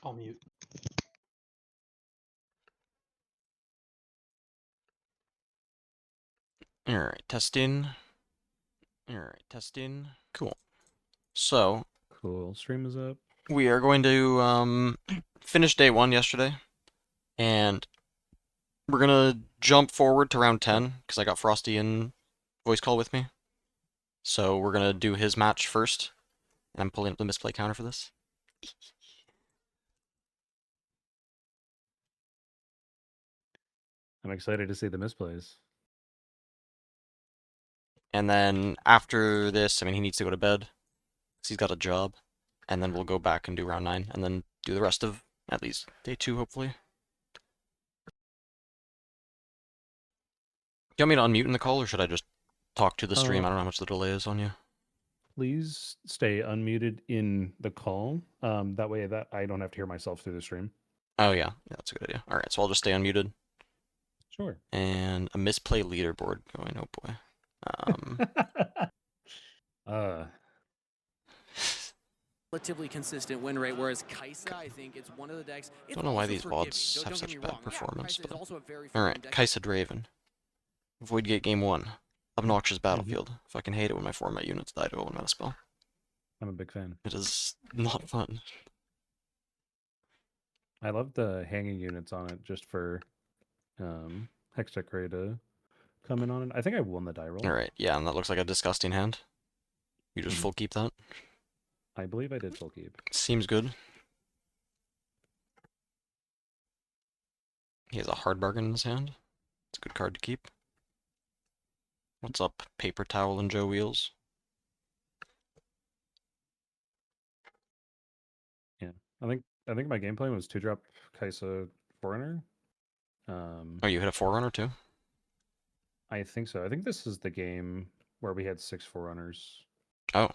I'll mute. Alright, testing. Alright, testing. Cool. So, Cool. Stream is up. we are going to finish day 1 yesterday, and we're gonna jump forward to round 10, because I got Frosty in voice call with me. So we're gonna do his match first, and I'm pulling up the misplay counter for this. I'm excited to see the misplays. And then after this, I mean, he needs to go to bed, because he's got a job, and then we'll go back and do round 9, and then do the rest of, at least, day 2, hopefully. Do you want me to unmute in the call, or should I just talk to the stream? I don't know how much the delay is on you. Please stay unmuted in the call. That way that I don't have to hear myself through the stream. Oh, yeah. Yeah, that's a good idea. Alright, so I'll just stay unmuted. Sure. And a misplay leaderboard going, oh boy. Relatively consistent win rate, whereas Kaisa, I think it's one of the decks. I don't know why these VODs have such bad performance. But... Alright, Kaisa Draven. Void Gate Game 1. Obnoxious Battlefield. Fucking hate it when my format units die to a 1-mana spell. I'm a big fan. It is not fun. I love the hanging units on it just for Hex Decorator to come in on it. I think I won the die roll. Alright, yeah, and that looks like a disgusting hand. You just full keep that? I believe I did full keep. Seems good. He has a hard bargain in his hand. It's a good card to keep. What's up, Paper Towel and Joe Wheels? Yeah, I think my game plan was 2-drop Kaisa Forerunner. Oh, you hit a Forerunner too? I think so. I think this is the game where we had 6 Forerunners. Oh.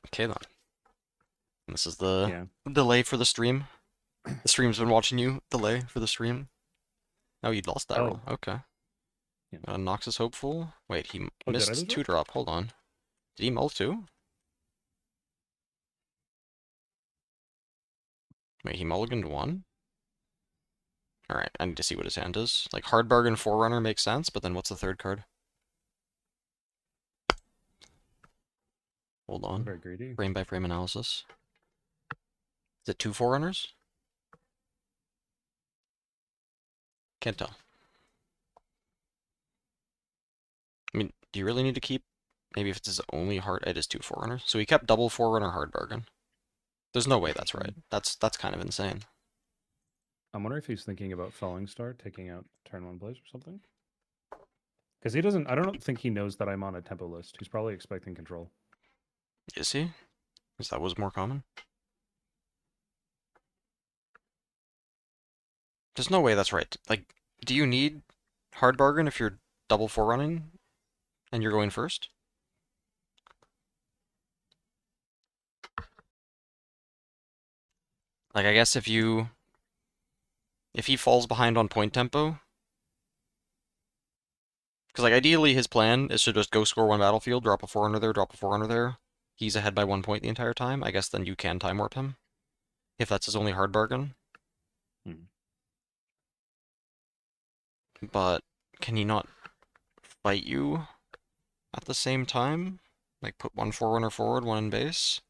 Okay then. And this is the delay for the stream. The stream's been watching you delay for the stream. Oh, you lost that roll. Okay. Yeah. Noxus Hopeful. Wait, he Oh, missed 2-drop. Hold on. Did he mull too? Wait, he mulliganed 1? Alright, I need to see what his hand is. Like, Hard Bargain Forerunner makes sense, but then what's the third card? Hold on. Very greedy. Frame by frame analysis. Is it 2 Forerunners? Can't tell. I mean, do you really need to keep... Maybe if it's his only hard... It is 2 Forerunners. So he kept double Forerunner Hard Bargain. There's no way that's right. That's kind of insane. I'm wondering if he's thinking about Falling Star, taking out turn 1 plays or something. Because he doesn't... I don't think he knows that I'm on a tempo list. He's probably expecting control. Is he? Because that was more common. There's no way that's right. Like, do you need Hard Bargain if you're double Forerunning and you're going first? Like, I guess if he falls behind on point tempo, because like ideally his plan is to just go score 1 battlefield, drop a Forerunner there, drop a Forerunner there. He's ahead by 1 point the entire time. I guess then you can time warp him, if that's his only hard bargain. But can he not fight you at the same time? Like put 1 Forerunner forward, 1 in base?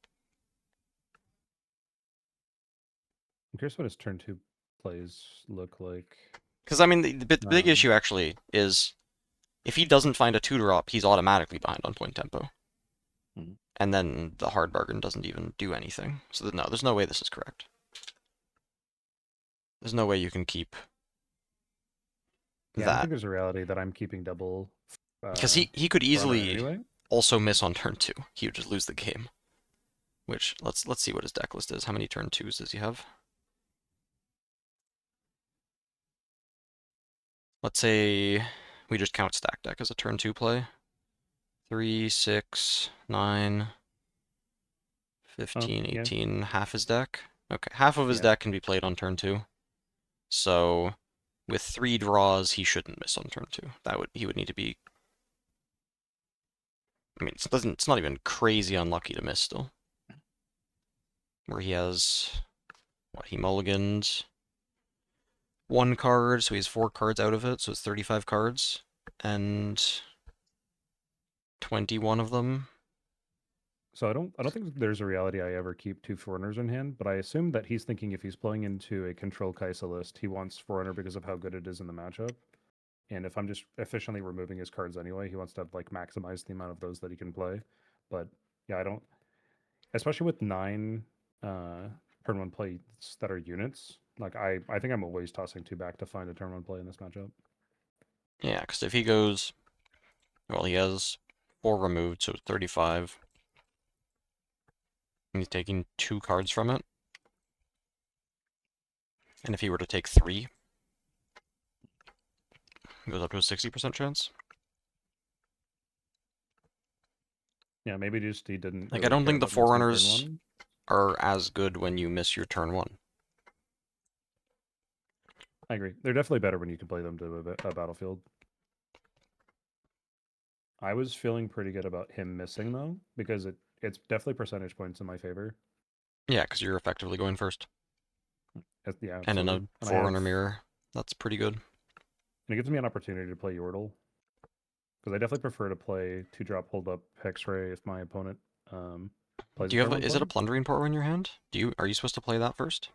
I'm curious what his turn 2 plays look like. Because, I mean, the big issue actually is if he doesn't find a 2-drop, he's automatically behind on point tempo. And then the hard bargain doesn't even do anything. So no, there's no way this is correct. There's no way you can keep that. I don't think there's a reality that I'm keeping double. Because he could easily also miss on turn 2. He would just lose the game. Which, let's see what his deck list is. How many turn 2s does he have? Let's say we just count stack deck as a turn 2 play. 3, 6, 9, 15, 18, half his deck. Okay, half of his deck can be played on turn 2. So, with 3 draws, he shouldn't miss on turn 2. He would need to be... I mean, it's not even crazy unlucky to miss still. where he has, what, he mulliganed 1 card, so he has 4 cards out of it, so it's 35 cards, and 21 of them. So I don't think there's a reality I ever keep 2 Foreigners in hand, but I assume that he's thinking if he's playing into a control Kaisa list, he wants Foreigner because of how good it is in the matchup. And if I'm just efficiently removing his cards anyway, he wants to like maximize the amount of those that he can play. But yeah, I don't, especially with 9 turn 1 plays that are units. Like I think I'm always tossing 2 back to find a turn 1 play in this matchup. Yeah, because if he goes, well, he has 4 removed, so it's 35. And he's taking 2 cards from it. And if he were to take 3, it goes up to a 60% chance. Yeah, maybe just he didn't Like, really I don't care think the about missing turn Forerunners 1. are as good when you miss your turn 1. I agree. They're definitely better when you can play them to a battlefield. I was feeling pretty good about him missing though, because it's definitely percentage points in my favor. Yeah, because you're effectively going first. Yeah, And in absolutely. a And Forerunner mirror, that's pretty good. it gives me an opportunity to play Yordle. Because I definitely prefer to play 2-drop hold up Hexray if my opponent plays Do a you turn have 1 is it play. a Plundering Portal in your hand? Are you supposed to play that first?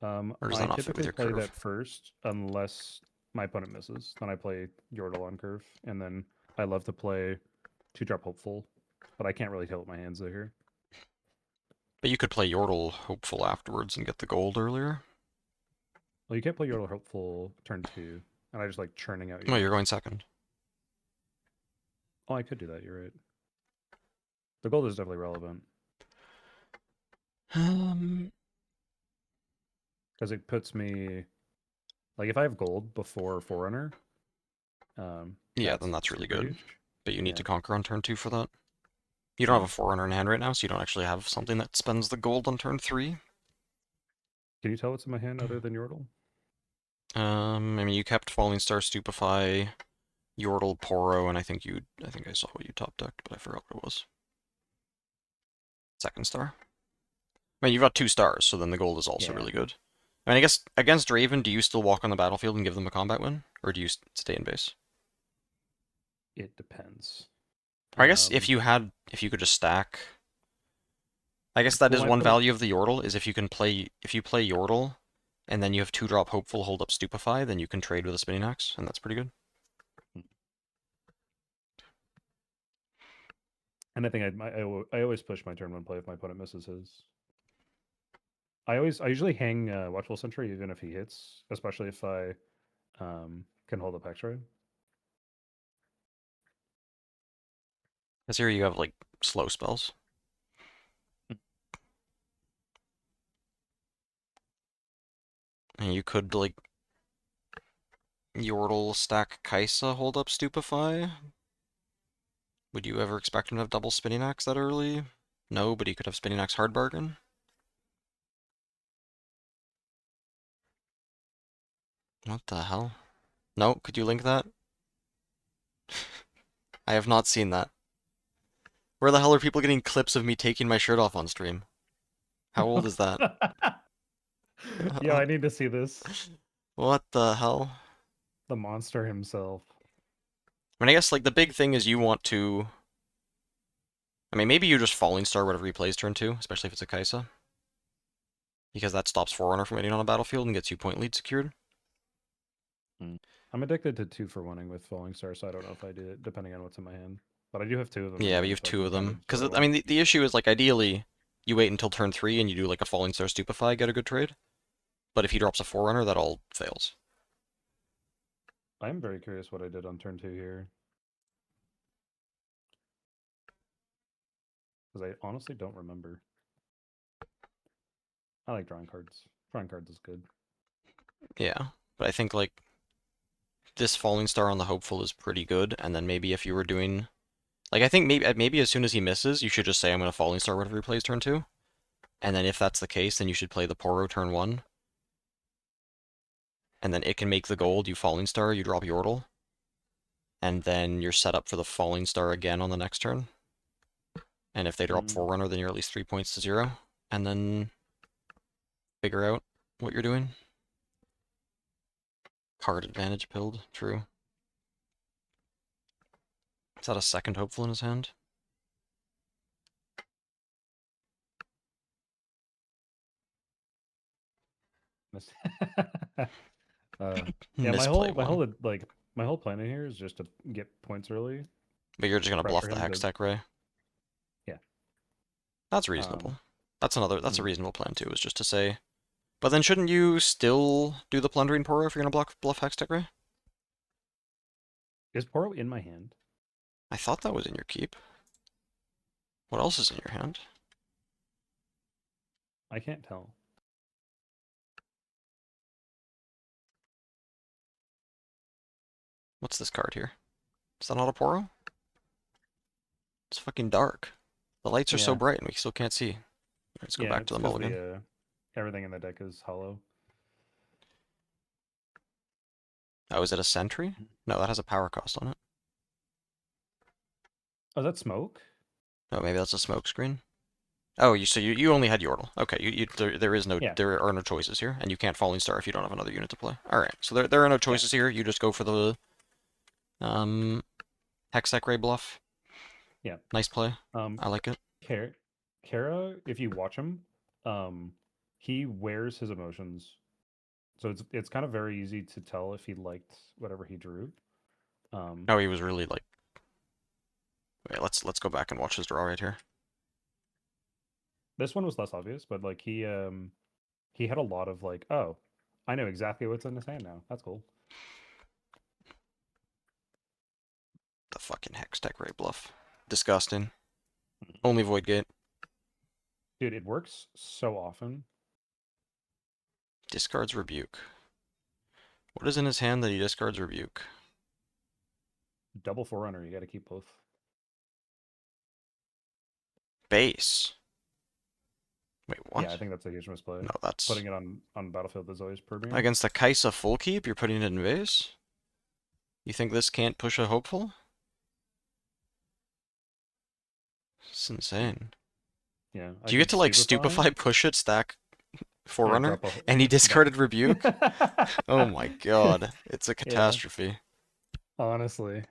Or does I that not fit with typically your play curve? that first unless my opponent misses. Then I play Yordle on curve. And then I love to play 2-drop Hopeful. But I can't really tell what my hands are here. But you could play Yordle Hopeful afterwards and get the gold earlier. Well, you can't play Yordle Hopeful turn 2. And I just like churning out Well, you're units. going second. Oh, I could do that. You're right. The gold is definitely relevant Um, because it puts me like if I have gold before Forerunner, yeah, then that's really super good. huge. But you need to Yeah. conquer on turn 2 for that. You don't have a Forerunner in hand right now, so you don't actually have something that spends the gold on turn 3. Can you tell what's in my hand other than Yordle? I mean, you kept Falling Star, Stupefy, Yordle, Poro, and I think I saw what you top decked, but I forgot what it was. Second star. I mean, you've got 2 stars, so then the gold is also Yeah. really good. I mean, I guess against Draven, do you still walk on the battlefield and give them a combat win, or do you stay in base? It depends. Or I guess if you could just stack. I guess that Well, is my one opponent, value of the Yordle, is if you play Yordle, and then you have 2-drop Hopeful, hold up Stupefy, then you can trade with a Spinning Axe, and that's pretty good. and I think I always push my turn 1 play if my opponent misses his. I usually hang Watchful Sentry even if he hits, especially if I can hold up Hexray. Because here you have, like, slow spells. And you could, like, Yordle stack Kaisa, hold up Stupefy. Would you ever expect him to have double Spinning Axe that early? No, but he could have Spinning Axe Hard Bargain. What the hell? No, could you link that? I have not seen that. Where the hell are people getting clips of me taking my shirt off on stream? How old is that? Yeah, I need to see this. What the hell? The monster himself. I mean, I guess, like, the big thing is you want to... I mean, maybe you just Falling Star whatever he plays turn 2, especially if it's a Kaisa. Because that stops Forerunner from getting on a battlefield and gets you point lead secured. I'm addicted to 2 for 1ing with Falling Star, so I don't know if I do it depending on what's in my hand. But I do have 2 of them in Yeah, but you hand, have so I 2 can of kind them. of Because, throw I 'em. mean, the issue is, like, ideally, you wait until turn 3 and you do, like, a Falling Star Stupefy, get a good trade. But if he drops a Forerunner, that all fails. I'm very curious what I did on turn 2 here. Because I honestly don't remember. I like drawing cards. Drawing cards is good. Yeah, but I think, like, this Falling Star on the Hopeful is pretty good, and then maybe if you were doing... Like, I think maybe as soon as he misses, you should just say, I'm going to Falling Star whatever he plays turn 2. And then if that's the case, then you should play the Poro turn 1. And then it can make the gold, you Falling Star, you drop Yordle. And then you're set up for the Falling Star again on the next turn. And if they drop Forerunner, then you're at least 3 points to 0. and then figure out what you're doing. Card advantage pilled, true. Is that a second hopeful in his hand? Yeah, Misplay one. my whole plan in here is just to get points early. But you're just gonna bluff Pressure the him hex to tech ray. Yeah. That's reasonable. That's a Mhm. reasonable plan too, is just to say. But then shouldn't you still do the plundering poro if you're gonna bluff hex tech ray? Is Poro in my hand? I thought that was in your keep. What else is in your hand? I can't tell. What's this card here? Is that not a poro? It's fucking dark. The lights are so Yeah. bright and we still can't see. Let's go Yeah, back to it's the because mulligan. the everything in the deck is hollow. Oh, is it a sentry? No, that has a power cost on it. Oh, is that smoke? Oh, maybe that's a smoke screen. Oh, you only had Yordle. Okay, Yeah. there are no choices here, and you can't Falling Star if you don't have another unit to play. All right, so there are no choices here. You just go for the Hextech Ray bluff. Yeah. Nice play. Um, I like it. Kara, if you watch him, he wears his emotions, so it's kind of very easy to tell if he liked whatever he drew. Oh, he was really like. Wait, let's go back and watch his draw right here. This one was less obvious, but like he had a lot of like, oh, I know exactly what's in his hand now. That's cool. The fucking Hextech Ray bluff. Disgusting. Only Void Gate. Dude, it works so often. Discards Rebuke. What is in his hand that he discards Rebuke? Double Forerunner, you got to keep both. Base. Wait, what? Yeah, I think that's a huge misplay. No, that's... Putting it on battlefield is always premium. Against the Kaisa full keep, you're putting it in base? You think this can't push a hopeful? It's insane. Yeah. Do you get to like stupefy, push it, stack Forerunner, drop and he discarded Rebuke? a Oh my god, it's a Yeah. catastrophe. Honestly.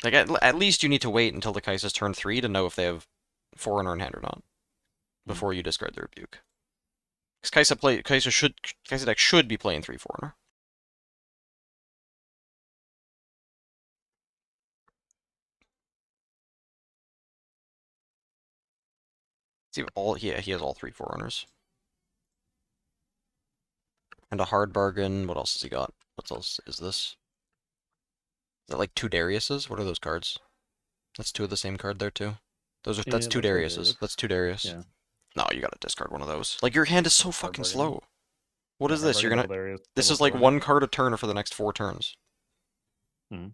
Like at least you need to wait until the Kaisa's turn 3 to know if they have Forerunner in hand or not before you discard the Rebuke. Because Kaisa deck should be playing 3 Forerunner. See all he has all 3 Forerunners. And a hard bargain. What else has he got? What else is this? Is that like 2 Dariuses? What are those cards? That's 2 of the same card there too. That's 2 looks like Dariuses. Darius. That's 2 Darius. Yeah. No, you gotta discard one of those. Like your hand is so Hard fucking bargain. slow. What Yeah, is hard this? You're bargain, gonna. double Darius, This double is like Forerunner. 1 card a turn for the next 4 turns. Mhm.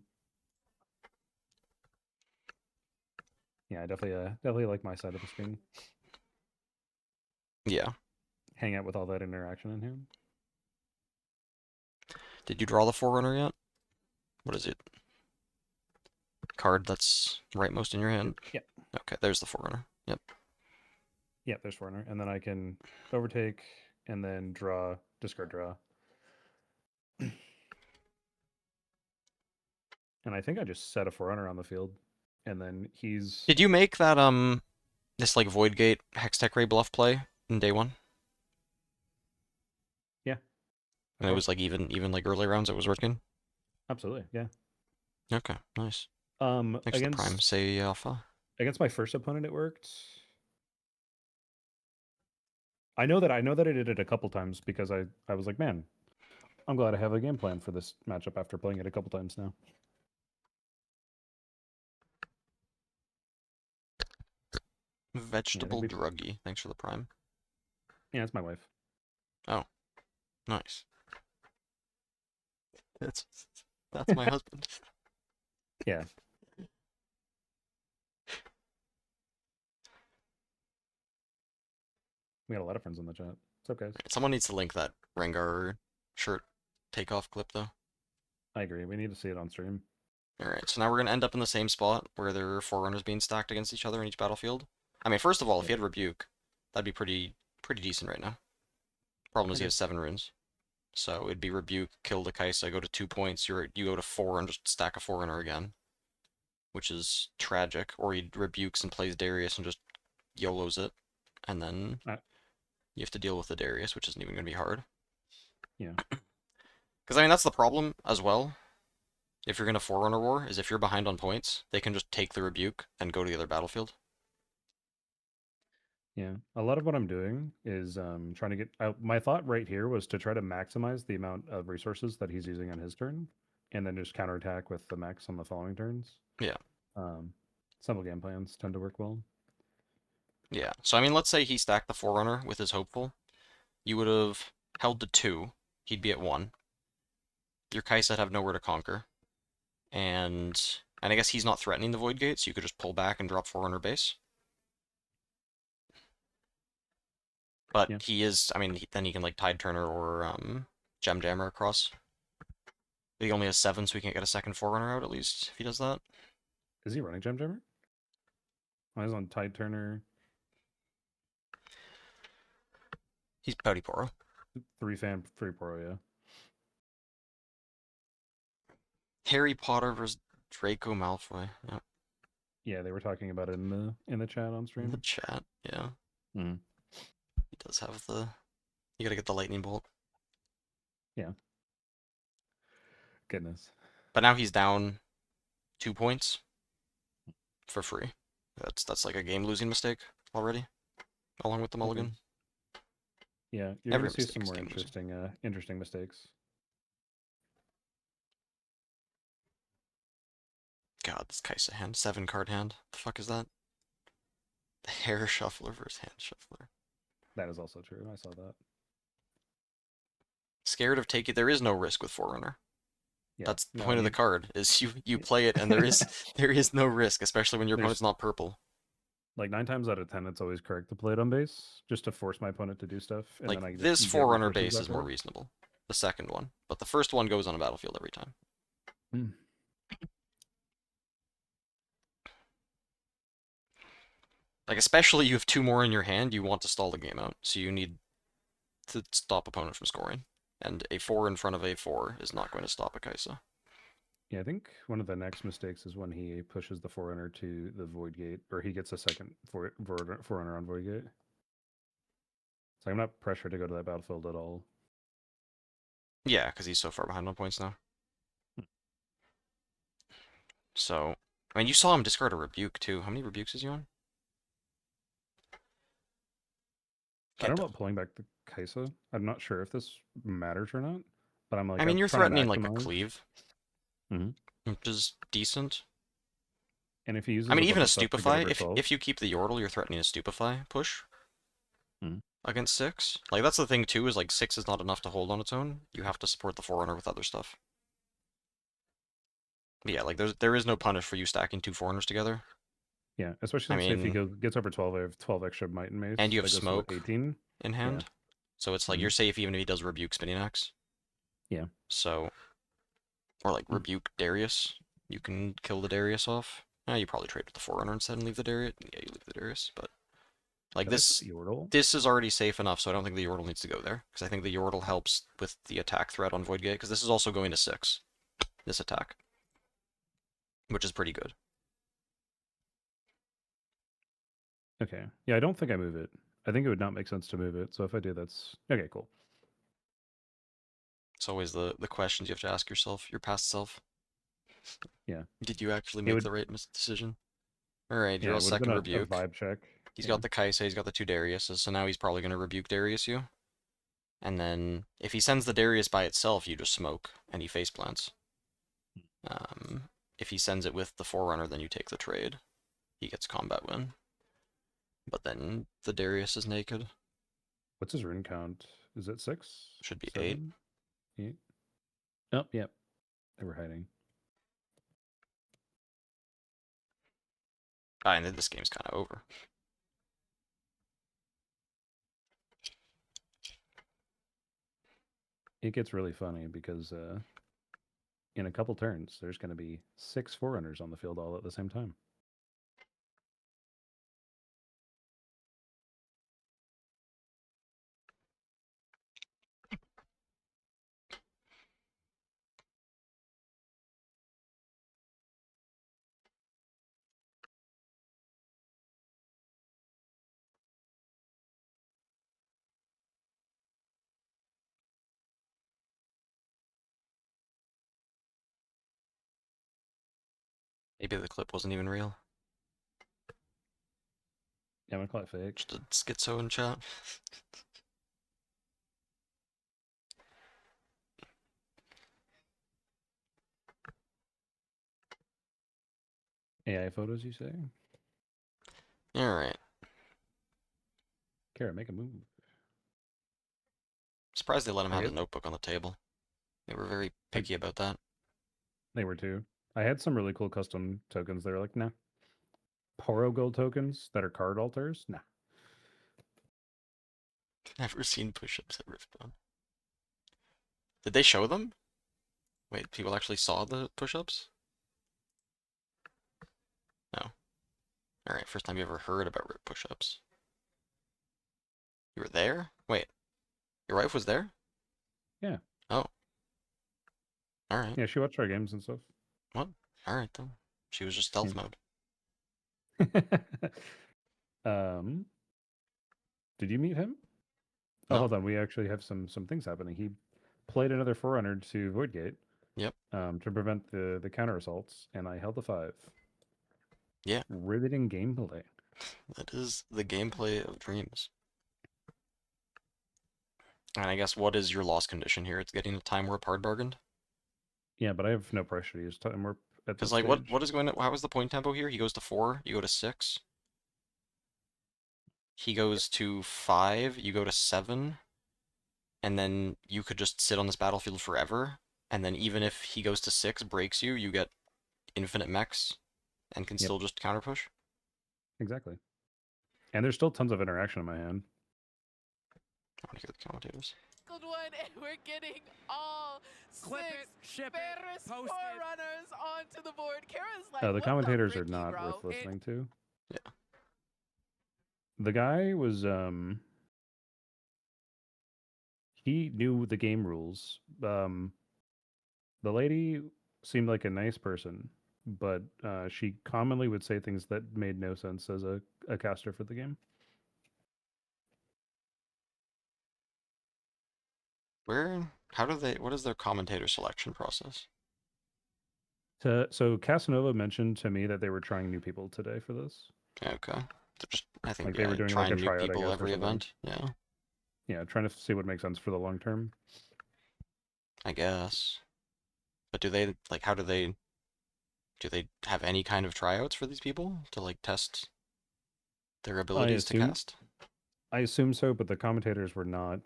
Yeah, I definitely like my side of the screen. Yeah. Hang out with all that interaction in him. Did you draw the Forerunner yet? What is it? Card that's rightmost in your hand? Yeah. Okay, there's the Forerunner. Yep. Yeah, there's Forerunner. And then I can overtake and then draw, discard draw. And I think I just set a Forerunner on the field. And then he's... Did you make that, this, like, Void Gate Hextech Ray bluff play in day 1? Yeah. And it was, like, even like, early rounds it was working? Absolutely, yeah. Okay, nice. Thanks for the prime. Say alpha. Against my first opponent, it worked. I know that I did it a couple times because I was like, man, I'm glad I have a game plan for this matchup after playing it a couple times now. Vegetable druggy. Thanks for the prime. Yeah, it's my wife. Oh, nice. That's my husband. Yeah. We got a lot of friends in the chat. What's up, guys? Someone needs to link that Rengar shirt takeoff clip, though. I agree. We need to see it on stream. Alright, so now we're gonna end up in the same spot where there are forerunners being stacked against each other in each battlefield. I mean, first of all, if he had Rebuke, that'd be pretty decent right now. Problem is he Okay. has 7 runes. So it'd be Rebuke, kill the Kaisa, go to 2 points, you go to 4 and just stack a Forerunner again. Which is tragic. Or he rebukes and plays Darius and just YOLOs it. And then you have to deal with the Darius, which isn't even going to be hard. Yeah. Because, I mean, that's the problem as well. If you're going to Forerunner War, is if you're behind on points, they can just take the Rebuke and go to the other battlefield. Yeah, a lot of what I'm doing is trying to get. My thought right here was to try to maximize the amount of resources that he's using on his turn, and then just counterattack with the max on the following turns. Yeah. Simple game plans tend to work well. Yeah. So, I mean, let's say he stacked the Forerunner with his Hopeful. You would have held to 2. He'd be at 1. Your Kaisa'd have nowhere to conquer. And I guess he's not threatening the Void Gate, so you could just pull back and drop Forerunner base. But Yeah. he is, I mean, then he can like Tide Turner or Gem Jammer across. But he only has 7, so he can't get a second Forerunner out at least if he does that. Is he running Gem Jammer? Oh, he's on Tide Turner. He's Pouty Poro. 3 fan, 3 Poro, yeah. Harry Potter versus Draco Malfoy. Yeah. Yeah, they were talking about it in the chat on stream. In the chat, yeah. Mm. He does have the. You gotta get the lightning bolt. Yeah. Goodness. But now he's down 2 points for free. That's like a game losing mistake already, along with the mulligan. Yeah, you're Every gonna see mistake some is more game losing. interesting mistakes. God, this Kaisa hand, 7 card hand. The fuck is that? The hair shuffler versus hand shuffler. That is also true. I saw that. Scared of taking. There is no risk with Forerunner. Yeah. That's the No, point of the card. Is you play it and there is no risk, especially when your opponent's not purple. Like 9 times out of 10, it's always correct to play it on base, just to force my opponent to do stuff, and Like then I this get Forerunner resources base is more afterwards. reasonable. The second one, but the first one goes on a battlefield every time. Mm. Like especially you have 2 more in your hand, you want to stall the game out, so you need to stop opponent from scoring. And a 4 in front of a 4 is not going to stop a Kaisa. Yeah, I think one of the next mistakes is when he pushes the Forerunner to the Void Gate, or he gets a second Forerunner on Void Gate. So I'm not pressured to go to that battlefield at all. Yeah, because he's so far behind on points now. So, I mean, you saw him discard a Rebuke too. How many Rebukes is he on? I don't know about pulling back the Kaisa. I'm not sure if this matters or not, but I'm like, I mean, I'm you're trying to threatening like a maximize. cleave, which is decent. And if he uses, I mean, a even bunch a of stuff to get Stupefy. over 12, If you keep the Yordle, you're threatening a Stupefy push Mhm. against 6. Like that's the thing too. Is like 6 is not enough to hold on its own. You have to support the Forerunner with other stuff. But yeah, like there is no punish for you stacking 2 Forerunners together. Yeah, especially I if he mean, gets over 12, I have 12 extra Might and Mace. and you have that goes to, what, Smoke 18? in hand, so it's like you're safe even if he does Rebuke Spinning Axe. Yeah. So, or like Rebuke Darius, you can kill the Darius off. You probably trade with the Forerunner instead and leave the Darius. Yeah, you leave the Darius, but like this Yordle. this is already safe enough, so I don't think the Yordle needs to go there because I think the Yordle helps with the attack threat on Void Gate because this is also going to 6. This attack, which is pretty good. Okay. Yeah, I don't think I move it. I think it would not make sense to move it. So if I do, that's okay. Cool. It's always the questions you have to ask yourself, your past self. Yeah. Did you actually make the right decision? Alright, Yeah, draw it would have second been a Rebuke. vibe check. He's got the Kaisa, he's got the 2 Dariuses, so now he's probably going to Rebuke Darius you. And then, if he sends the Darius by itself, you just smoke, and he face plants. If he sends it with the Forerunner, then you take the trade. He gets combat win. But then, the Darius is naked. What's his rune count? Is it 6? Should be 7? 8. Oh, yep. They were hiding. And then this game's kind of over. It gets really funny because, in a couple turns, there's going to be 6 forerunners on the field all at the same time. Maybe the clip wasn't even real. Yeah, I'm going to call it fake. Just a schizo in chat. AI photos, you say? Alright. Kara, make a move. Surprised they let him I have a get- notebook on the table. They were very picky about that. They were too. I had some really cool custom tokens. They were like, nah. Poro gold tokens that are card alters? Nah. Never seen push-ups at Riftbone. Did they show them? Wait, people actually saw the push-ups? No. Alright, first time you ever heard about rip push-ups. You were there? Wait. Your wife was there? Yeah. Oh. Alright. Yeah, she watched our games and stuff. Alright then. She was just stealth mode. Did you meet him? Oh, No. hold on. We actually have some things happening. He played another forerunner to Voidgate. Yep. To prevent the counter assaults, and I held the 5. Yeah. Riveting gameplay. That is the gameplay of dreams. And I guess what is your loss condition here? It's getting a time warp hard bargained? Yeah, but I have no pressure to use time warp at this Because like stage. what is going to, how is the point tempo here? He goes to 4, you go to 6. He goes to 5, you go to 7. And then you could just sit on this battlefield forever. And then even if he goes to 6, breaks you, you get infinite mechs and can still just counter push. Exactly. And there's still tons of interaction in my hand. I want to hear the commentators. One, and we're getting all Clip six it, ship Ferris it, post it. forerunners onto the board. Kara's like, The what commentators are Ricky, not bro? worth listening to. Yeah. The guy was he knew the game rules. The lady seemed like a nice person, but she commonly would say things that made no sense as a caster for the game. What is their commentator selection process? So Casanova mentioned to me that they were trying new people today for this. Okay. They're just, I think, Like they were doing trying like a new tryout, I people guess, or every something. event. Yeah, Yeah, trying to see what makes sense for the long term. I guess. But do they, like, how do they have any kind of tryouts for these people to, like, test their abilities to cast? I assume so, but the commentators were not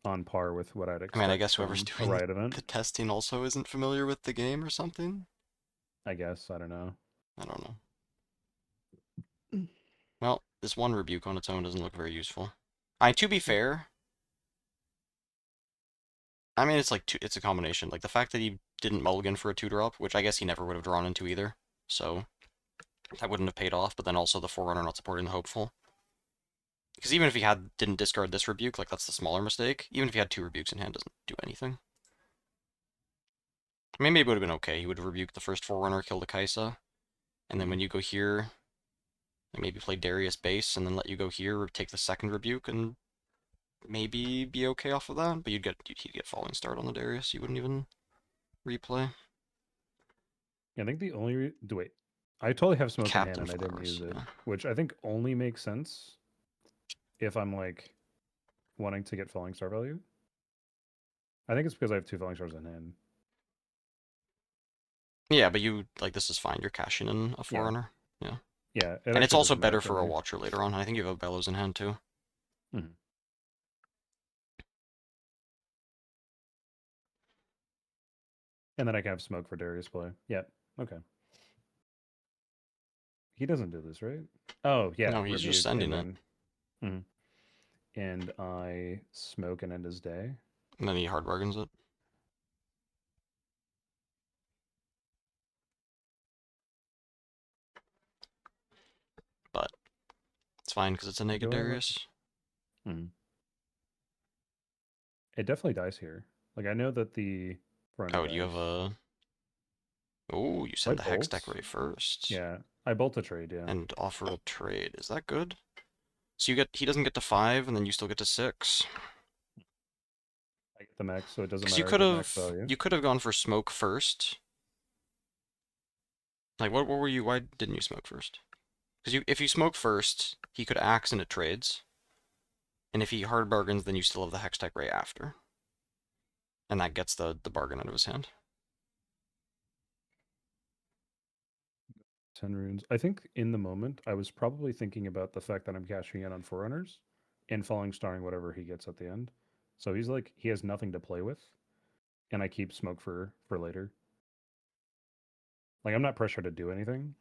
on par with what I'd expect. I mean, I guess whoever's from a doing Riot event. the testing also isn't familiar with the game or something? I guess, I don't know. I don't know. Well, this one rebuke on its own doesn't look very useful. To be fair, I mean, it's like it's a combination. Like the fact that he didn't mulligan for a 2-drop, which I guess he never would have drawn into either, so that wouldn't have paid off. But then also the Forerunner not supporting the Hopeful, because even if he didn't discard this rebuke, like that's the smaller mistake. Even if he had 2 rebukes in hand, doesn't do anything. I mean, maybe it would have been okay. He would have rebuked the first Forerunner, killed a Kaisa, and then when you go here, maybe play Darius base, and then let you go here, or take the second rebuke, and maybe be okay off of that. But he'd get falling start on the Darius. You wouldn't even replay. I think the only wait, I totally have smoke Captain in hand and I didn't Flowers, use it, yeah. which I think only makes sense if I'm like wanting to get falling star value. I think it's because I have 2 falling stars in hand. Yeah, but you like this is fine. You're cashing in a Forerunner. Yeah, And it's actually also doesn't matter better to for a me. Watcher later on. I think you have a Bellows in hand too. Mhm. And then I can have smoke for Darius play. Yeah, okay. He doesn't do this, right? Oh, yeah. No, he's just rebuke, sending it. Mhm. And I smoke and end his day. And then he hard bargains it. It's fine because it's a naked Do I like- Darius. It definitely dies here. Like, I know that the front Oh, do you have a... Oh, you send the Hex bolt? Deck Ray first. Yeah, I bolt a trade, yeah. And offer a trade. Is that good? So you get... He doesn't get to 5, and then you still get to 6. I get the max, so it doesn't Because matter. you I could get max have... value. You could have gone for smoke first. Like, what were you... Why didn't you smoke first? Because if you smoke first, he could axe and it trades. And if he hard bargains, then you still have the Hex Tech Ray after. And that gets the bargain out of his hand. 10 runes. I think in the moment, I was probably thinking about the fact that I'm cashing in on Forerunners and falling starring whatever he gets at the end. So he's like, he has nothing to play with. And I keep smoke for later. Like, I'm not pressured to do anything.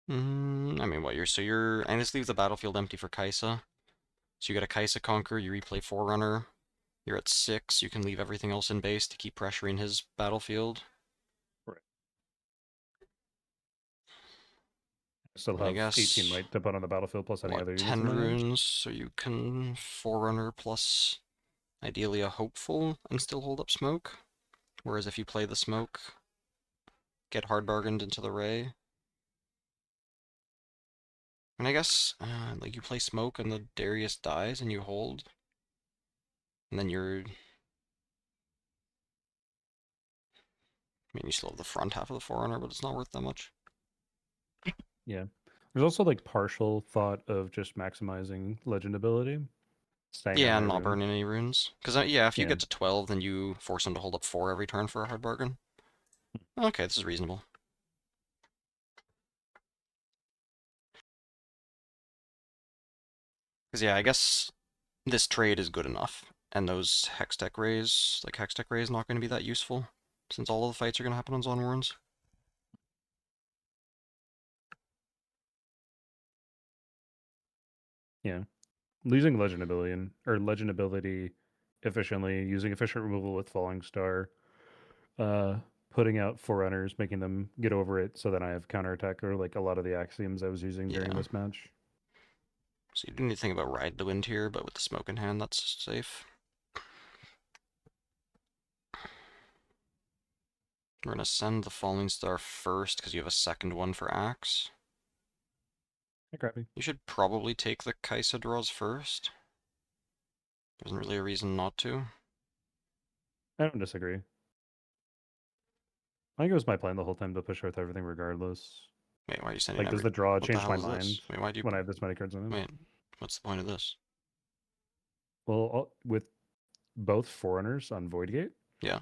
I mean, what, and this leaves the battlefield empty for Kaisa. So you get a Kaisa Conquer, you replay Forerunner. You're at 6, you can leave everything else in base to keep pressuring his battlefield. Right. I still I have guess 18 light to put on the battlefield plus any what, other units 10 in my hand. runes, so you can Forerunner plus ideally a Hopeful and still hold up Smoke. Whereas if you play the Smoke, get hard bargained into the Ray. And I guess, like, you play Smoke and the Darius dies and you hold. And then you're... I mean, you still have the front half of the Forerunner, but it's not worth that much. Yeah. There's also like partial thought of just maximizing legend ability. Staying Yeah, on and my not rune. burning any runes. Because, yeah, if you Yeah. get to 12, then you force him to hold up 4 every turn for a hard bargain. Okay, this is reasonable. Because, yeah, I guess this trade is good enough. And those Hextech Rays, like Hextech Ray is not going to be that useful, since all of the fights are going to happen on Zon Warrens. Yeah. Losing legend ability or legend ability efficiently, using efficient removal with falling star, putting out Forerunners, making them get over it so that I have counterattack or like a lot of the axioms I was using during Yeah. this match. So you do need to think about Ride the Wind here, but with the smoke in hand, that's safe. We're going to send the Falling Star first, because you have a second one for Axe. Hey, Crappy. You should probably take the Kaisa draws first. There isn't really a reason not to. I don't disagree. I think it was my plan the whole time to push with everything regardless. Wait, why are you sending Like, does every... the draw What the change hell my is this? mind Wait, why do you... when I have this many cards in it? Wait, what's the point of this? Well, with both Forerunners on Void Gate, Yeah.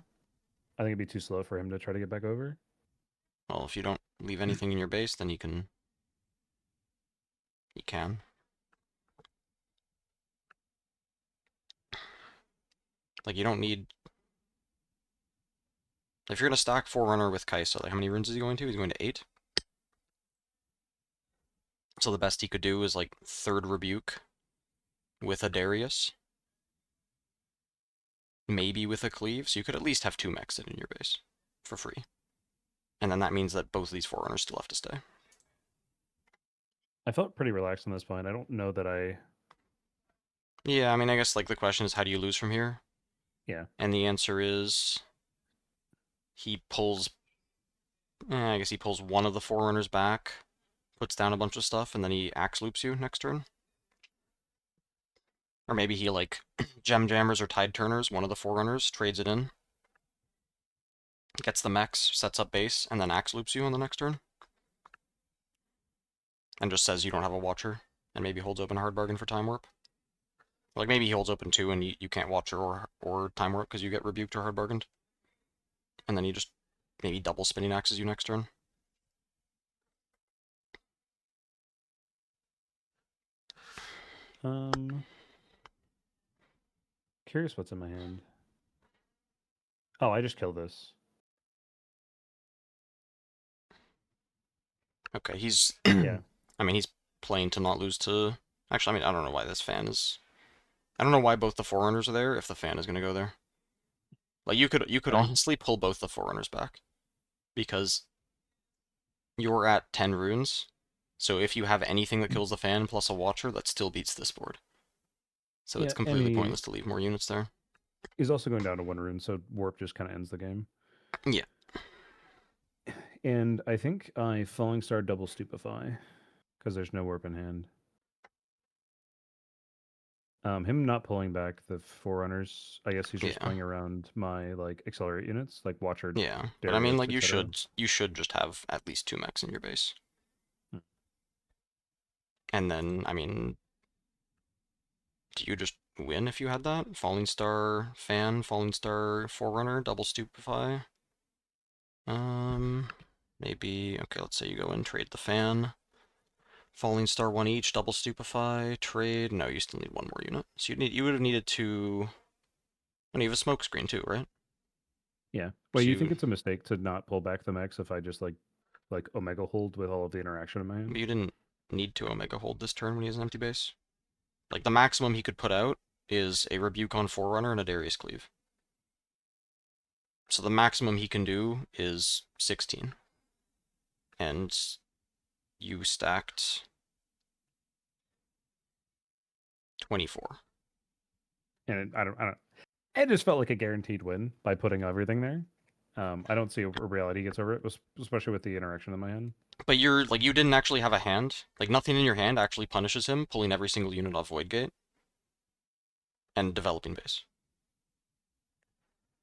I think it'd be too slow for him to try to get back over. Well, if you don't leave anything in your base, then you can... You can. Like, you don't need... If you're going to stack Forerunner with Kaisa, like, how many runes is he going to? He's going to 8? So the best he could do is, like, 3rd Rebuke with a Darius. Maybe with a Cleave, so you could at least have 2 mechs in your base for free. And then that means that both of these Forerunners still have to stay. I felt pretty relaxed on this point. I don't know that I... Yeah, I mean, I guess, like, the question is, how do you lose from here? Yeah. And the answer is... He pulls... I guess he pulls one of the Forerunners back, puts down a bunch of stuff, and then he Axe Loops you next turn. Or maybe he, like, Gem Jammers or Tide Turners, one of the Forerunners, trades it in, gets the mechs, sets up base, and then Axe Loops you on the next turn. And just says you don't have a Watcher, and maybe holds open a hard bargain for Time Warp. Like, maybe he holds open 2 and you can't Watcher or Time Warp because you get rebuked or hard bargained. And then he just maybe double spinning axes you next turn. Curious what's in my hand. Oh, I just killed this. Okay, he's... Yeah. I mean, he's playing to not lose to... Actually, I mean, I don't know why this fan is... I don't know why both the Forerunners are there if the fan is going to go there. Like, you could honestly pull both the Forerunners back. Because you're at 10 runes, So if you have anything that kills the fan plus a watcher, that still beats this board. So Yeah, it's and completely pointless to leave more units there. he's also going down to 1 rune, so warp just kind of ends the game. Yeah. And I think I Falling Star double Stupefy because there's no warp in hand. Him not pulling back the Forerunners, I guess he's just Yeah. playing around my like accelerate units, like Watcher, Yeah. But I mean, Darius, like, etc. you should just have at least 2 mechs in your base. Hmm. And then, I mean, do you just win if you had that? Falling Star Fan, Falling Star Forerunner, double Stupefy? Maybe, okay, let's say you go and trade the Fan. Falling Star 1 each, double Stupefy, trade. No, you still need 1 more unit. So you would have needed to... Oh, you have a smoke screen too, right? Yeah. Wait, So you think it's a mistake to not pull back the mechs if I just like Omega hold with all of the interaction in my hand? you didn't need to Omega hold this turn when he has an empty base. Like, the maximum he could put out is a Rebuke on Forerunner and a Darius Cleave. So the maximum he can do is 16. And you stacked 24. And I don't. It just felt like a guaranteed win by putting everything there. I don't see a reality gets over it, especially with the interaction in my hand. But you're, like, you didn't actually have a hand. Like, nothing in your hand actually punishes him pulling every single unit off Void Gate and developing base.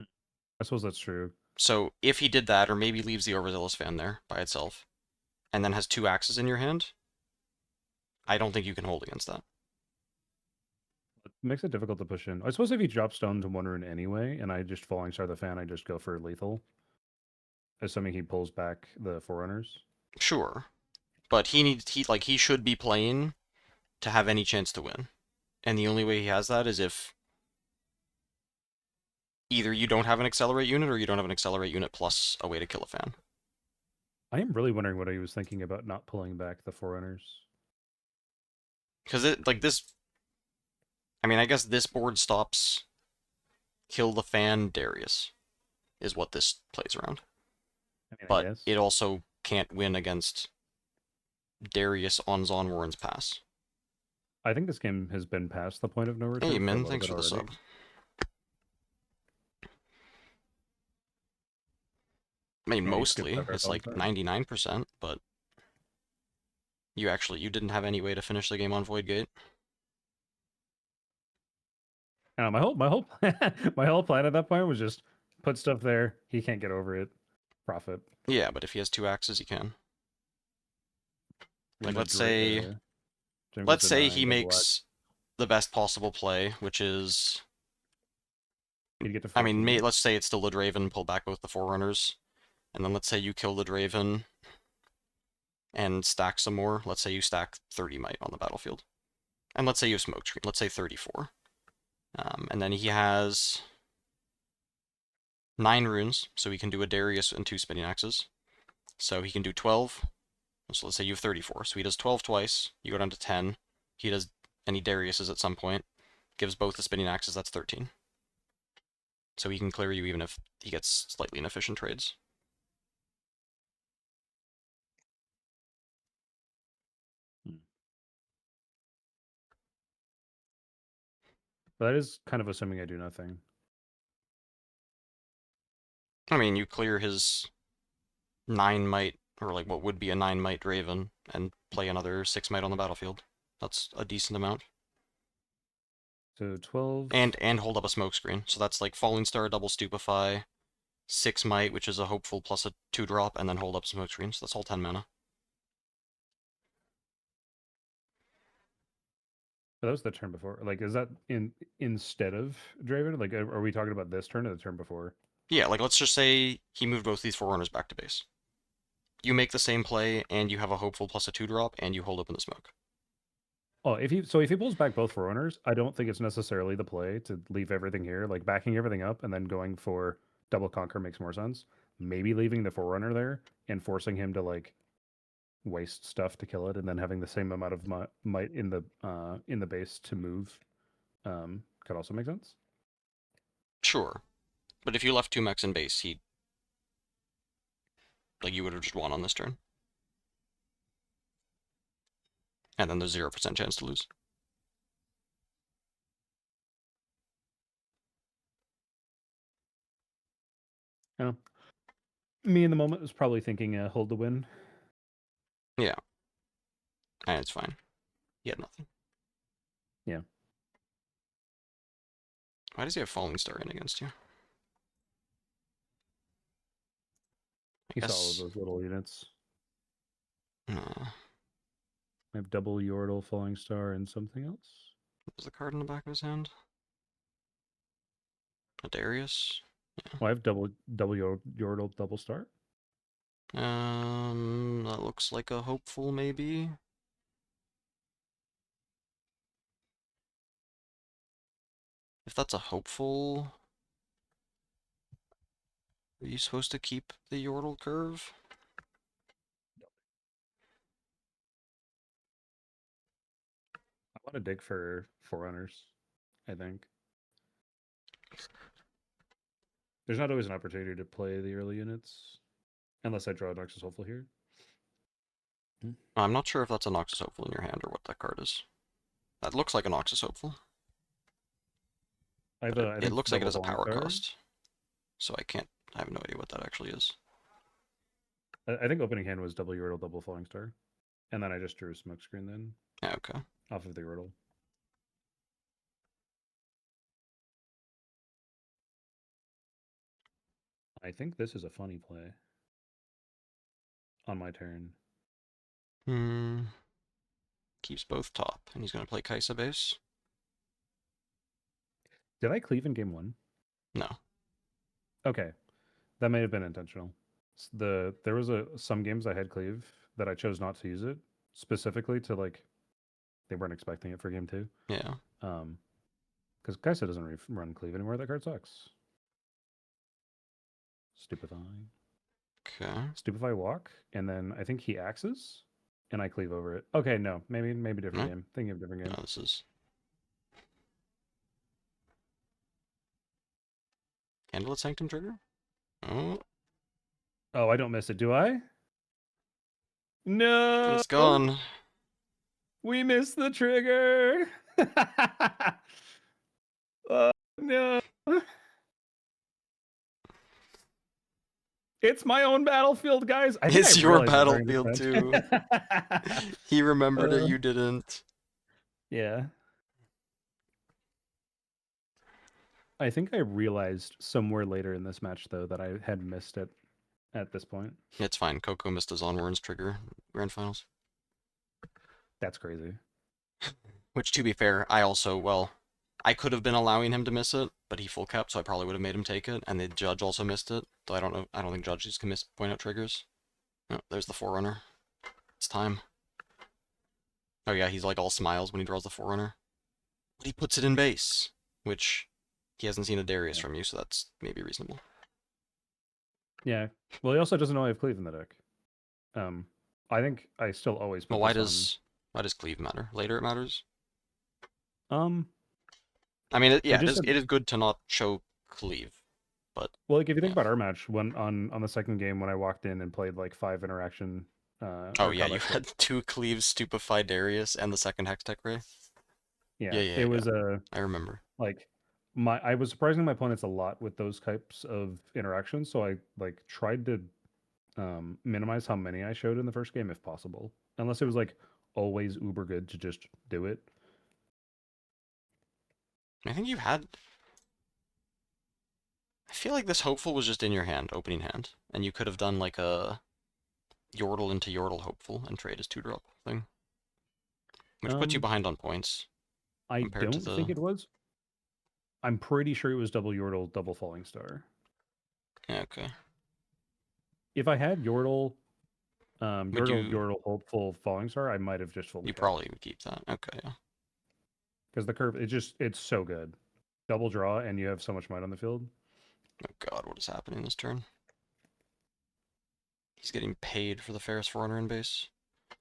I suppose that's true. So if he did that, or maybe leaves the Overzealous Fan there by itself, and then has 2 axes in your hand, I don't think you can hold against that. It makes it difficult to push in. I suppose if you drop stone to 1 rune anyway, and I just Falling Star the Fan, I just go for lethal. Assuming he pulls back the Forerunners. Sure. But he should be playing to have any chance to win. And the only way he has that is if either you don't have an accelerate unit or you don't have an accelerate unit plus a way to kill a fan. I am really wondering what he was thinking about not pulling back the Forerunners. Because this... I mean, I guess this board stops kill the fan Darius, is what this plays around. I mean, I But guess. it also can't win against Darius on Zon Warren's pass. I think this game has been past the point of no return. Hey, for a Min, little thanks bit for the already. sub. I mean, Yeah, you skipped mostly, that it's all like the time. 99%, but you didn't have any way to finish the game on Void Gate. My whole my whole plan at that point was just put stuff there. He can't get over it. Profit. Yeah, but if he has 2 axes, he can. When Like, the let's say Jim goes to 9, he double makes the best possible play, which is, he'd get to I 14. mean, let's say it's still Draven, pull back both the Forerunners, and then let's say you kill the Draven and stack some more. Let's say you stack 30 might on the battlefield. And let's say you have smoke screen. Let's say 34. And then he has 9 runes, so he can do a Darius and 2 spinning axes. So he can do 12. So let's say you have 34. So he does 12 twice. You go down to 10. He does any Dariuses at some point. Gives both the spinning axes, that's 13. So he can clear you even if he gets slightly inefficient trades. But that is kind of assuming I do nothing. I mean, you clear his 9 might, or like what would be a 9 might Draven, and play another 6 might on the battlefield. That's a decent amount. So 12. And hold up a smoke screen. So that's like Falling Star, double Stupefy, 6 might, which is a hopeful plus a 2-drop, and then hold up smoke screen. So that's all 10 mana. But that was the turn before. Like, is that instead of Draven? Like, are we talking about this turn or the turn before? Yeah, like let's just say he moved both these Forerunners back to base. You make the same play, and you have a hopeful plus a 2-drop, and you hold up in the smoke. Oh, if he pulls back both Forerunners, I don't think it's necessarily the play to leave everything here, like backing everything up and then going for double conquer makes more sense. Maybe leaving the Forerunner there and forcing him to like waste stuff to kill it, and then having the same amount of might in the base to move could also make sense. Sure. But if you left 2 mechs in base, you would have just won on this turn. And then there's 0% chance to lose. Oh. Me in the moment was probably thinking hold the win. Yeah. And it's fine. He had nothing. Yeah. Why does he have Falling Star in against you? He saw all of those little units. I have double Yordle, Falling Star, and something else. What was the card in the back of his hand? A Darius? Yeah. Well, I have double Yordle, double Star. That looks like a hopeful, maybe. If that's a hopeful, are you supposed to keep the Yordle curve? I want to dig for Forerunners, I think. There's not always an opportunity to play the early units, unless I draw a Noxus Hopeful here. I'm not sure if that's a Noxus Hopeful in your hand or what that card is. That looks like a Noxus Hopeful. It looks like it has a power cost. So I have no idea what that actually is. I think opening hand was double Yordle, double Falling Star. And then I just drew a Smokescreen then. Yeah, okay. Off of the Yordle. I think this is a funny play. On my turn. Keeps both top, and he's going to play Kaisa base. Did I cleave in game 1? No. Okay. That may have been intentional. There was some games I had cleave that I chose not to use it, specifically to like, they weren't expecting it for game 2. Yeah. Because Kaisa doesn't run cleave anymore. That card sucks. Stupefy. Okay. Stupefy walk, and then I think he axes, and I cleave over it. Okay, no, maybe different game. Thinking of different game. No, this is Candlelit Sanctum trigger. Oh, I don't miss it, do I? No, it's gone. We missed the trigger. No. It's my own battlefield, guys. It's your battlefield too. He remembered it, you didn't. Yeah. I think I realized somewhere later in this match, though, that I had missed it at this point. It's fine. Coco missed his Onwards trigger grand finals. That's crazy. Which, to be fair, I could have been allowing him to miss it, but he full capped, so I probably would have made him take it, and the judge also missed it. Though I don't think judges can miss point out triggers. Oh, there's the Forerunner. It's time. Oh yeah, he's like all smiles when he draws the Forerunner. But he puts it in base, which he hasn't seen a Darius from you, so that's maybe reasonable. Yeah. Well, he also doesn't know I have Cleave in the deck. I think I still always put Well, why does Cleave matter? Later it matters? I mean, it is good to not show Cleave, but... Well, like, if you think about our match, when on the second game, when I walked in and played, like, 5 interaction... oh, yeah, you had 2 Cleaves, Stupefy Darius, and the second Hextech Ray? Yeah, it was a... I remember. Like, I was surprising my opponents a lot with those types of interactions, so I, like, tried to minimize how many I showed in the first game if possible. Unless it was, like, always uber good to just do it. I think you had... I feel like this Hopeful was just in your hand, opening hand. And you could have done like a Yordle into Yordle Hopeful and trade as 2-drop thing. Which puts you behind on points. I don't think it was. I'm pretty sure it was double Yordle, double Falling Star. Yeah, okay. If I had Yordle, Yordle Hopeful Falling Star, I might have just You probably would keep that. Okay, yeah. Because the curve, it's so good. Double draw, and you have so much might on the field. Oh god, what is happening this turn? He's getting paid for the Ferris Forerunner in base.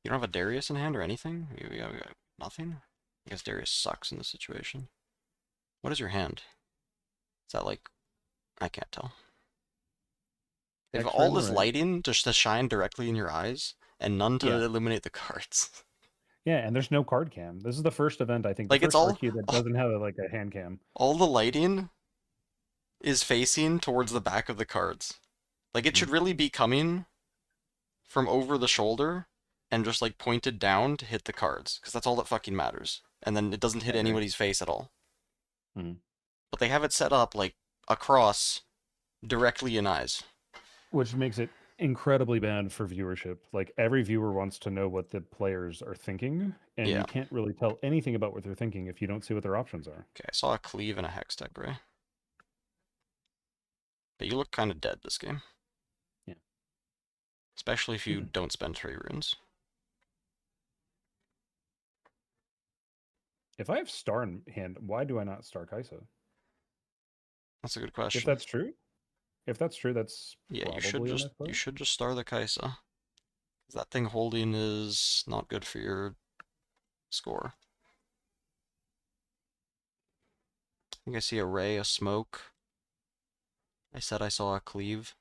You don't have a Darius in hand or anything? We got nothing? I guess Darius sucks in this situation. What is your hand? Is that like... I can't tell. They have all this lighting to shine directly in your eyes, and none to illuminate the cards. Yeah, and there's no card cam. This is the first event, I think, the Like, it's first all, RQ that doesn't have like a hand cam. all the lighting is facing towards the back of the cards. Like, it should really be coming from over the shoulder and just, like, pointed down to hit the cards, because that's all that fucking matters. And then it doesn't hit I agree. anybody's face at all. Mhm. But they have it set up, like, across, directly in eyes. Which makes it incredibly bad for viewership. Like every viewer wants to know what the players are thinking, and Yeah. you can't really tell anything about what they're thinking if you don't see what their options are. Okay, I saw a cleave and a hex deck, Ray. But you look kind of dead this game. Yeah. Especially if you don't spend 3 runes. If I have star in hand, why do I not star Kaisa? That's a good question. If that's true, that's Yeah, probably a nice play. you should just star the Kaisa. That thing holding is not good for your score. I think I see a ray, a smoke. I said I saw a cleave.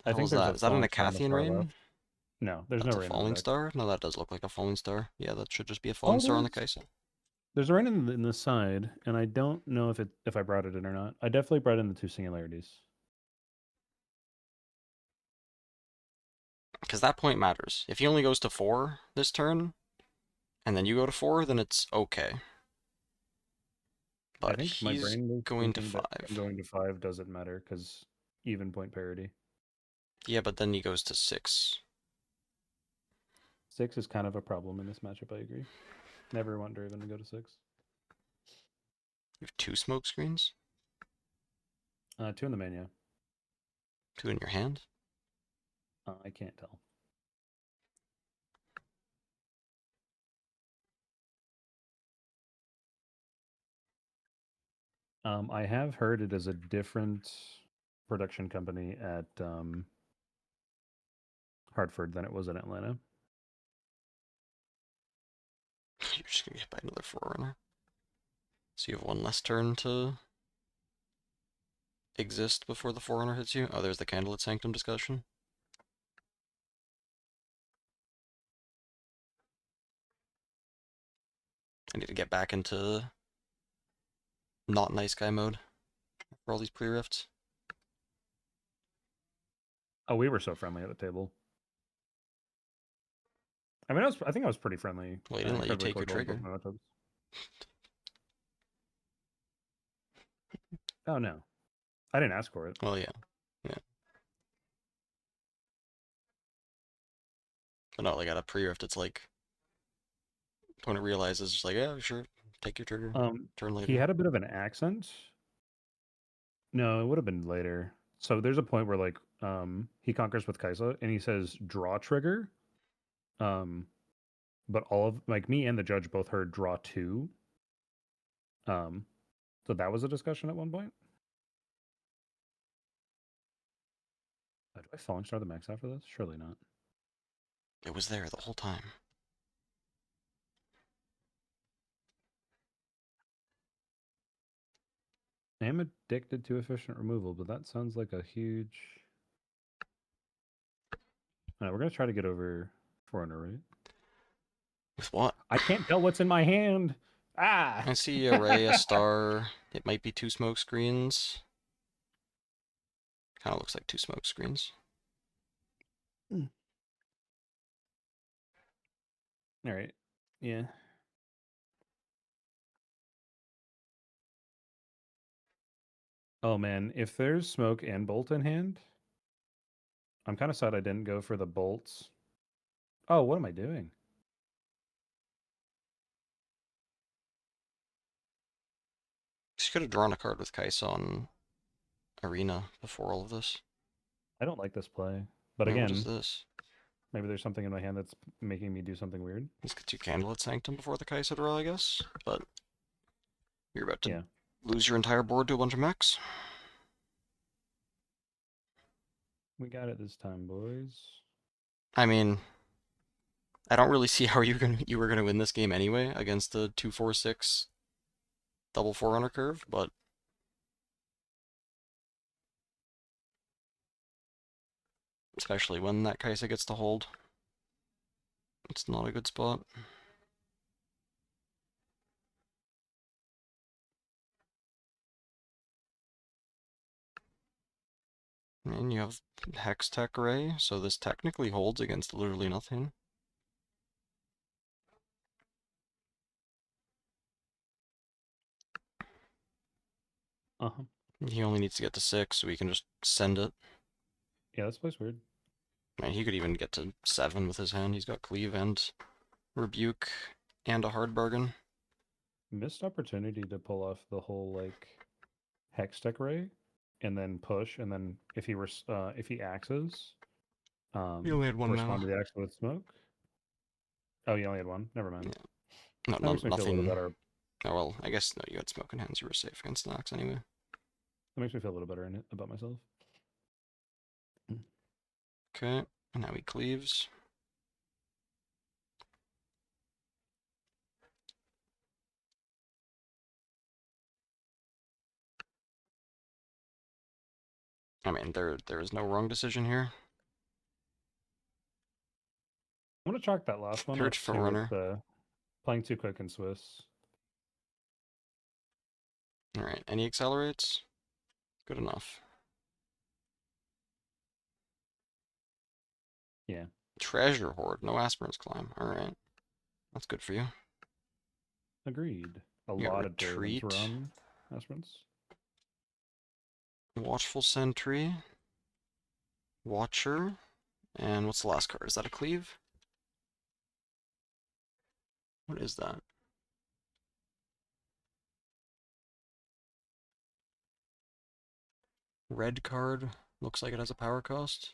I think Hell's there's that? a Is that an falling star on the Acathian far rain? left. No, there's That's no a rain in the falling deck. star? No, that does look like a falling star. Yeah, that should just be a Oh, falling star on the there's- Kaisa. There's a rain in the side, and I don't know if I brought it in or not. I definitely brought in the 2 singularities. Because that point matters. If he only goes to 4 this turn, and then you go to 4, then it's okay. I But think my he's brain was going to thinking that 5. going to 5 doesn't matter because even point parity. Yeah, but then he goes to 6. 6 is kind of a problem in this matchup, I agree. Never want Draven to go to 6. You have 2 smoke screens? 2 in the main, yeah. 2 in your hand? I can't tell. I have heard it is a different production company at Hartford than it was in Atlanta. You're just gonna get hit by another Forerunner. So you have 1 less turn to exist before the Forerunner hits you? Oh, there's the Candlelit Sanctum discussion. I need to get back into not nice guy mode for all these pre-rifts. Oh, we were so friendly at the table. I mean, I think I was pretty friendly. Well, he didn't let you incredibly take your cordial in trigger. both my matchups. Oh no, I didn't ask for it. Well, yeah. But not like at a pre-rift, it's like, opponent realizes, just like, yeah, sure, take your trigger, turn later. He had a bit of an accent. No, it would have been later. So there's a point where like he conquers with Kaisa and he says draw trigger. But all of like me and the judge both heard draw 2. So that was a discussion at one point. Do I falling star the max after this? Surely not. It was there the whole time. I am addicted to efficient removal, but that sounds like a huge. All right, we're gonna try to get over Forerunner, right? With what? I can't tell what's in my hand. Ah! I see a ray, a star. It might be 2 smoke screens. Kind of looks like 2 smoke screens. All right. Yeah. Oh man, if there's smoke and bolt in hand, I'm kind of sad I didn't go for the bolts. Oh, what am I doing? She could have drawn a card with Kaisa on Arena before all of this. I don't like this play. But Wait, again, what is this? maybe there's something in my hand that's making me do something weird. Let's get you Candlelit Sanctum before the Kaisa draw, I guess. But you're about to Yeah. lose your entire board to a bunch of mechs. We got it this time, boys. I mean, I don't really see how you were gonna win this game anyway against the 2-4-6 double Forerunner curve, but especially when that Kaisa gets to hold. It's not a good spot. And you have Hex Tech Ray, so this technically holds against literally nothing. Uh-huh. He only needs to get to 6, so we can just send it. Yeah, this plays weird. Man, he could even get to 7 with his hand. He's got Cleave and Rebuke and a hard bargain. Missed opportunity to pull off the whole like hex tech ray, and then push, and then if he axes, He only had one respond mana. to the axe with smoke. Oh, you only had one. Never mind. Yeah. No, That makes me feel a little nothing. better. Oh well, I guess no. You had smoke in hands. You were safe against the axe anyway. That makes me feel a little better in it about myself. Okay, and now he cleaves. I mean, there is no wrong decision here. I'm gonna chalk that last one Third up to Forerunner. with playing too quick in Swiss. Alright, and he accelerates. Good enough. Yeah. Treasure Hoard, no Aspirant's Climb. Alright. That's good for you. Agreed. A You got lot of Draven Retreat. to run aspirants. Watchful Sentry. Watcher. And what's the last card? Is that a Cleave? What is that? Red card. Looks like it has a power cost.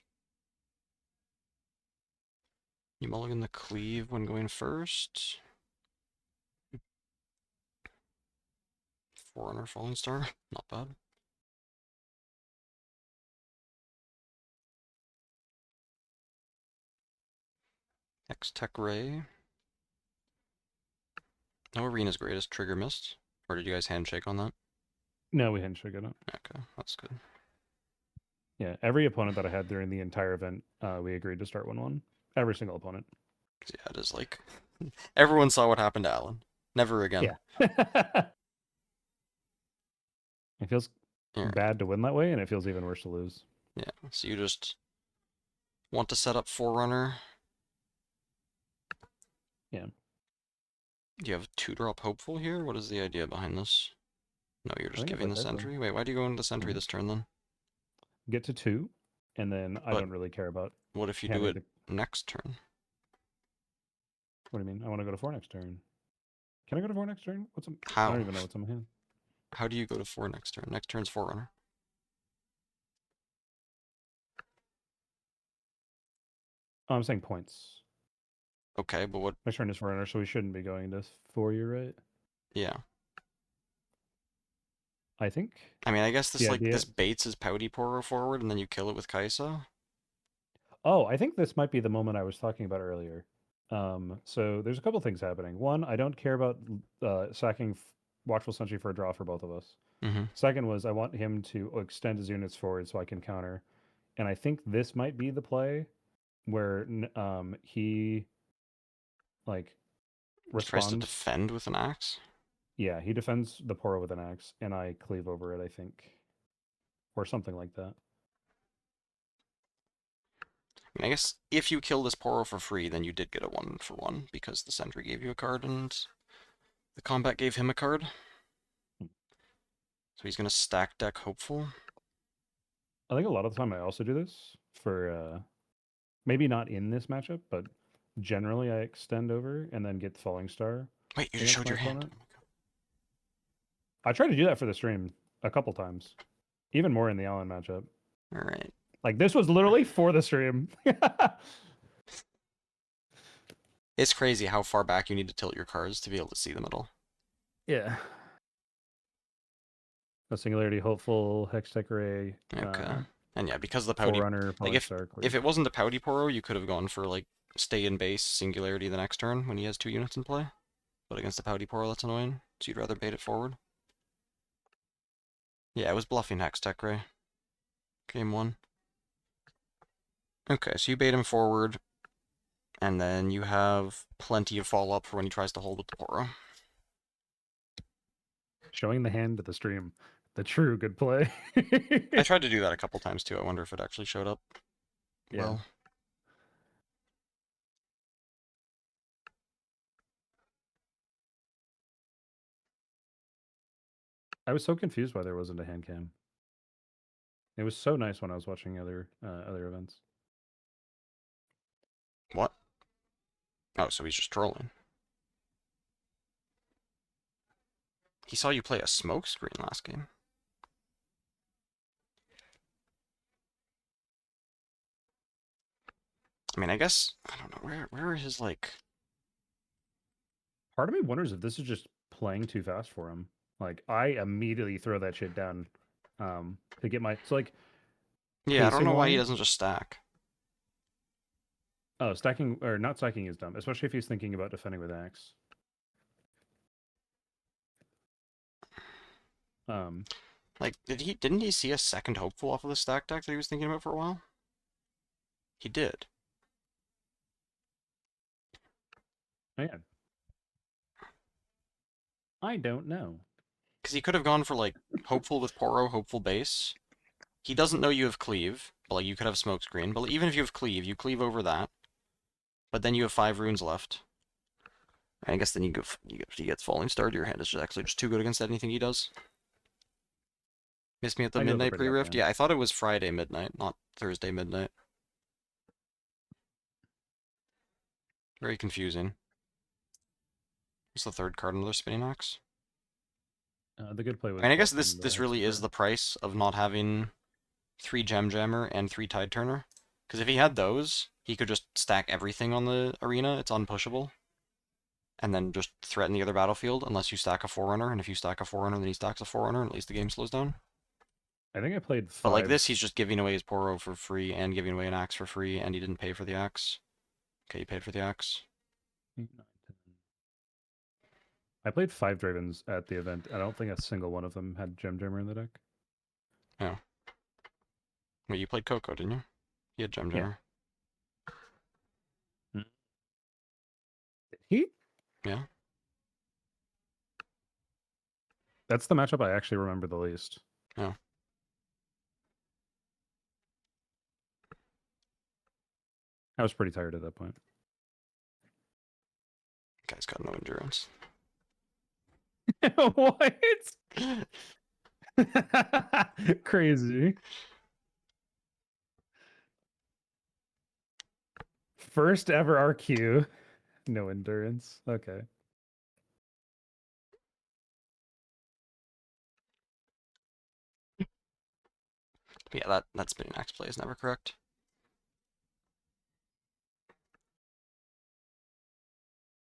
You mulligan the Cleave when going first. Forerunner Falling Star. Not bad. Hex Tech Ray. No Arena's greatest trigger missed. Or did you guys handshake on that? No, we hadn't triggered it. Okay, that's good. Yeah, every opponent that I had during the entire event, we agreed to start 1-1. Every single opponent. Yeah, it is like everyone saw what happened to Alan. Never again. Yeah. It feels Alright. bad to win that way, and it feels even worse to lose. Yeah, so you just want to set up Forerunner. Yeah. Do you have 2-drop Hopeful here? What is the idea behind this? No, you're just think I giving play the Kai'Sa. sentry? Wait, why do you go into the sentry Mhm. this turn then? Get to 2, and then I But don't really care about what if you do handing it next turn? What do you mean? I want to go to 4 next turn. Can I go to 4 next turn? I How? don't even know what's on my hand. How do you go to 4 next turn? Next turn's Forerunner. Oh, I'm saying points. Okay, but what? Next turn is Forerunner, so we shouldn't be going to 4, you're right. Yeah. I think. I mean, I guess this the like idea- this baits his Pouty Poro forward, and then you kill it with Kai'Sa. Oh, I think this might be the moment I was talking about earlier. So there's a couple things happening. One, I don't care about sacking Watchful Sentry for a draw for both of us. Mm-hmm. Second was I want him to extend his units forward so I can counter. And I think this might be the play where he like Tries to responds. defend with an axe. Yeah, he defends the Poro with an axe, and I cleave over it, I think. Or something like that. I mean, I guess if you kill this Poro for free, then you did get a 1-for-1 because the sentry gave you a card and the combat gave him a card. So he's gonna stack deck Hopeful. I think a lot of the time I also do this for maybe not in this matchup, but generally I extend over and then get Falling Star. Wait, you just against showed my your hand. opponent. I tried to do that for the stream a couple times, even more in the Allen matchup. All right. Like this was literally for the stream. It's crazy how far back you need to tilt your cards to be able to see them at all. Yeah. A Singularity, Hopeful, Hextech Ray. Okay. And yeah, because the Pouty... Forerunner, Like, Falling Star. if it wasn't a Pouty Poro, you could have gone for, like, stay in base, Singularity the next turn when he has 2 units in play. But against the Pouty Poro, that's annoying. So you'd rather bait it forward. Yeah, it was bluffing Hextech Ray. Game 1. Okay, so you bait him forward, And then you have plenty of follow-up for when he tries to hold with the Poro. Showing the hand to the stream. The true good play. I tried to do that a couple times too. I wonder if it actually showed up. Yeah. Well. I was so confused why there wasn't a hand cam. It was so nice when I was watching other events. What? Oh, so he's just trolling. He saw you play a smoke screen last game. I mean, I guess, I don't know, where are his, like... Part of me wonders if this is just playing too fast for him. Like, I immediately throw that shit down to get my... So, like... Yeah, I don't know why he pacing-wise- doesn't just stack. Oh, stacking... Or not stacking is dumb. Especially if he's thinking about defending with axe. Like, didn't he see a second hopeful off of the stack deck that he was thinking about for a while? He did. Man. I don't know. Because he could have gone for, like, hopeful with Poro, hopeful base. He doesn't know you have cleave, but, like, you could have smoke screen. But even if you have cleave, you cleave over that. But then you have 5 runes left. I guess then he gets falling star. Your hand is just actually just too good against anything he does. Missed me at the I know they're midnight pretty pre-rift? offhand. Yeah, I thought it was Friday midnight, not Thursday midnight. Very confusing. What's the third card? Another spinning axe? The good play was... I mean, I guess bluffing the this really is Hexagon. the price of not having 3 Gem Jammer and 3 Tide Turner. Because if he had those, he could just stack everything on the arena. It's unpushable. And then just threaten the other battlefield unless you stack a Forerunner. And if you stack a Forerunner, then he stacks a Forerunner, and at least the game slows down. I think I played 5... But like this, he's just giving away his Poro for free and giving away an axe for free, and he didn't pay for the axe. Okay, you paid for the axe. 8, 9, 10. I played 5 Dravens at the event. I don't think a single one of them had Gem Jammer in the deck. Yeah. Wait, you played Coco, didn't you? He had Gem Yeah. Jammer. Did he? Yeah. That's the matchup I actually remember the least. Yeah. I was pretty tired at that point. Guy's got no endurance. What? Crazy. First ever RQ. No endurance. Okay. Yeah, that spinning axe play is never correct.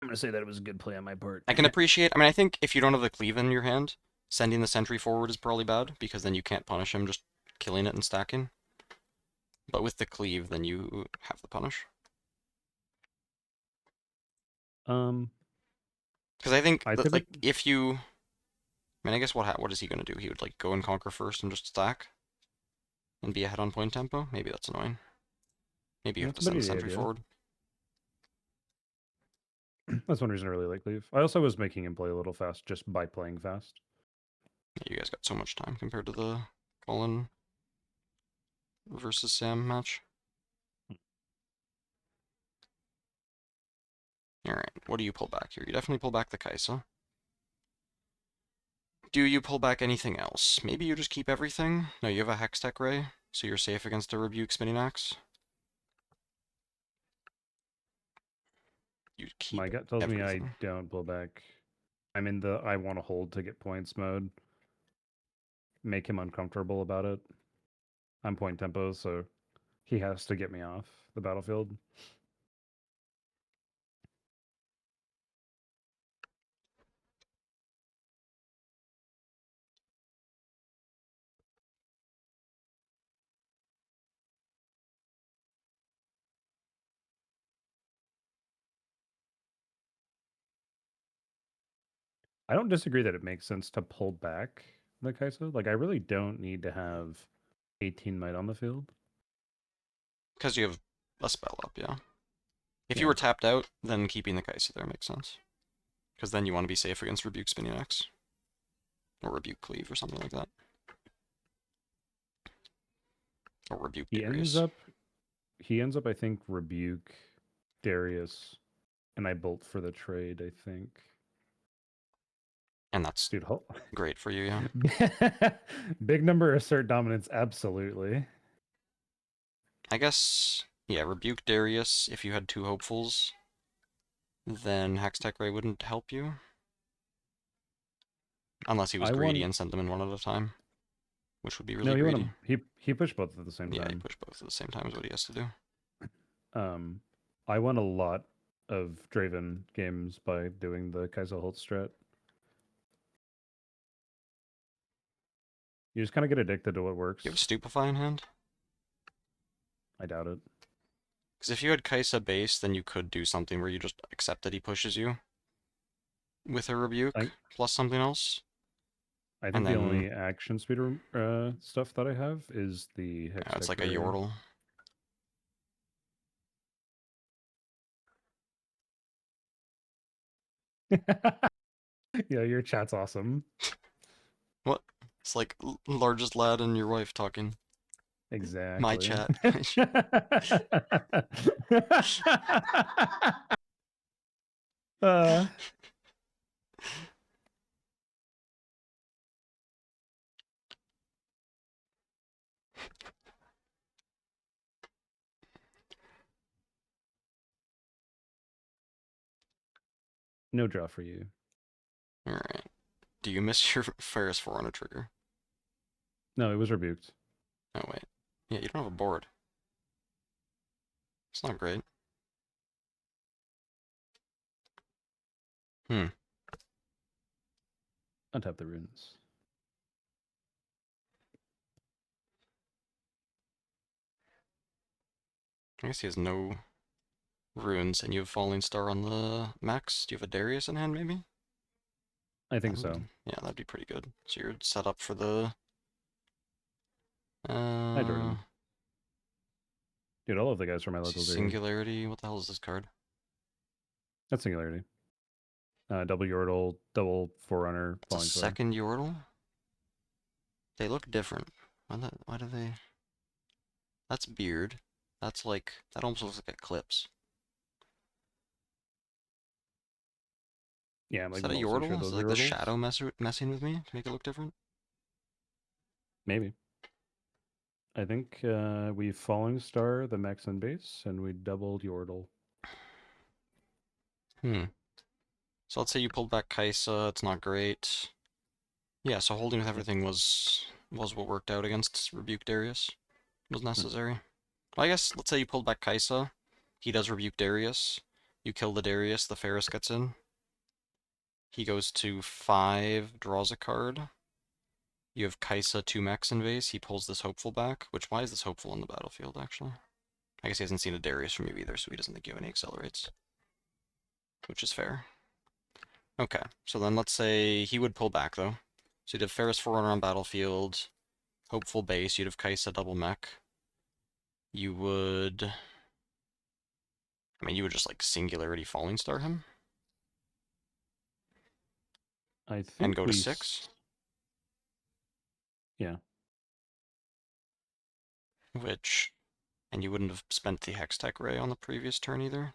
I'm gonna say that it was a good play on my part. I can appreciate. I mean, I think if you don't have the cleave in your hand, sending the sentry forward is probably bad because then you can't punish him just killing it and stacking. But with the cleave, then you have the punish. Because I think like if you, I mean, I guess what is he gonna do? He would like go and conquer first and just stack, and be ahead on point tempo. Maybe that's annoying. Maybe you have to send the sentry forward. That's one reason I really like Leave. I also was making him play a little fast just by playing fast. Yeah, you guys got so much time compared to the Colin versus Sam match. Alright, what do you pull back here? You definitely pull back the Kaisa. Do you pull back anything else? Maybe you just keep everything? No, you have a Hextech Ray, so you're safe against a Rebuke Spinning Axe. You keep My gut tells everything. me I don't pull back. I'm in the I want to hold to get points mode. Make him uncomfortable about it. I'm point tempo, so he has to get me off the battlefield. I don't disagree that it makes sense to pull back the Kaisa. Like, I really don't need to have 18 might on the field. Because you have a spell up, yeah. If Yeah. you were tapped out, then keeping the Kaisa there makes sense. Because then you want to be safe against Rebuke Spinning X. Or Rebuke Cleave or something like that. Or Rebuke He Darius. ends up, I think, Rebuke Darius, and I bolt for the trade, I think. And that's Dude, great for you, yeah. big number assert dominance, absolutely. I guess, yeah, Rebuke Darius, if you had 2 hopefuls, then Hextech Ray wouldn't help you. Unless he was greedy and sent them in one at a time. Which would be really greedy. He pushed both at the same Yeah, he time. pushed both at the same time is what he has to do. I won a lot of Draven games by doing the Kaiser Holt strat. You just kind of get addicted to what works. You have Stupefy in hand? I doubt it. Because if you had Kaisa base, then you could do something where you just accept that he pushes you with a Rebuke plus something else. I think the only action speed stuff that I have is the Hex. Yeah, it's like a Yordle. Yeah, your chat's awesome. What? It's like largest lad and your wife talking. Exactly. My chat. No draw for you. Alright. Do you miss your Ferris Forerunner trigger? No, it was rebuked. Oh, wait. Yeah, you don't have a board. It's not great. Untap the runes. I guess he has no runes, and you have Falling Star on the max. Do you have a Darius in hand, maybe? I think so. Yeah, that'd be pretty good. So you're set up for the... Hi, Jordan. Dude, all of the guys from my local Singularity. What the hell is this card? That's Singularity. Double Yordle, double Forerunner. It's a second Yordle? They look different. Why do they... That's Beard. That's like... That almost looks like Eclipse. Yeah, I'm like, is that a Yordle? Is it like the shadow messing with me to make it look different? Maybe. I think we Falling Star the max and base, and we doubled Yordle. So let's say you pulled back Kaisa, it's not great. Yeah, so holding with everything was what worked out against Rebuke Darius. Was necessary. Well, I guess, let's say you pulled back Kaisa, he does Rebuke Darius, you kill the Darius, the Ferris gets in. He goes to 5, draws a card. You have Kaisa 2 max invase, he pulls this Hopeful back, which, why is this Hopeful on the battlefield, actually? I guess he hasn't seen a Darius from you either, so he doesn't think you have any accelerates. Which is fair. Okay, so then let's say he would pull back, though. So you'd have Ferris Forerunner on battlefield, Hopeful base, you'd have Kaisa double mech. You would... I mean, you would just, like, Singularity Falling Star him? I think and go to 6? Yeah. Which... And you wouldn't have spent the Hextech Ray on the previous turn either?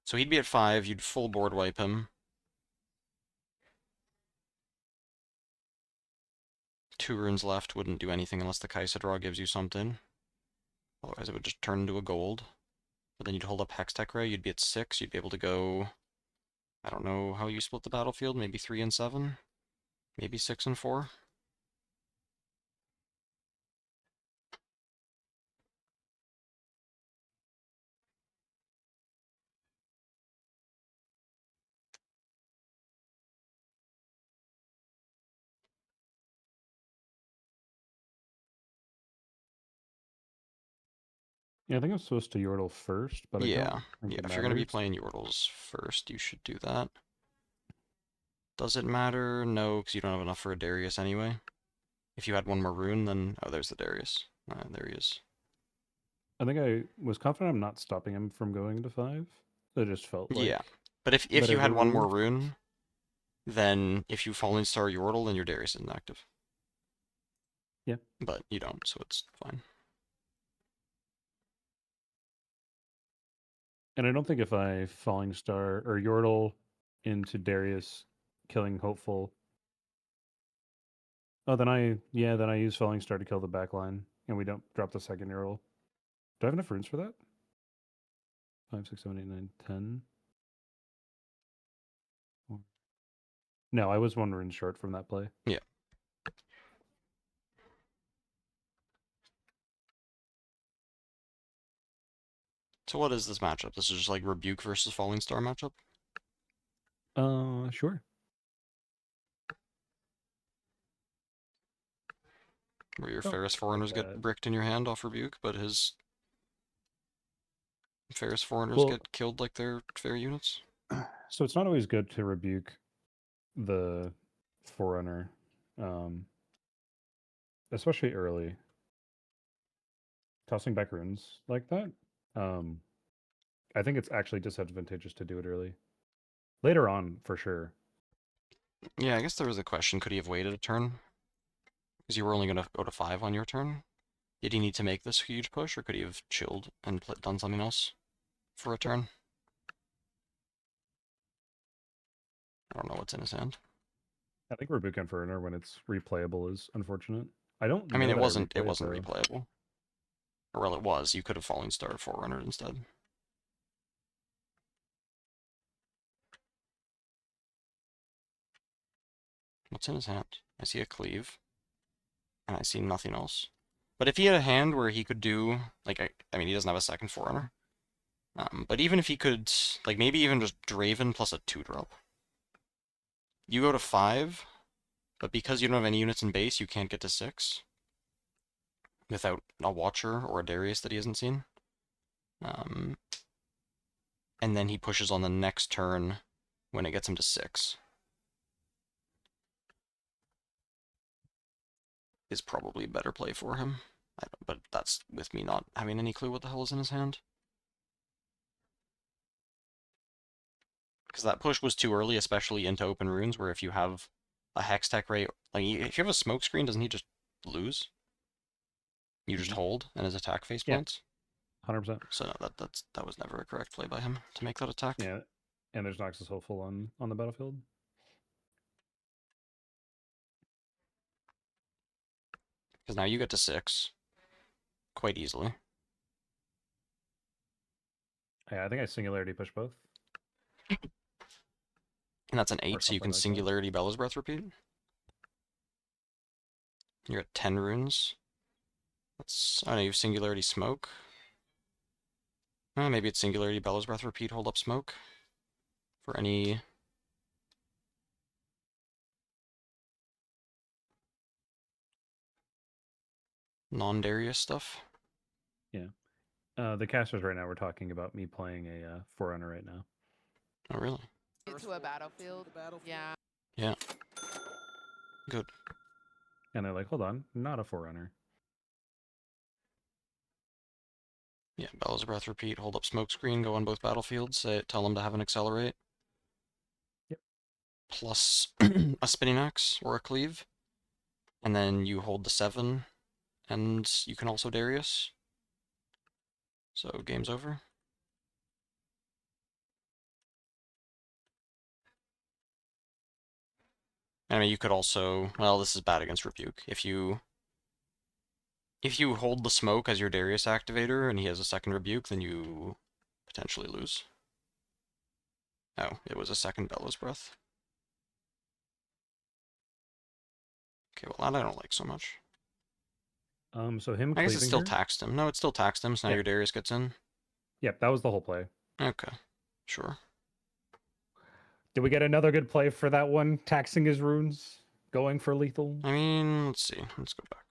So he'd be at 5, you'd full board wipe him. 2 runes left, wouldn't do anything unless the Kaisa draw gives you something. Otherwise it would just turn into a gold. But then you'd hold up Hextech Ray, you'd be at 6, you'd be able to go... I don't know how you split the battlefield, maybe 3 and 7? Maybe 6 and 4? Yeah, I think I'm supposed to Yordle first, but yeah, I don't if you're going to be playing Yordles first, you should do that. Does it matter? No, because you don't have enough for a Darius anyway. If you had one more rune, then... Oh, there's the Darius. There he is. I think I was confident I'm not stopping him from going to 5. It just felt like Yeah. But if better you to had one more rule. rune, then if you Falling Star Yordle, then your Darius isn't active. Yeah. But you don't, so it's fine. And I don't think if I Falling Star or Yordle into Darius, killing Hopeful. Oh, then I use Falling Star to kill the back line, and we don't drop the second Yordle. Do I have enough runes for that? 5, 6, 7, 8, 9, 10. No, I was 1 rune short from that play. Yeah. So what is this matchup? This is just like Rebuke versus Falling Star matchup? Sure. Where your Oh, Ferris like Foreigners get that. bricked in your hand off Rebuke, but his Ferris Foreigners Well, get killed like they're fair units? so it's not always good to rebuke the Forerunner, especially early. Tossing back runes like that. Um, I think it's actually disadvantageous to do it early. Later on, for sure. Yeah, I guess there was a question, could he have waited a turn? Because you were only going to go to 5 on your turn? Did he need to make this huge push, or could he have chilled and done something else for a turn? I don't know what's in his hand. I think rebuking Forerunner when it's replayable is unfortunate. I don't I mean, know it that I wasn't replay it, though. replayable. Or well, it was. You could have Falling Star Forerunner instead. What's in his hand? I see a cleave. And I see nothing else. But if he had a hand where he could do, like, I mean, he doesn't have a second Forerunner. But even if he could, like, maybe even just Draven plus a 2-drop. You go to 5, but because you don't have any units in base, you can't get to 6. Without a Watcher or a Darius that he hasn't seen. And then he pushes on the next turn when it gets him to 6. Is probably a better play for him. But that's with me not having any clue what the hell is in his hand. Because that push was too early, especially into open runes, where if you have a Hex Tech Ray, like, if you have a smoke screen, doesn't he just lose? You just hold, and his attack face Yeah. plants? 100%. So no, that was never a correct play by him to make that attack. Yeah, and there's Noxus Hopeful on the battlefield. Because now you get to 6 quite easily. Yeah, I think I Singularity push both. And that's an Or 8, so you can something like that. Singularity Bella's Breath repeat. You're at 10 runes. That's, I don't know, you have Singularity Smoke. Maybe it's Singularity Bella's Breath repeat, hold up Smoke. For any... non-Darius stuff. Yeah. The casters right now, we're talking about me playing a Forerunner right now. Oh, really? To a battlefield. Yeah. Yeah. Good. And they're like, hold on, not a Forerunner. Yeah, Bella's Breath repeat, hold up smoke screen, go on both battlefields, tell them to have an accelerate. Yep. Plus a spinning axe or a cleave. And then you hold the 7, and you can also Darius. So game's over. I mean, you could also, well, this is bad against Rebuke. If you hold the smoke as your Darius activator and he has a second Rebuke, then you potentially lose. Oh, it was a second Bella's Breath. Okay, well, that I don't like so much. So him I guess it cleaving still here? taxed him. No, it still taxed him, so now Yeah. your Darius gets in. Yep, that was the whole play. Okay, sure. Did we get another good play for that one? Taxing his runes? Going for lethal? I mean, let's see. Let's go back.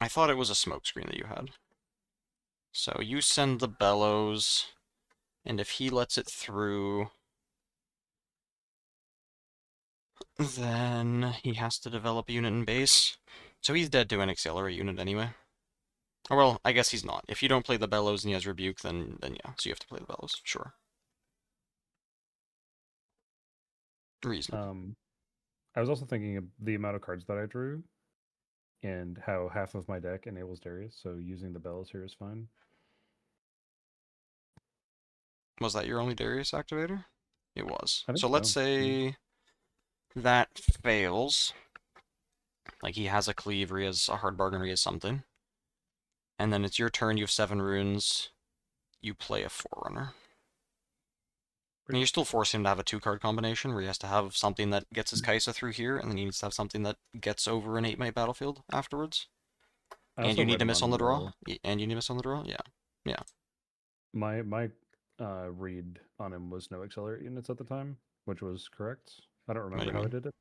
I thought it was a smokescreen that you had. So you send the bellows, and if he lets it through, then he has to develop a unit in base. So he's dead to an accelerate unit anyway. Oh, well, I guess he's not. If you don't play the Bellows and he has Rebuke, then yeah, so you have to play the Bellows, sure. Reasonable. I was also thinking of the amount of cards that I drew and how half of my deck enables Darius, so using the bells here is fine. Was that your only Darius activator? It was. I think So let's so. say that fails. Like he has a cleave or he has a hard bargain or he has something. And then it's your turn, you have 7 runes, you play a Forerunner. And you're still forcing him to have a 2-card combination where he has to have something that gets his Kaisa through here, and then he needs to have something that gets over an 8-mite battlefield afterwards. I And also you need read to him miss on on the draw? the And you need to miss on the draw? Yeah. Yeah. my read on him was no accelerate units at the time, which was correct. I don't What do remember you how I mean? did it.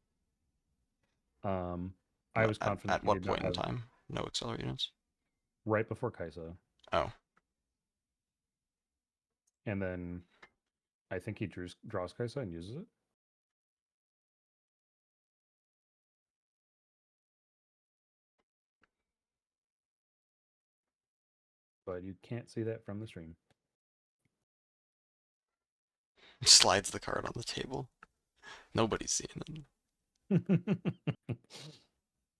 I was confident At he what did not point in have time? No accelerate units? right before Kaisa, Oh. and then I think he draws Kaisa and uses it. But you can't see that from the stream. Slides the card on the table. Nobody's seeing it.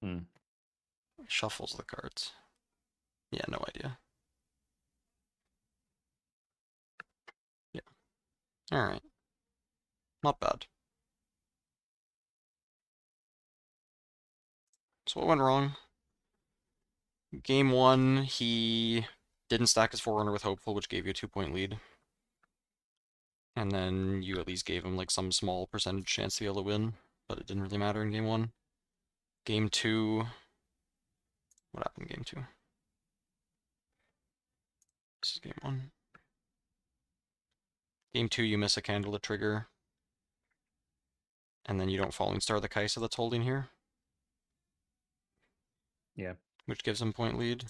Hmm. Shuffles the cards. Yeah, no idea. Yeah. Alright. Not bad. So what went wrong? Game 1, he didn't stack his Forerunner with Hopeful, which gave you a 2-point lead. And then you at least gave him like some small percentage chance to be able to win, but it didn't really matter in Game 1. Game 2... What happened in Game 2? This is Game 1. Game 2, you miss a candle to trigger. And then you don't Falling Star the Kaisa that's holding here. Yeah. Which gives him point lead.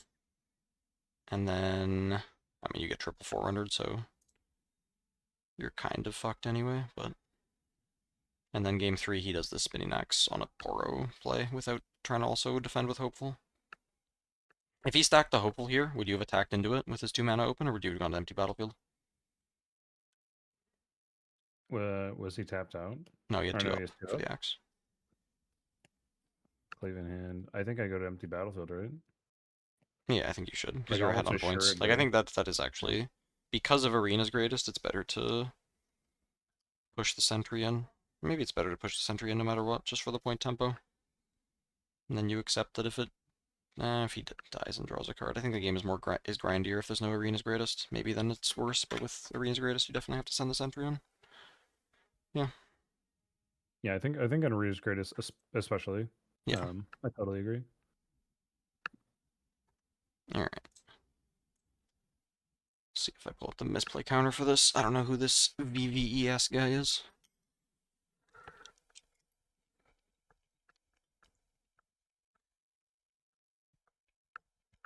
And then, I mean, you get triple 400, so you're kind of fucked anyway, but... And then Game 3, he does the Spinning Axe on a Poro play without trying to also defend with Hopeful. If he stacked the Hopeful here, would you have attacked into it with his 2 mana open, or would you have gone to empty battlefield? Was he tapped out? No, he had Or 2 no, up he has 2 for up? the axe. Cleave in hand. I think I go to empty battlefield, right? Yeah, I think you should, because Like you're ahead almost on points. assured Like, I to. think that is actually... Because of Arena's greatest, it's better to push the sentry in. Maybe it's better to push the sentry in no matter what, just for the point tempo. And then you accept that if he dies and draws a card. I think the game is is grindier if there's no Arena's greatest. Maybe then it's worse, but with Arena's greatest, you definitely have to send the sentry in. Yeah. Yeah, I think on Arena's greatest, especially. Yeah. I totally agree. Alright. See if I pull up the misplay counter for this. I don't know who this VVES guy is.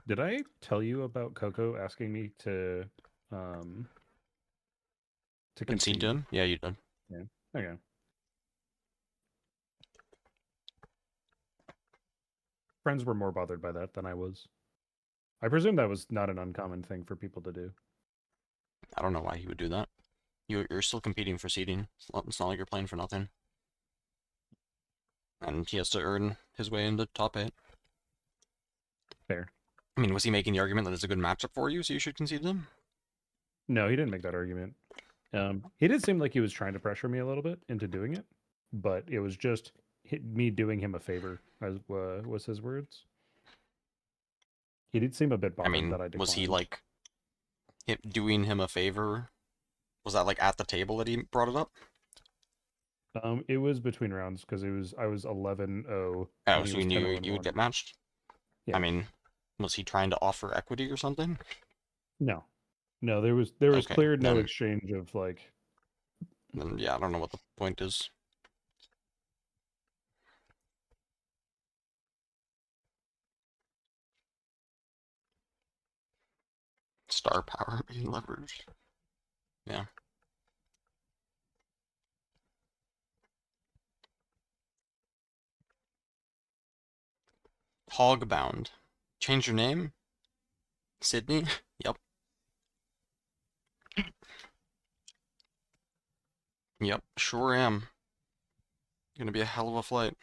Did I tell you about Coco asking me to concede? Done? Yeah, you did. Yeah. Okay. Friends were more bothered by that than I was. I presume that was not an uncommon thing for people to do. I don't know why he would do that. You're still competing for seeding. It's not like you're playing for nothing. And he has to earn his way into top 8. Fair. I mean, was he making the argument that it's a good matchup for you, so you should concede them? No, he didn't make that argument. He did seem like he was trying to pressure me a little bit into doing it, but it was just me doing him a favor, as was his words. He did seem a bit I bothered mean, that I declined. was he like doing him a favor? Was that like at the table that he brought it up? It was between rounds because I was 11-0. Oh, and he so was you knew 10-0 you would get matched? Yeah. I mean, was he trying to offer equity or something? No, there was Okay, clear no then- exchange of like. Then yeah, I don't know what the point is. Star power being leveraged. Yeah. Hogbound. Change your name? Sydney? Yep. Yep, sure am. Gonna be a hell of a flight.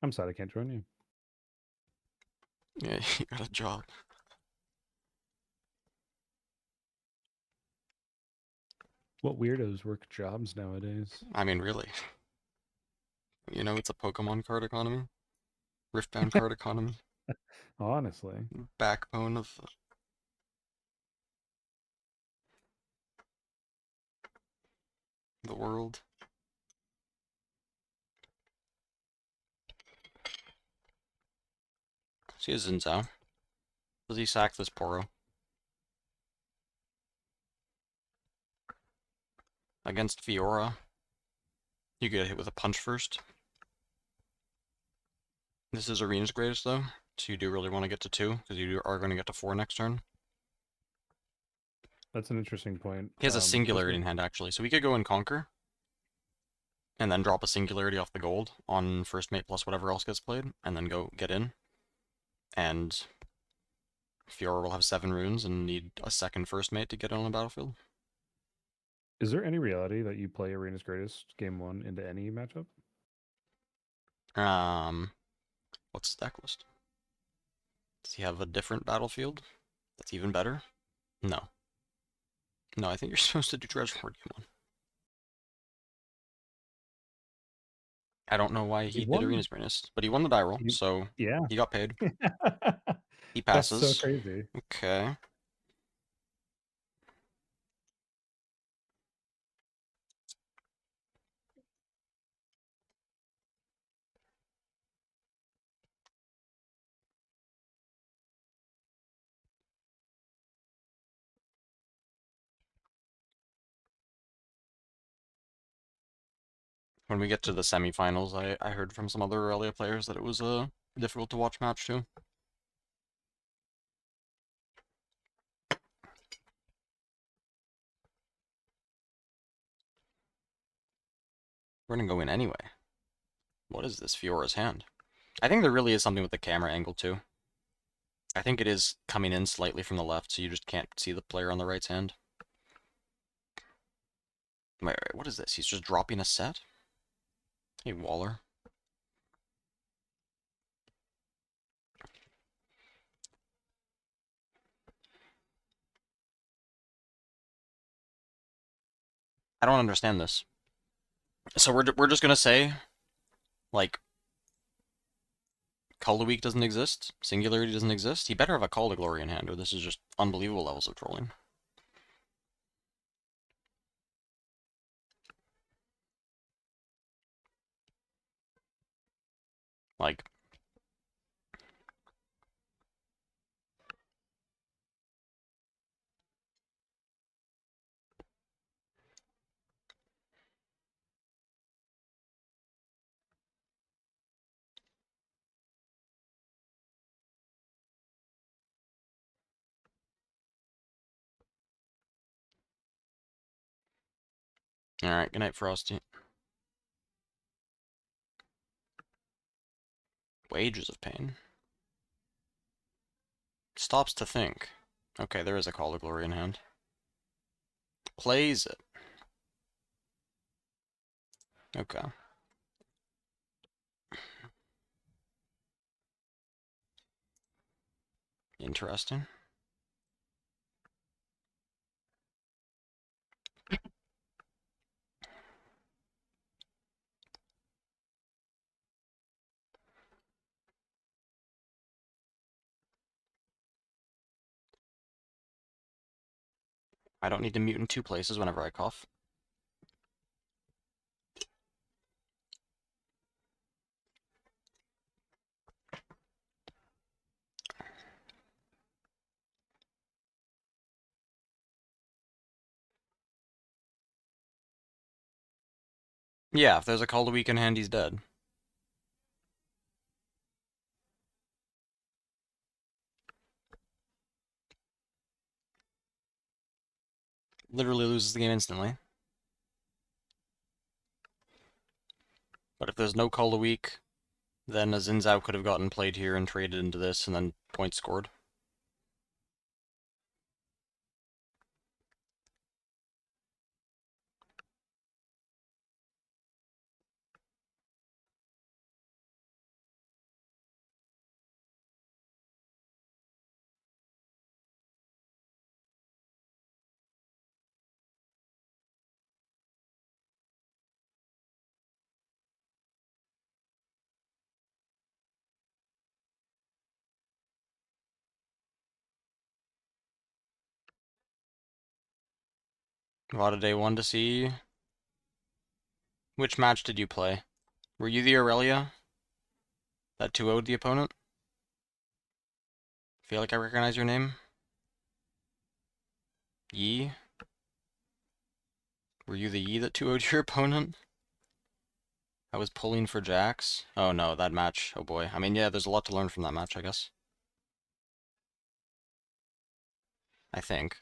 I'm sad I can't join you. Yeah, you got a job. What weirdos work jobs nowadays? I mean, really. You know, it's a Pokemon card economy. Riftbound card economy. Honestly. Backbone of the world. See a Zinzao. Does he sack this Poro? Against Fiora, you get hit with a punch first. This is Arena's greatest, though, so you do really want to get to 2, because you are going to get to 4 next turn. That's an interesting point. He has a Singularity in hand, actually, so we could go and Conquer, and then drop a Singularity off the gold on first mate plus whatever else gets played, and then go get in. And Fiora will have 7 runes and need a second first mate to get on the battlefield. Is there any reality that you play Arena's Greatest Game 1 into any matchup? What's the deck list? Does he have a different battlefield that's even better? No. No, I think you're supposed to do Treasure Hoard Game 1. I don't know why he did Arena's Greatest, but he won the die roll, so yeah, he got paid. He That's passes. so crazy. Okay. When we get to the semifinals, I heard from some other Aurelia players that it was a difficult to watch match too. We're gonna go in anyway. What is this Fiora's hand? I think there really is something with the camera angle too. I think it is coming in slightly from the left, so you just can't see the player on the right's hand. Wait, what is this? He's just dropping a set? Hey, Waller. I don't understand this. So we're just gonna say, like, Call of Week doesn't exist? Singularity doesn't exist? He better have a Call to Glory in hand, or this is just unbelievable levels of trolling. Like, alright, good night, Frosty. Wages of Pain. Stops to think. Okay, there is a Call to Glory in hand. Plays it. Okay. Interesting. I don't need to mute in 2 places whenever I cough. Yeah, if there's a Call to Week in hand, he's dead. Literally loses the game instantly. But if there's no Call to Week, Then a Xin could have gotten played here and traded into this, and then points scored. Vada day 1 to see. Which match did you play? Were you the Aurelia that 2-0'd the opponent? Feel like I recognize your name? Yi? Were you the Yi that 2-0'd your opponent? I was pulling for jacks. Oh no, that match. Oh boy. I mean, yeah, there's a lot to learn from that match, I guess. I think.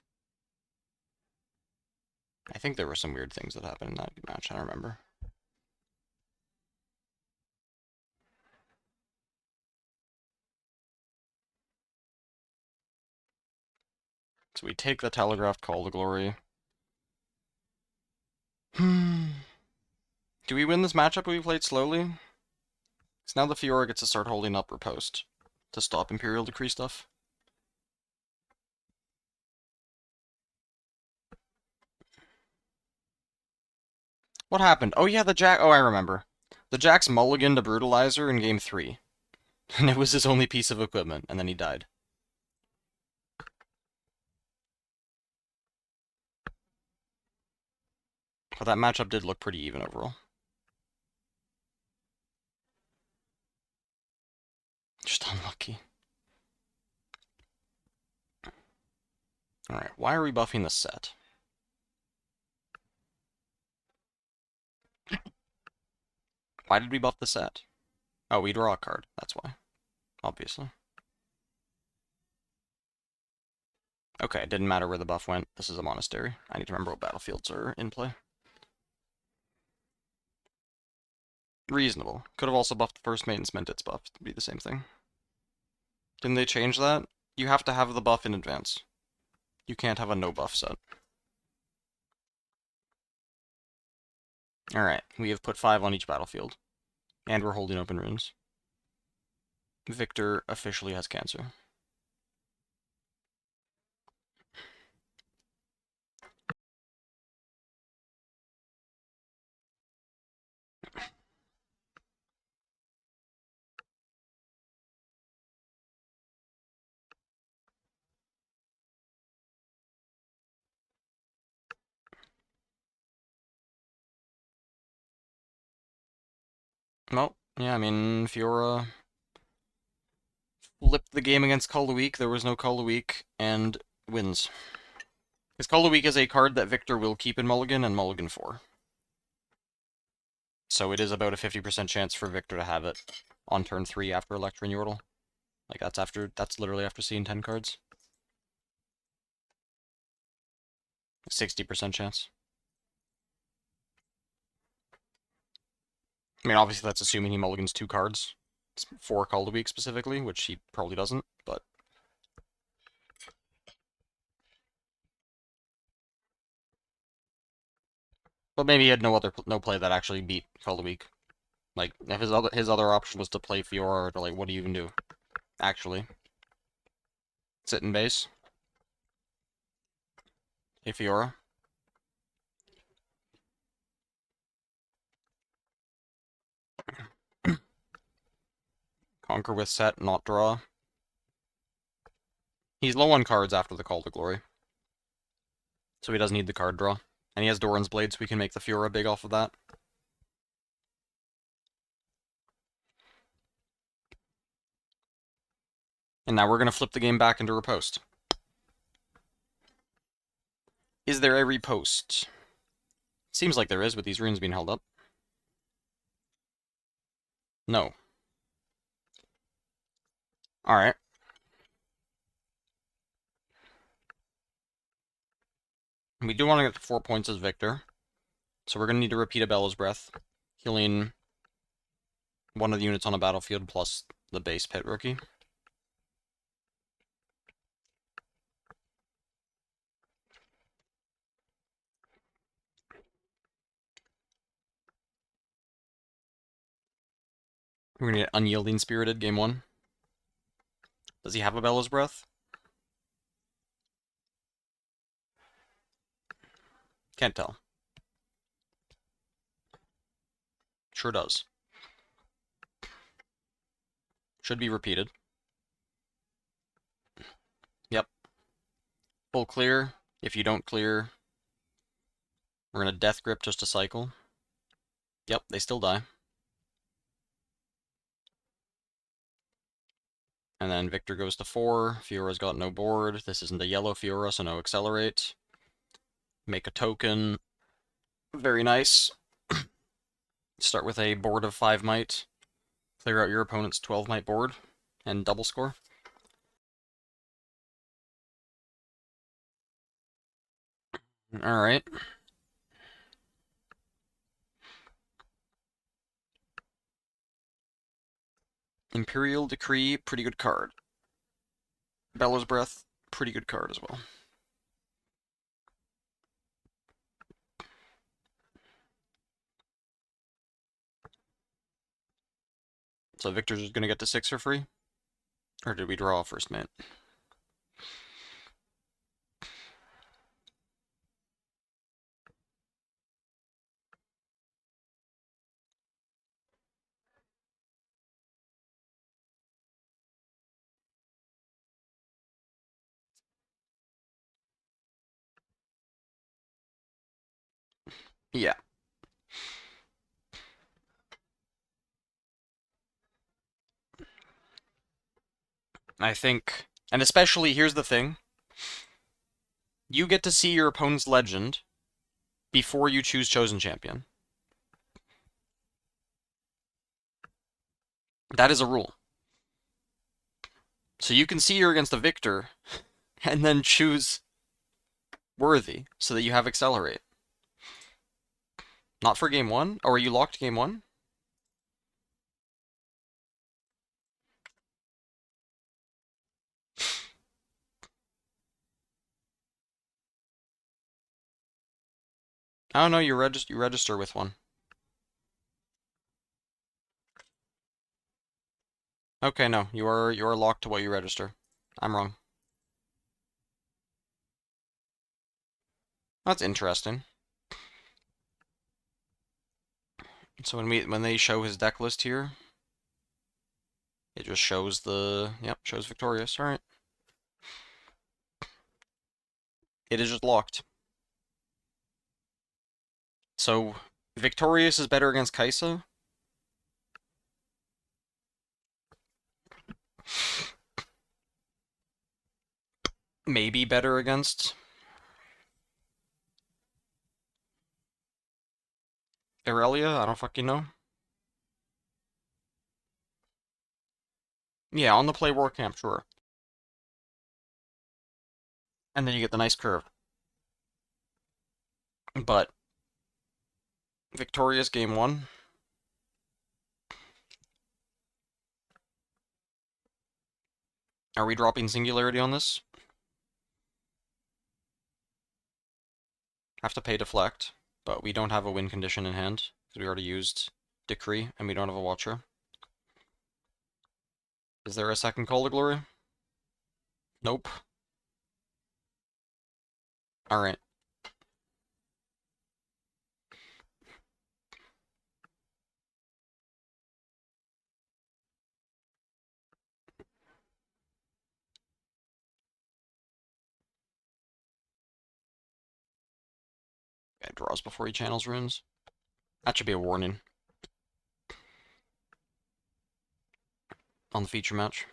I think there were some weird things that happened in that match, I don't remember. So we take the telegraphed call to glory. Do we win this matchup if we played slowly? Because now the Fiora gets to start holding up riposte to stop Imperial Decree stuff. What happened? Oh yeah, the Jack... Oh, I remember. The Jack's mulligan to Brutalizer in game 3. And it was his only piece of equipment, and then he died. But that matchup did look pretty even overall. Just unlucky. Alright, why are we buffing the set? Why did we buff the set? Oh, we draw a card, that's why. Obviously. Okay, it didn't matter where the buff went. This is a monastery. I need to remember what battlefields are in play. Reasonable. Could have also buffed the first maintenance its buff to be the same thing. Didn't they change that? You have to have the buff in advance. You can't have a no buff set. Alright, we have put 5 on each battlefield. And we're holding open runes. Victor officially has cancer. Well, yeah, I mean, Fiora flipped the game against Call of the Week. There was no Call of the Week, and wins. Because Call of the Week is a card that Victor will keep in Mulligan and Mulligan 4. So it is about a 50% chance for Victor to have it on turn 3 after Electra and Yordle. Like, that's literally after seeing 10 cards. 60% chance. I mean, obviously that's assuming he mulligans 2 cards. For Call of the Week specifically, which he probably doesn't, but... But maybe he had no play that actually beat Call of the Week. Like, if his other option was to play Fiora, or to, like, what do you even do? Actually. Sit in base. Play Fiora. Conquer with set, not draw. He's low on cards after the Call to Glory. So he doesn't need the card draw. And he has Doran's Blade, so we can make the Fiora big off of that. And now we're going to flip the game back into riposte. Is there a riposte? Seems like there is, with these runes being held up. No. Alright. We do want to get to 4 points as Victor. So we're going to need to repeat a Bellows Breath. Healing one of the units on a battlefield plus the base pit rookie. We're gonna get Unyielding Spirited game 1. Does he have a Bellows Breath? Can't tell. Sure does. Should be repeated. Yep. Full clear. If you don't clear, we're gonna Death Grip just to cycle. Yep, they still die. And then Victor goes to 4. Fiora's got no board. This isn't a yellow Fiora, so no accelerate. Make a token. Very nice. Start with a board of 5 might. Clear out your opponent's 12 might board and double score. Alright. Imperial Decree, pretty good card. Bellows Breath, pretty good card as well. So Victor's just gonna get to 6 for free? Or did we draw first, mate? Yeah. I think, and especially, here's the thing. You get to see your opponent's legend before you choose Chosen Champion. That is a rule. So you can see you're against a Victor, and then choose Worthy, so that you have Accelerate. Not for game 1? Or are you locked game 1? Oh no, you register with one. Okay, no, you are locked to what you register. I'm wrong. That's interesting. So when they show his deck list here, it just shows shows victorious. All right. It is just locked. So victorious is better against Kaisa. Maybe better against Irelia? I don't fucking know. Yeah, on the play war camp, sure. And then you get the nice curve. But victorious game 1. Are we dropping Singularity on this? Have to pay Deflect, but we don't have a win condition in hand, because we already used Decree, and we don't have a Watcher. Is there a second Call to Glory? Nope. Alright. Okay, draws before he channels runes. That should be a warning. On the feature match.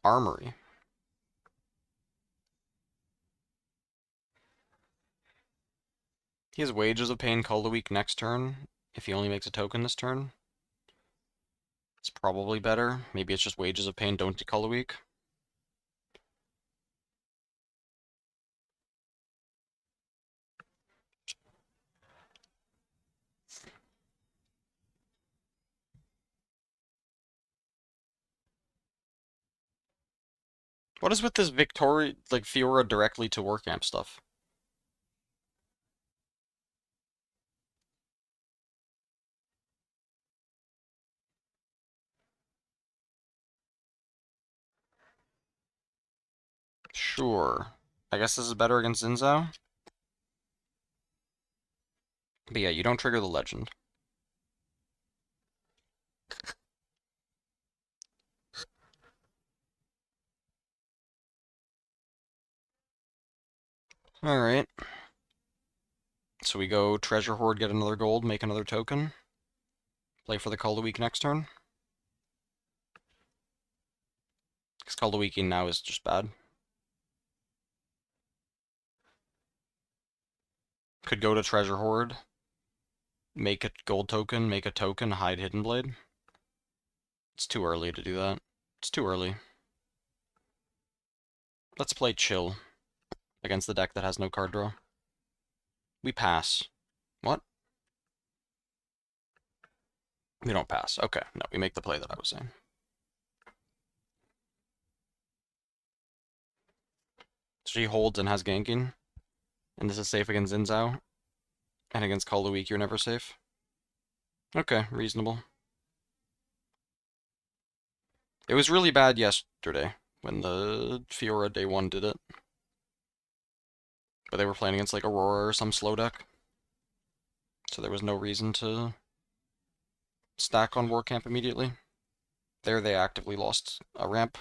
Armory. He has Wages of Pain Call a Week next turn, if he only makes a token this turn. It's probably better. Maybe it's just Wages of Pain, don't Call a Week. What is with this Victoria, like, Fiora directly to war camp stuff? Sure. I guess this is better against Xin Zhao? But yeah, you don't trigger the legend. Alright. So we go Treasure Hoard, get another gold, make another token. Play for the Call of the Week next turn. Because Call of the Week now is just bad. Could go to Treasure Hoard. Make a gold token, make a token, hide Hidden Blade. It's too early to do that. It's too early. Let's play chill against the deck that has no card draw. We pass. What? We don't pass. Okay, no, we make the play that I was saying. She holds and has ganking. And this is safe against Xin Zhao. And against Call of the Week, you're never safe. Okay, reasonable. It was really bad yesterday when the Fiora Day 1 did it. But they were playing against like Aurora or some slow deck. So there was no reason to stack on War Camp immediately. There they actively lost a ramp.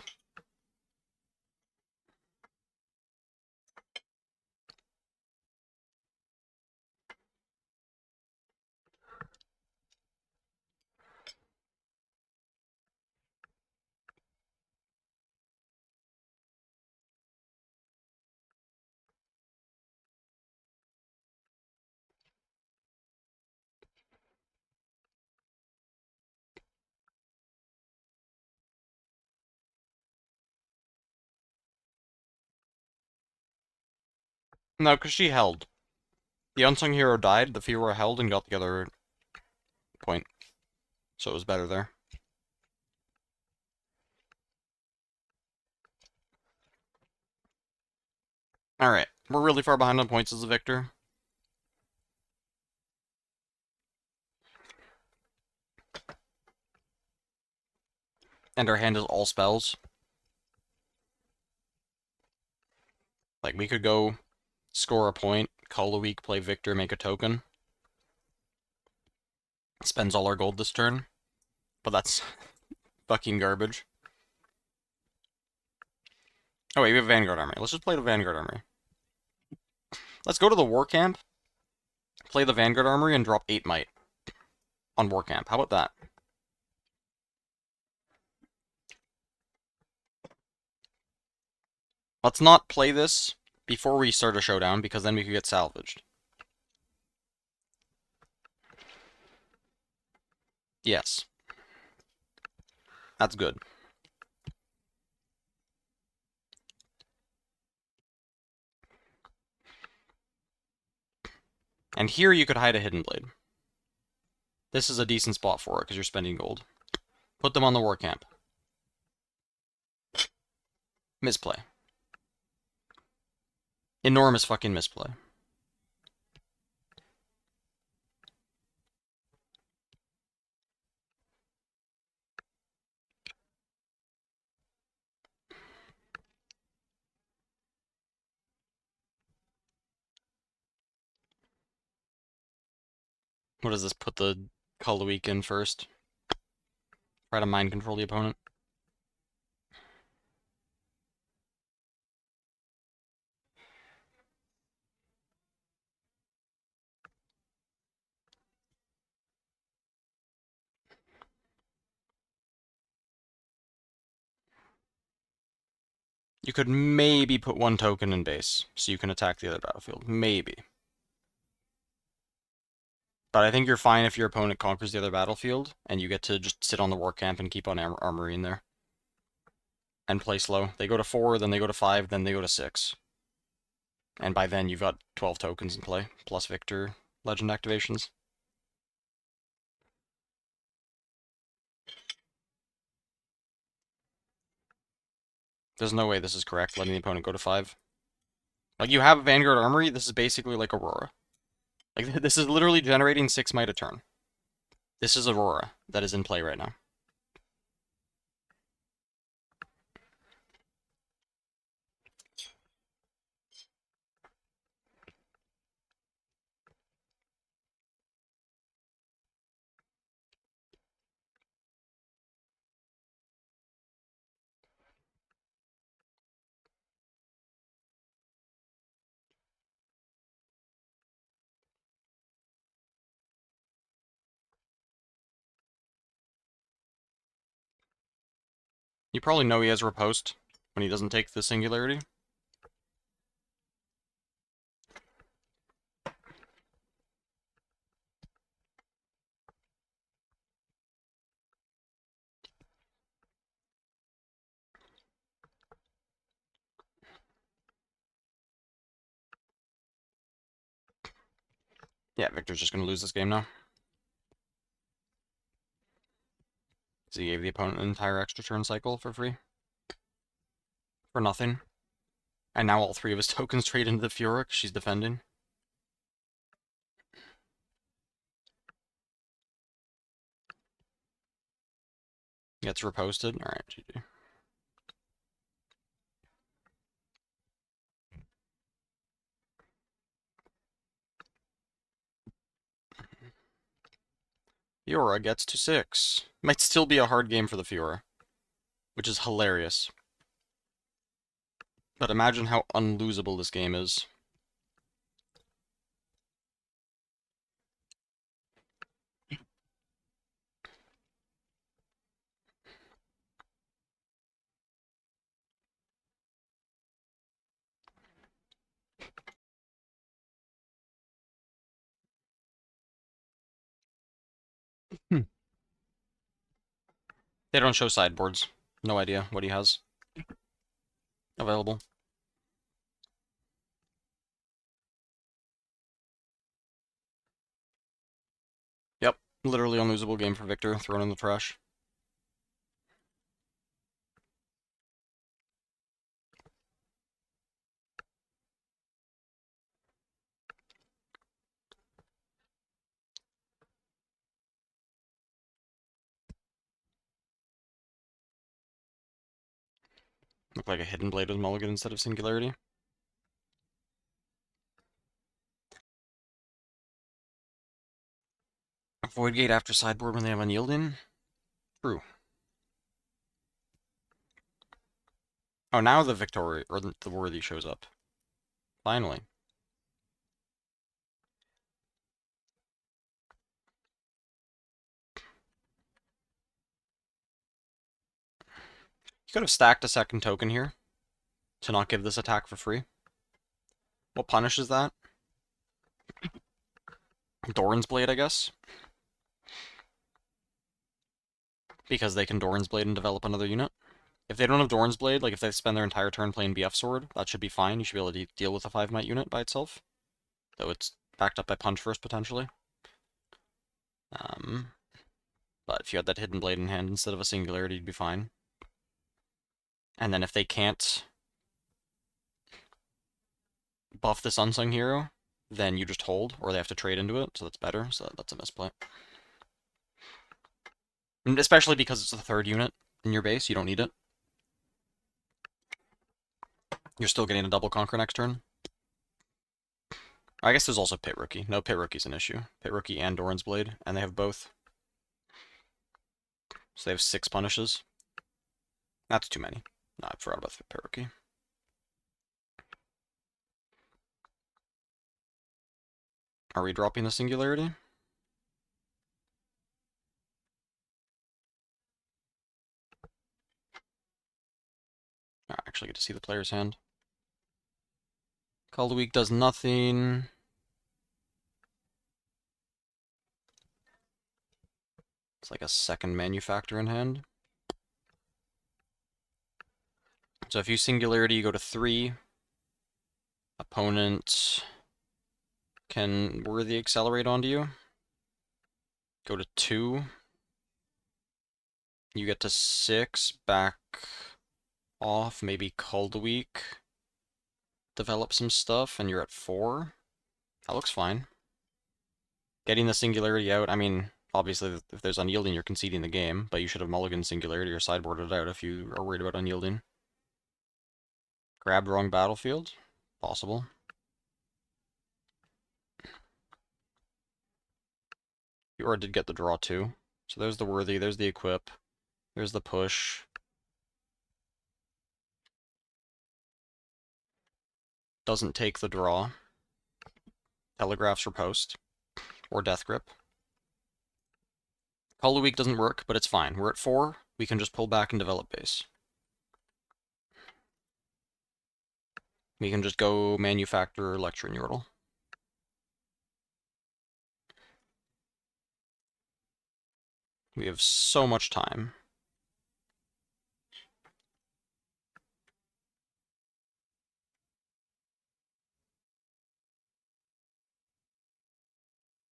No, because she held. The Unsung Hero died, the Fiora held and got the other point. So it was better there. Alright, we're really far behind on points as a victor. And our hand is all spells. Like, we could go score a point, call a week, play victor, make a token. Spends all our gold this turn. But that's fucking garbage. Oh wait, we have Vanguard Army. Let's just play the Vanguard Army. Let's go to the War Camp, play the Vanguard Armory, and drop 8 might on War Camp. How about that? Let's not play this before we start a showdown, because then we could get salvaged. Yes. That's good. And here you could hide a Hidden Blade. This is a decent spot for it, because you're spending gold. Put them on the War Camp. Misplay. Enormous fucking misplay. What does this put the Call of the Week in first? Try to mind control the opponent. You could maybe put 1 token in base, so you can attack the other battlefield. Maybe. But I think you're fine if your opponent conquers the other battlefield, and you get to just sit on the War Camp and keep on armory in there. And play slow. They go to 4, then they go to 5, then they go to 6. And by then you've got 12 tokens in play, plus Victor legend activations. There's no way this is correct, letting the opponent go to 5. Like, you have Vanguard Armory, this is basically like Aurora. Like, this is literally generating 6 might a turn. This is Aurora that is in play right now. You probably know he has riposte when he doesn't take the singularity. Yeah, Victor's just going to lose this game now. So he gave the opponent an entire extra turn cycle for free. For nothing. And now all 3 of his tokens trade into the Fiora because she's defending. Gets reposted. Alright, GG. Fiora gets to 6. Might still be a hard game for the Fiora, which is hilarious. But imagine how unlosable this game is. They don't show sideboards. No idea what he has available. Yep, literally unlosable game for Victor, thrown in the trash. Look like a Hidden Blade with mulligan instead of singularity. Void Gate after sideboard when they have unyielding? True. Oh, now the Victory, or the Worthy shows up. Finally. You could have stacked a second token here to not give this attack for free. What punishes that? Doran's Blade, I guess? Because they can Doran's Blade and develop another unit. If they don't have Doran's Blade, like if they spend their entire turn playing BF Sword, that should be fine. You should be able to deal with a 5 might unit by itself. Though it's backed up by Punch first, potentially. But if you had that Hidden Blade in hand instead of a Singularity, you'd be fine. And then if they can't buff this Unsung Hero, then you just hold, or they have to trade into it, so that's better, so that's a misplay. And especially because it's the 3rd unit in your base, you don't need it. You're still getting a double Conquer next turn. I guess there's also Pit Rookie. No, Pit Rookie's an issue. Pit Rookie and Doran's Blade, and they have both. So they have 6 punishes. That's too many. No, I forgot about the Pit Rookie. Are we dropping the Singularity? I actually get to see the player's hand. Call of the Week does nothing. It's like a second Manufactor in hand. So if you Singularity, you go to 3. Opponent can Worthy Accelerate onto you. Go to 2. You get to 6, back off, maybe Call the Week, develop some stuff, and you're at 4. That looks fine. Getting the Singularity out, I mean, obviously if there's Unyielding, you're conceding the game, but you should have mulliganed Singularity or sideboarded it out if you are worried about Unyielding. Grabbed wrong battlefield? Possible. You already did get the draw too. So there's the Worthy, there's the Equip, there's the Push. Doesn't take the draw. Telegraphs Riposte. Or Death Grip. Call the Week doesn't work, but it's fine. We're at 4, we can just pull back and develop base. We can just go manufacture Lecturing Yordle. We have so much time.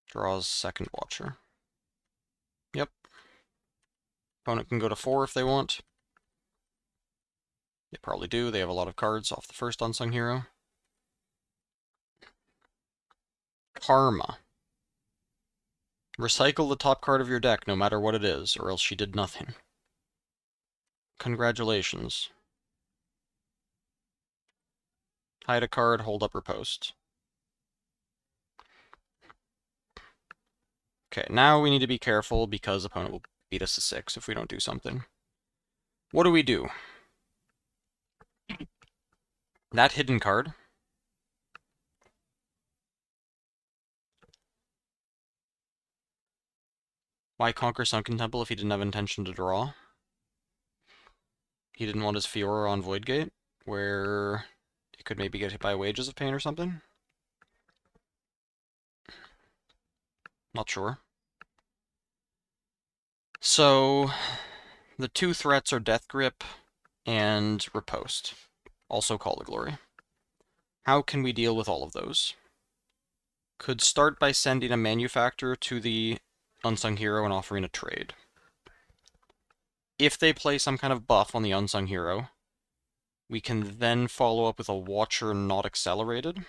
Draws second Watcher. Yep. Opponent can go to 4 if they want. They probably do. They have a lot of cards off the first Unsung Hero. Karma. Recycle the top card of your deck, no matter what it is, or else she did nothing. Congratulations. Hide a card, hold up Riposte. Okay, now we need to be careful because opponent will beat us to 6 if we don't do something. What do we do? That hidden card. Why conquer Sunken Temple if he didn't have intention to draw? He didn't want his Fiora on Voidgate, where it could maybe get hit by Wages of Pain or something? Not sure. So, the 2 threats are Death Grip and Riposte, also Call to Glory. How can we deal with all of those? Could start by sending a Manufactor to the Unsung Hero and offering a trade. If they play some kind of buff on the Unsung Hero, we can then follow up with a Watcher not accelerated.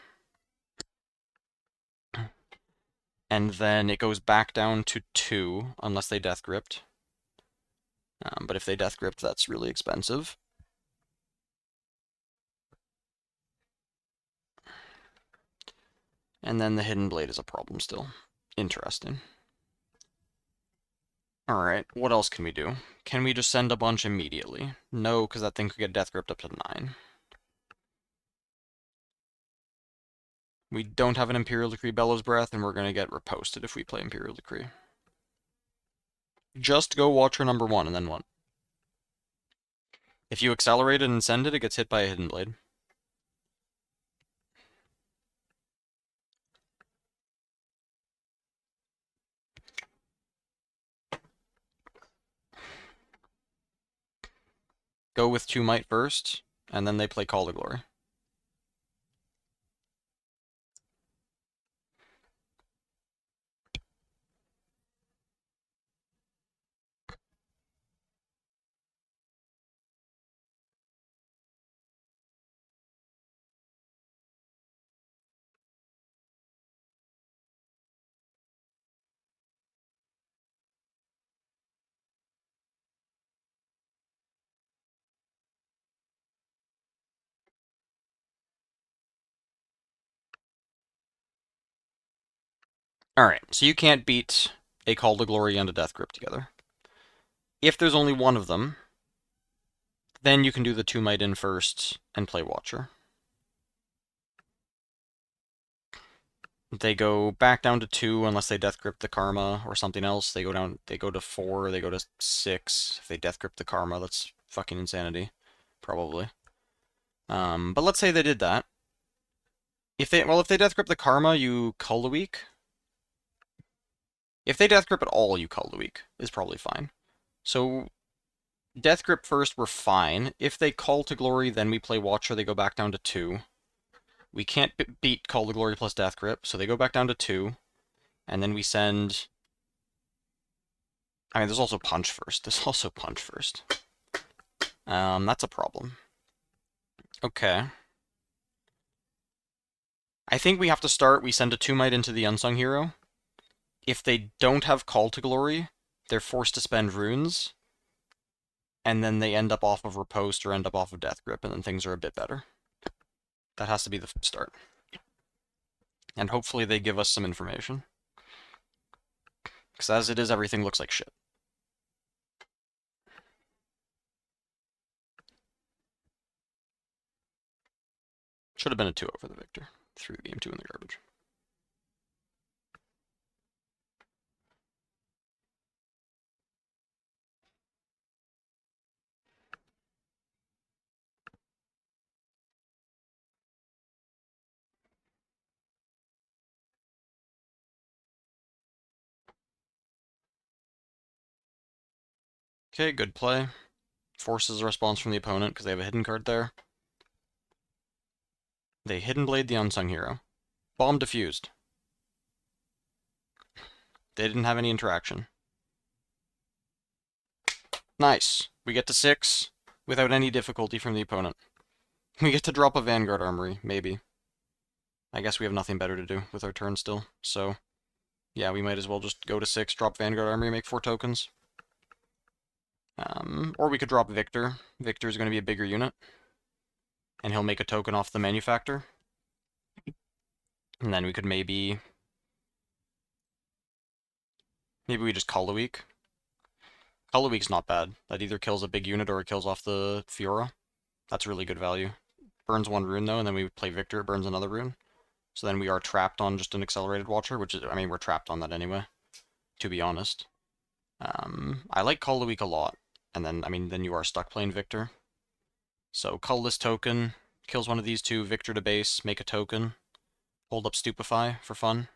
And then it goes back down to 2, unless they Death Gripped. But if they Death Gripped, that's really expensive. And then the Hidden Blade is a problem still. Interesting. Alright, what else can we do? Can we just send a bunch immediately? No, because that thing could get Death Gripped up to 9. We don't have an Imperial Decree Bellows Breath, and we're going to get riposted if we play Imperial Decree. Just go Watcher number 1, and then what? If you accelerate it and send it, it gets hit by a Hidden Blade. Go with 2 Might first, and then they play Call to Glory. Alright, so you can't beat a Call to Glory and a Death Grip together. If there's only one of them, then you can do the 2 Might in first and play Watcher. They go back down to 2 unless they Death Grip the Karma or something else. They go to 4, they go to 6. If they Death Grip the Karma, that's fucking insanity. Probably. But let's say they did that. If they Death Grip the Karma, you Call the Week. If they Death Grip at all, you Call the Week is probably fine. So, Death Grip first, we're fine. If they Call to Glory, then we play Watcher, they go back down to 2. We can't beat Call to Glory plus Death Grip, so they go back down to 2. And then we send... I mean, there's also Punch first. There's also Punch first. That's a problem. Okay. I think we have to start, we send a 2-might into the Unsung Hero. If they don't have Call to Glory, they're forced to spend runes, and then they end up off of Riposte or end up off of Death Grip, and then things are a bit better. That has to be the start. And hopefully they give us some information. Because as it is, everything looks like shit. Should have been a 2-0 for the victor. Threw game 2 in the garbage. Okay, good play. Forces a response from the opponent because they have a hidden card there. They Hidden Blade the Unsung Hero. Bomb defused. They didn't have any interaction. Nice. We get to 6 without any difficulty from the opponent. We get to drop a Vanguard Armory, maybe. I guess we have nothing better to do with our turn still, so yeah, we might as well just go to 6, drop Vanguard Armory, make 4 tokens. Or we could drop Victor. Victor's going to be a bigger unit, and he'll make a token off the Manufactor. And then we could maybe we just Call a Week. Call a Week's not bad. That either kills a big unit or it kills off the Fiora. That's really good value. Burns 1 rune though, and then we play Victor, it burns another rune. So then we are trapped on just an Accelerated Watcher, which is, I mean, we're trapped on that anyway, to be honest. I like Call a Week a lot. And then, I mean, then you are stuck playing Victor. So colorless token, kills one of these 2, Victor to base, make a token, hold up Stupefy for fun.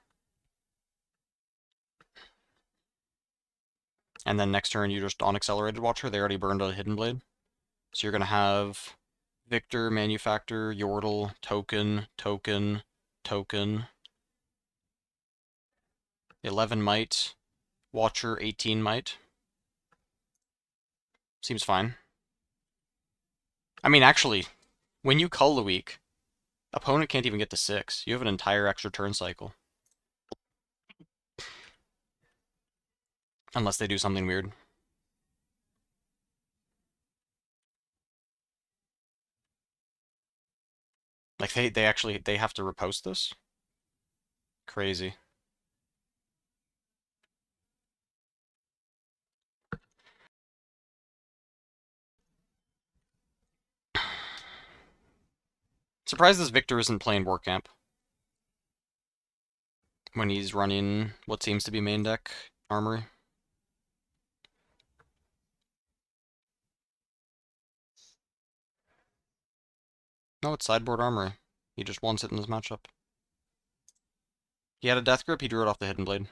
And then next turn you just on Accelerated Watcher, they already burned a Hidden Blade. So you're going to have Victor, Manufactor, Yordle, token, token, token. 11 might, Watcher 18 might. Seems fine. I mean, actually, when you Cull the Week, opponent can't even get to 6. You have an entire extra turn cycle. Unless they do something weird. Like, they have to repost this? Crazy. Surprised this Victor isn't playing War Camp when he's running what seems to be main deck Armory. No, it's sideboard Armory. He just wants it in his matchup. He had a Death Grip, he drew it off the Hidden Blade.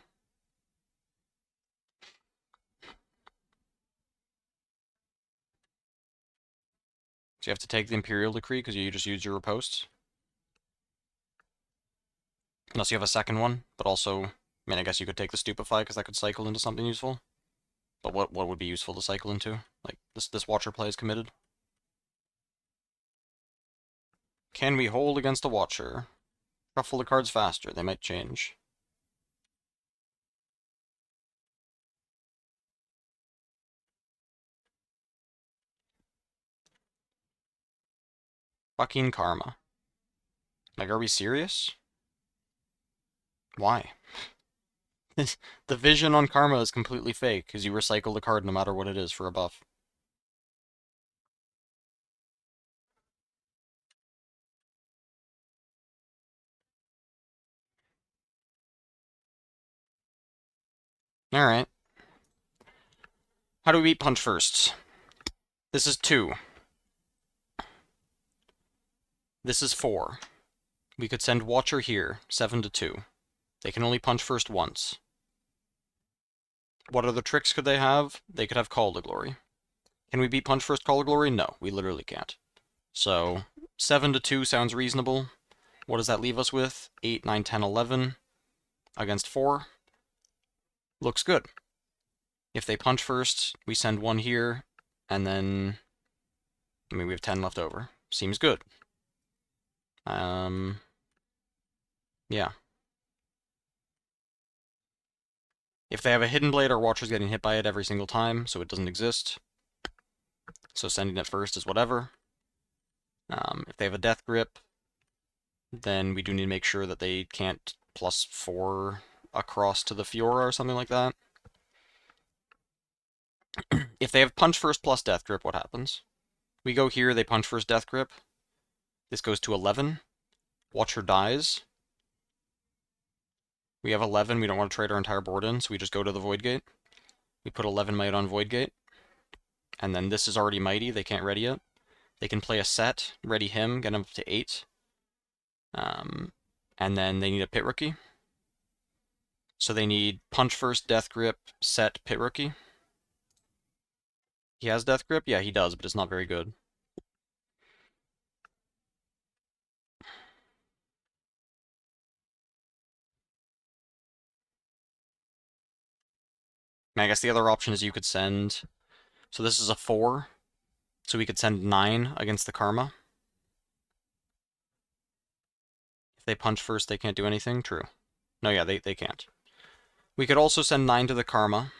So you have to take the Imperial Decree because you just used your Riposte. Unless you have a second one, but also, I mean, I guess you could take the Stupefy because that could cycle into something useful. But what would be useful to cycle into? Like, this Watcher play is committed. Can we hold against a Watcher? Shuffle the cards faster, they might change. Fucking Karma. Like, are we serious? Why? The vision on Karma is completely fake, because you recycle the card no matter what it is for a buff. Alright. How do we beat Punch first? This is 2. This is 4. We could send Watcher here, 7 to 2. They can only punch first once. What other tricks could they have? They could have Call to Glory. Can we beat Punch first Call to Glory? No, we literally can't. So, 7 to 2 sounds reasonable. What does that leave us with? 8, 9, 10, 11 against 4. Looks good. If they punch first, we send 1 here, and then, I mean, we have 10 left over. Seems good. Yeah. If they have a hidden blade, our Watcher's getting hit by it every single time, so it doesn't exist. So sending it first is whatever. If they have a death grip, then we do need to make sure that they can't +4 across to the Fiora or something like that. If they have punch first plus death grip, what happens? We go here, they punch first death grip. This goes to 11. Watcher dies. We have 11, we don't want to trade our entire board in, so we just go to the Void Gate. We put 11 might on Void Gate. And then this is already mighty, they can't ready it. They can play a set, ready him, get him up to 8. And then they need a Pit Rookie. So they need punch first, death grip, set, Pit Rookie. He has death grip? Yeah, he does, but it's not very good. And I guess the other option is you could send... So this is a 4. So we could send 9 against the Karma. If they punch first, they can't do anything? True. No, yeah, they can't. We could also send 9 to the Karma.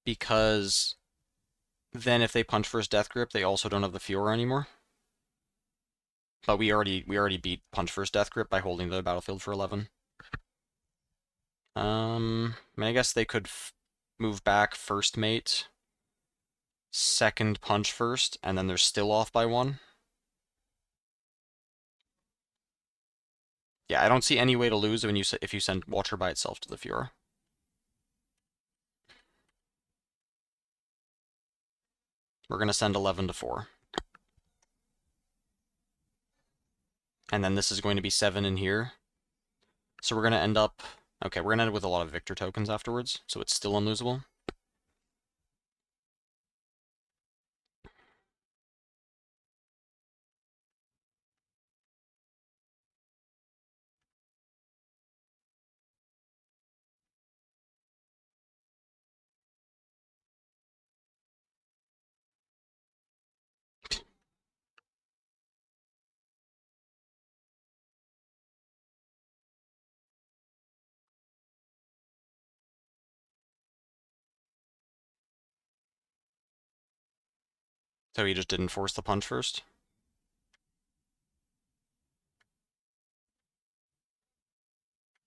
Because then if they punch first death grip, they also don't have the Fiora anymore. But we already beat punch first death grip by holding the battlefield for 11. I mean, I guess they could move back first mate, second punch first, and then they're still off by 1. Yeah, I don't see any way to lose when if you send Watcher by itself to the Fiora. We're going to send 11 to 4. And then this is going to be 7 in here. So we're going to end up... Okay, we're going to end up with a lot of Victor tokens afterwards, so it's still unlosable. So he just didn't force the punch first?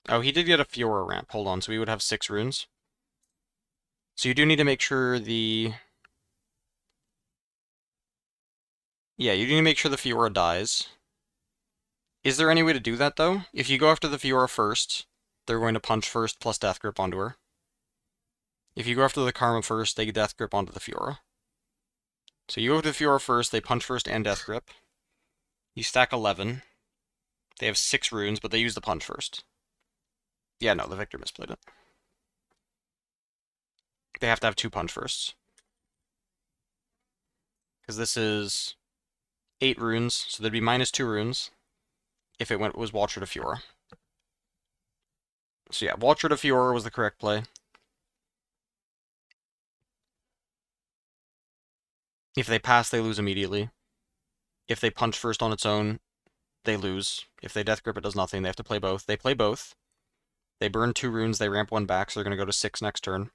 Oh, he did get a Fiora ramp. Hold on, so we would have 6 runes. So you do need to make sure the... Yeah, you need to make sure the Fiora dies. Is there any way to do that, though? If you go after the Fiora first, they're going to punch first plus death grip onto her. If you go after the Karma first, they death grip onto the Fiora. So you go to the Fiora first, they punch first and death grip. You stack 11. They have 6 runes, but they use the punch first. Yeah, no, the Victor misplayed it. They have to have 2 punch firsts. Because this is 8 runes, so there'd be -2 runes if it was Watcher to Fiora. So yeah, Watcher to Fiora was the correct play. If they pass, they lose immediately. If they punch first on its own, they lose. If they death grip, it does nothing. They have to play both. They play both. They burn 2 runes, they ramp 1 back, so they're going to go to 6 next turn.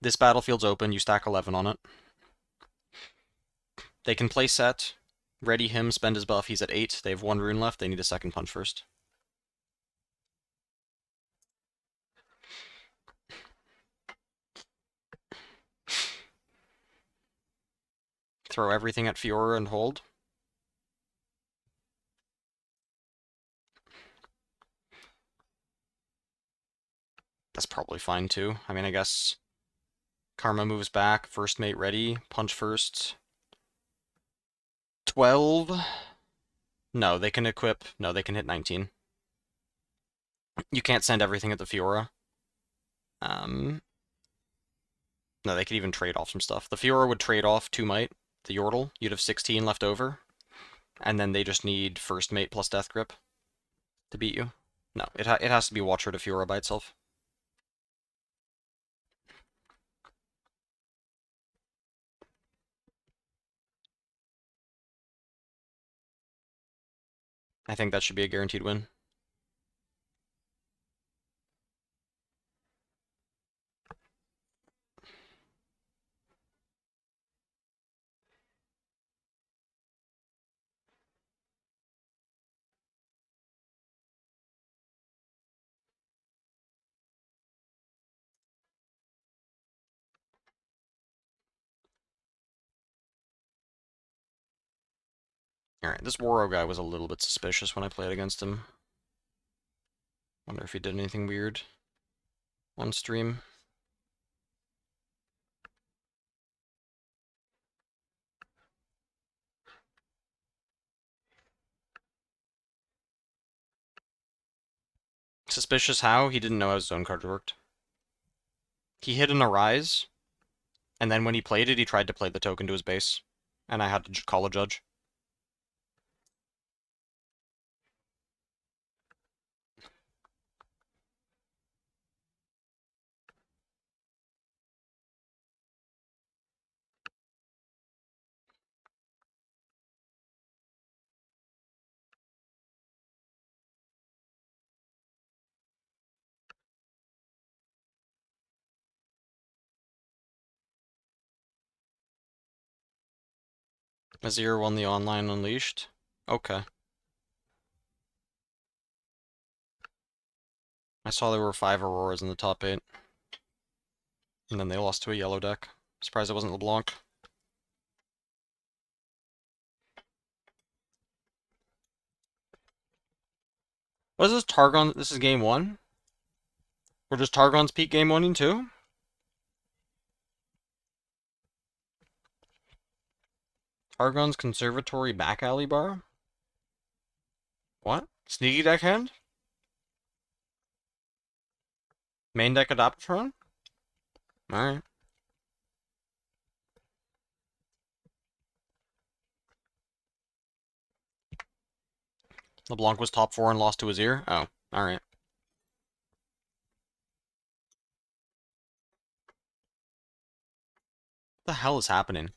This battlefield's open, you stack 11 on it. They can play set, ready him, spend his buff, he's at 8. They have 1 rune left, they need a second punch first. Throw everything at Fiora and hold. That's probably fine too. I mean, I guess Karma moves back, first mate ready, punch first. 12? No, they can equip. No, they can hit 19. You can't send everything at the Fiora. No, they could even trade off some stuff. The Fiora would trade off 2 might, the Yordle. You'd have 16 left over. And then they just need first mate plus death grip to beat you. No, it has to be Watcher to Fiora by itself. I think that should be a guaranteed win. Alright, this Waro guy was a little bit suspicious when I played against him. Wonder if he did anything weird on stream. Suspicious how? He didn't know how his zone card worked. He hid an Arise, and then when he played it, he tried to play the token to his base. And I had to call a judge. Azir won the online Unleashed. Okay. I saw there were 5 Auroras in the top 8. And then they lost to a yellow deck. Surprised it wasn't LeBlanc. What is this, Targon? This is game 1? Or just Targon's peak game 1 and 2? Targon's Conservatory back alley bar? What? Sneaky deck hand? Main deck Adaptatron? Alright. LeBlanc was top 4 and lost to Azir? Oh, alright. What the hell is happening?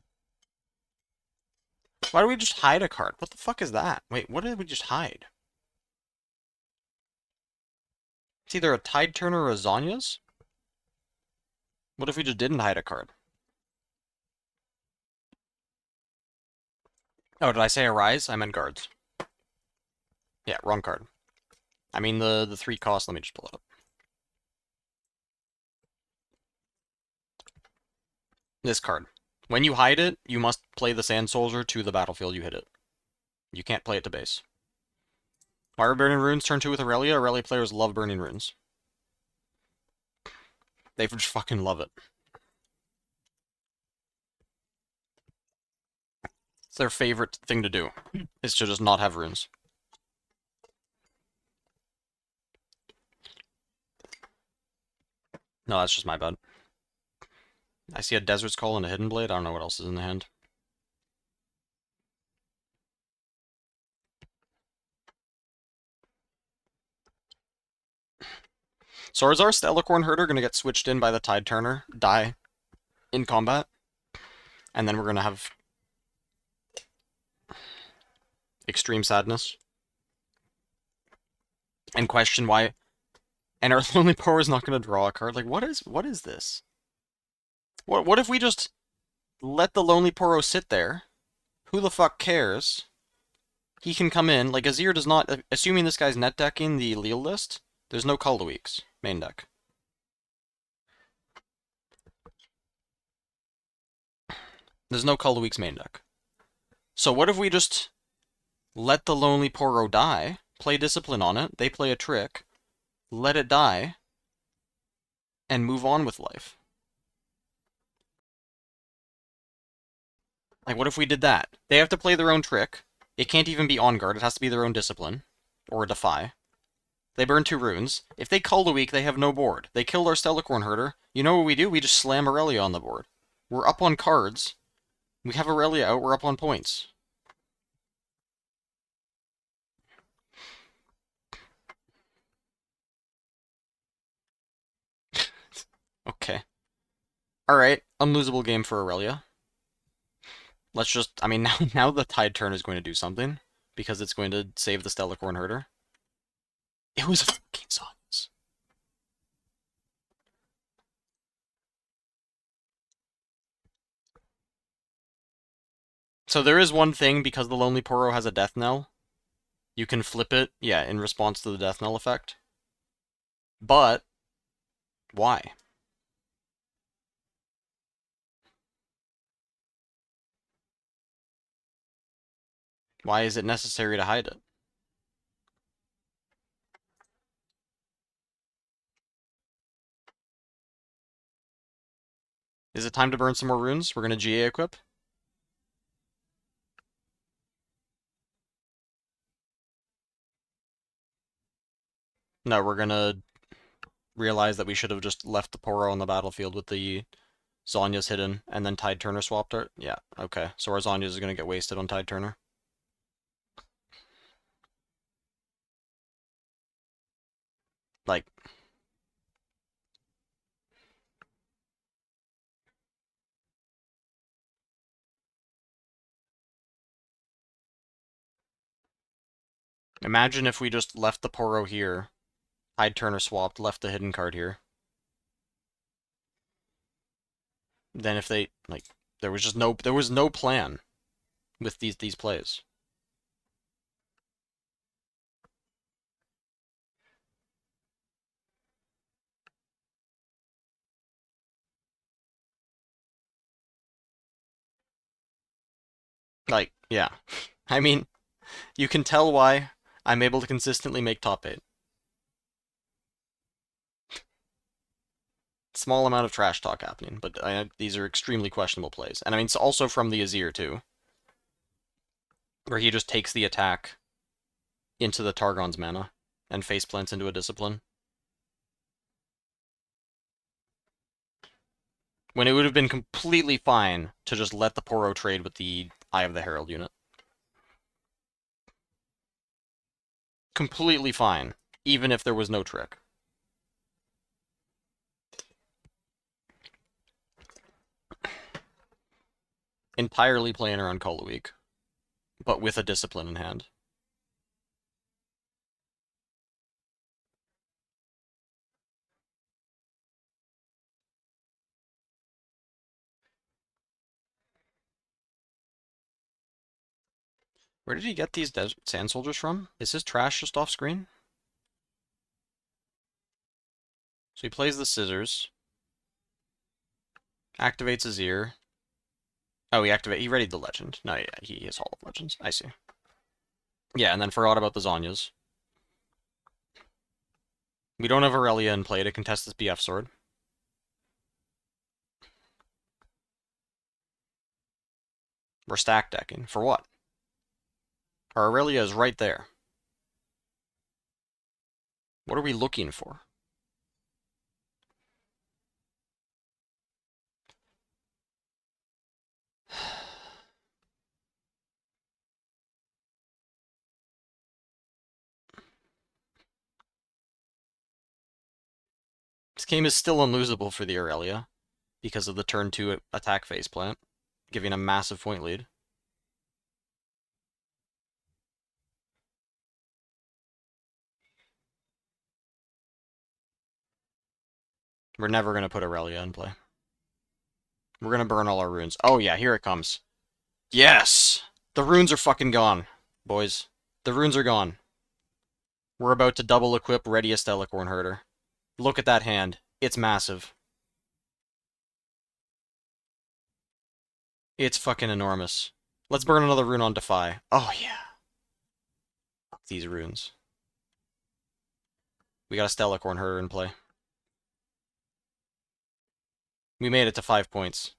Why do we just hide a card? What the fuck is that? Wait, what did we just hide? It's either a Tide Turner or a Zonya's? What if we just didn't hide a card? Oh, did I say Arise? I meant guards. Yeah, wrong card. I mean the 3 cost, let me just pull it up. This card. When you hide it, you must play the Sand Soldier to the battlefield you hit it. You can't play it to base. Why are Burning Runes turn 2 with Aurelia? Aurelia players love Burning Runes. They just fucking love it. It's their favorite thing to do, is to just not have runes. No, that's just my bad. I see a Desert Skull and a Hidden Blade. I don't know what else is in the hand. So is our Stellacorn Herder going to get switched in by the Tide Turner, die in combat? And then we're going to have extreme sadness. And question why... And our Lonely Power is not going to draw a card? Like, what is this? What if we just let the Lonely Poro sit there? Who the fuck cares? He can come in. Like, Azir does not... Assuming this guy's net decking the Leal list, there's no Call of the Weeks main deck. There's no Call of the Weeks main deck. So what if we just let the Lonely Poro die, play Discipline on it, they play a trick, let it die, and move on with life? Like, what if we did that? They have to play their own trick. It can't even be on guard. It has to be their own Discipline. Or a Defy. They burn 2 runes. If they Cull the Weak, they have no board. They killed our Stellacorn Herder. You know what we do? We just slam Aurelia on the board. We're up on cards. We have Aurelia out. We're up on points. Okay. Alright. Unlosable game for Aurelia. Let's just... I mean, now the Tide Turn is going to do something. because it's going to save the Stellarcorn Herder. It was fucking Zonia's. So there is one thing, because the Lonely Poro has a death knell, you can flip it, yeah, in response to the death knell effect. But, why? Why is it necessary to hide it? Is it time to burn some more runes? We're going to GA equip. No, we're going to realize that we should have just left the Poro on the battlefield with the Zhonya's hidden, and then Tide Turner swapped it? Yeah, okay. So our Zhonya's is going to get wasted on Tide Turner. Like... Imagine if we just left the Poro here, Tide Turner swapped, left the hidden card here. Then if they, like, there was no plan with these plays. Like, yeah. I mean, you can tell why I'm able to consistently make top 8. Small amount of trash talk happening, but these are extremely questionable plays. And I mean, it's also from the Azir, too. Where he just takes the attack into the Targon's mana and face plants into a Discipline. When it would have been completely fine to just let the Poro trade with the Eye of the Herald unit. Completely fine, even if there was no trick. Entirely playing around Call a Week, but with a Discipline in hand. Where did he get these Sand Soldiers from? Is his trash just off screen? So he plays the Scissors. Activates his ear. Oh, he readied the Legend. No, yeah, he has Hall of Legends. I see. Yeah, and then forgot about the Zhonya's. We don't have Aurelia in play to contest this BF sword. We're stack decking. For what? Our Aurelia is right there. What are we looking for? This game is still unlosable for the Aurelia because of the turn 2 attack phase plant, giving a massive point lead. We're never going to put Aurelia in play. We're going to burn all our runes. Oh yeah, here it comes. Yes! The runes are fucking gone, boys. The runes are gone. We're about to double equip Ready a Stellarcorn Herder. Look at that hand. It's massive. It's fucking enormous. Let's burn another rune on Defy. Oh yeah. Fuck these runes. We got a Stellarcorn Herder in play. We made it to 5 points.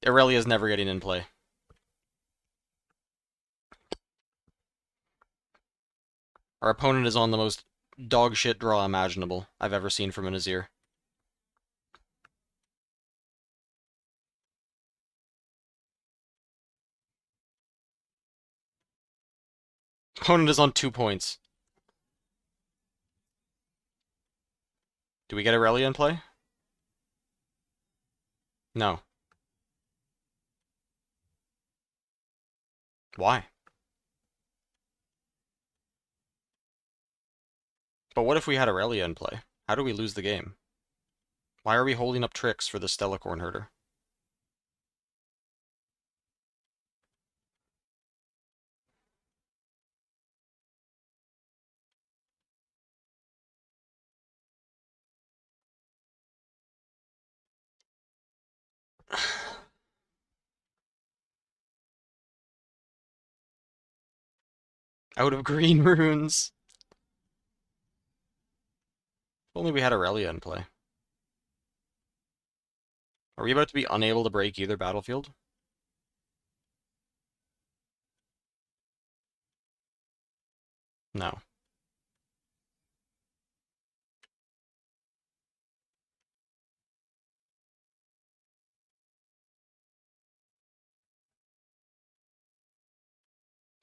Aurelia's never getting in play. Our opponent is on the most dog shit draw imaginable I've ever seen from an Azir. Opponent is on 2 points. Do we get Aurelia in play? No. Why? But what if we had Aurelia in play? How do we lose the game? Why are we holding up tricks for the Stellacorn herder? Out of green runes. If only we had Aurelia in play. Are we about to be unable to break either battlefield? No.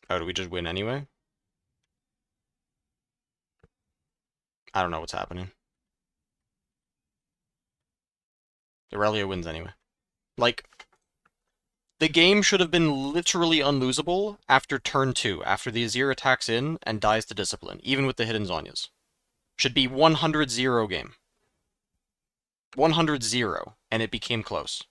Oh, do we just win anyway? I don't know what's happening. Aurelia wins anyway. Like, the game should have been literally unlosable after turn 2, after the Azir attacks in and dies to Discipline, even with the hidden Zonyas. Should be 100-0 game. 100-0, and it became close.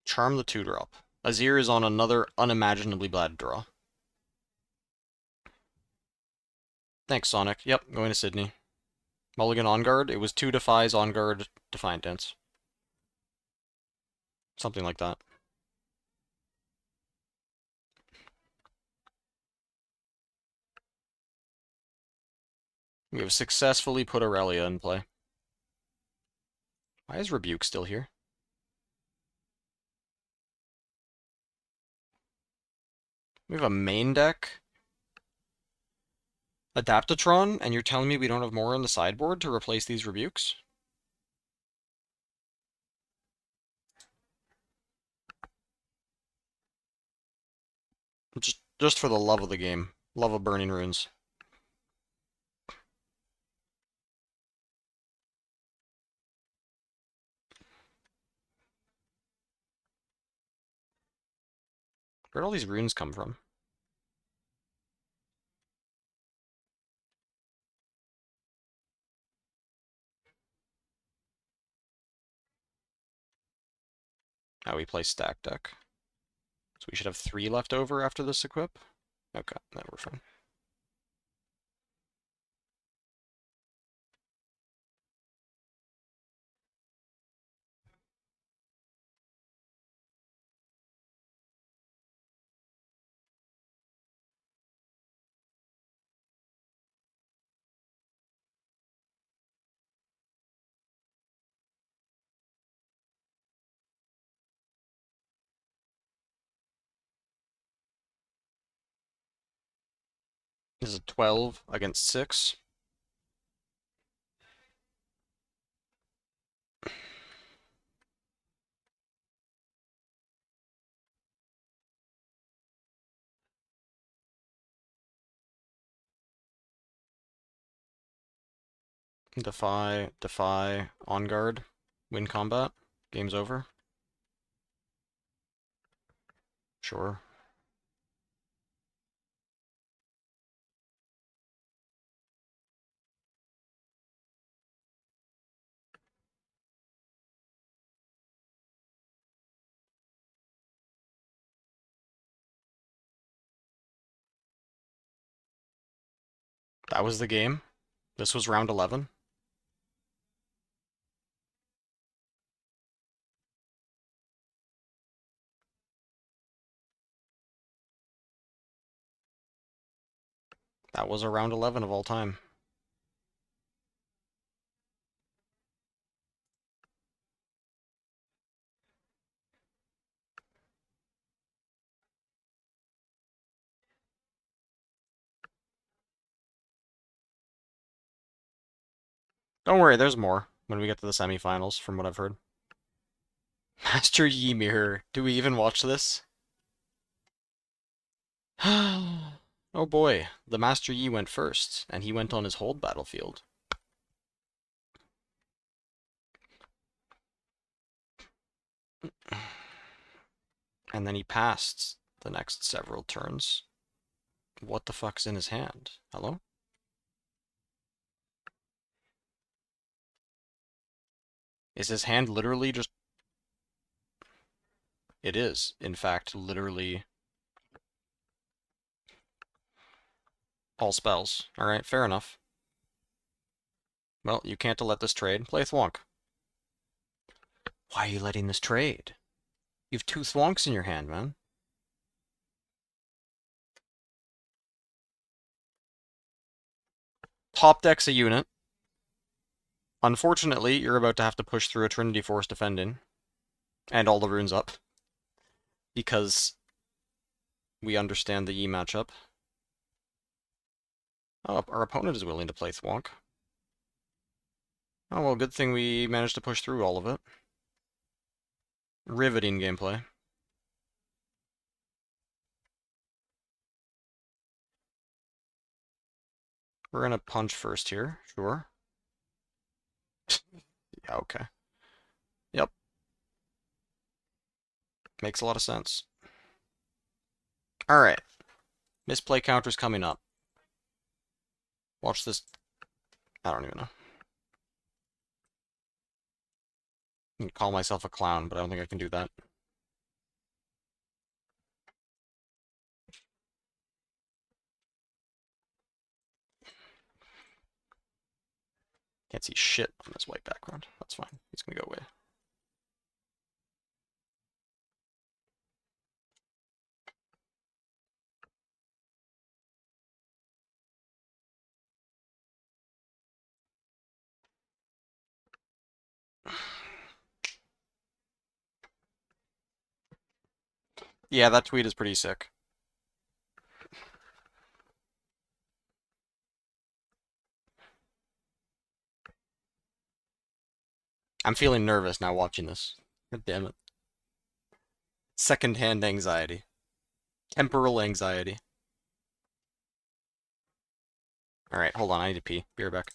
Charm the 2-drop. Azir is on another unimaginably bad draw. Thanks, Sonic. Yep, going to Sydney. Mulligan on guard. It was 2 Defies on guard Defiant Dance. Something like that. We have successfully put Aurelia in play. Why is Rebuke still here? We have a main deck Adaptatron, and you're telling me we don't have more on the sideboard to replace these Rebukes? Just for the love of the game. Love of Burning Runes. Where'd all these runes come from? Oh, we play stack deck. So we should have 3 left over after this equip? Okay, then we're fine. This is a 12 against 6. Defy, on guard, win combat, game's over. Sure. That was the game. This was round 11. That was a round 11 of all time. Don't worry, there's more when we get to the semifinals, from what I've heard. Master Yi Mirror. Do we even watch this? Oh boy, the Master Yi went first, and he went on his hold battlefield. And then he passed the next several turns. What the fuck's in his hand? Hello? Is his hand literally just... It is, in fact, literally all spells. Alright, fair enough. Well, you can't let this trade. Play Thwonk. Why are you letting this trade? You have 2 Thwonks in your hand, man. Top deck's a unit. Unfortunately, you're about to have to push through a Trinity Force defending. And all the runes up. Because we understand the Yi matchup. Oh, our opponent is willing to play Thwonk. Oh, well, good thing we managed to push through all of it. Riveting gameplay. We're gonna punch first here, sure. Yeah, okay. Yep. Makes a lot of sense. Alright. Misplay counter's coming up. Watch this. I don't even know. I can call myself a clown, but I don't think I can do that. Can't see shit on this white background. That's fine. He's gonna go away. Yeah, that tweet is pretty sick. I'm feeling nervous now watching this. God damn it. Secondhand anxiety. Temporal anxiety. Alright, hold on, I need to pee. Be right back.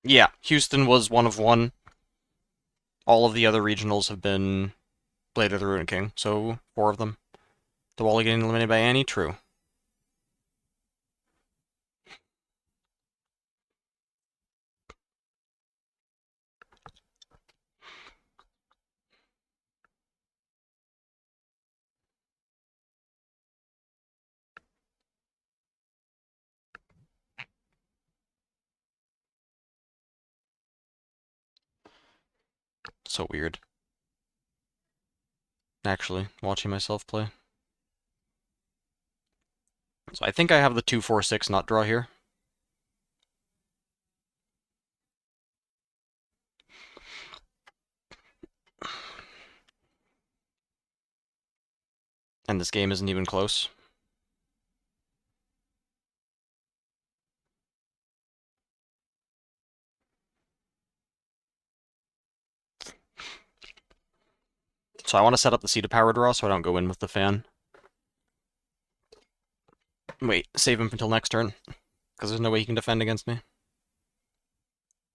Yeah, Houston was 1 of 1. All of the other regionals have been Blade of the Ruined King, so 4 of them. The Wally getting eliminated by Annie, true. So weird. Actually, watching myself play. So I think I have the 2-4-6 nut draw here. And this game isn't even close. So I want to set up the seat of power draw so I don't go in with the fan. Wait, save him until next turn. Because there's no way he can defend against me.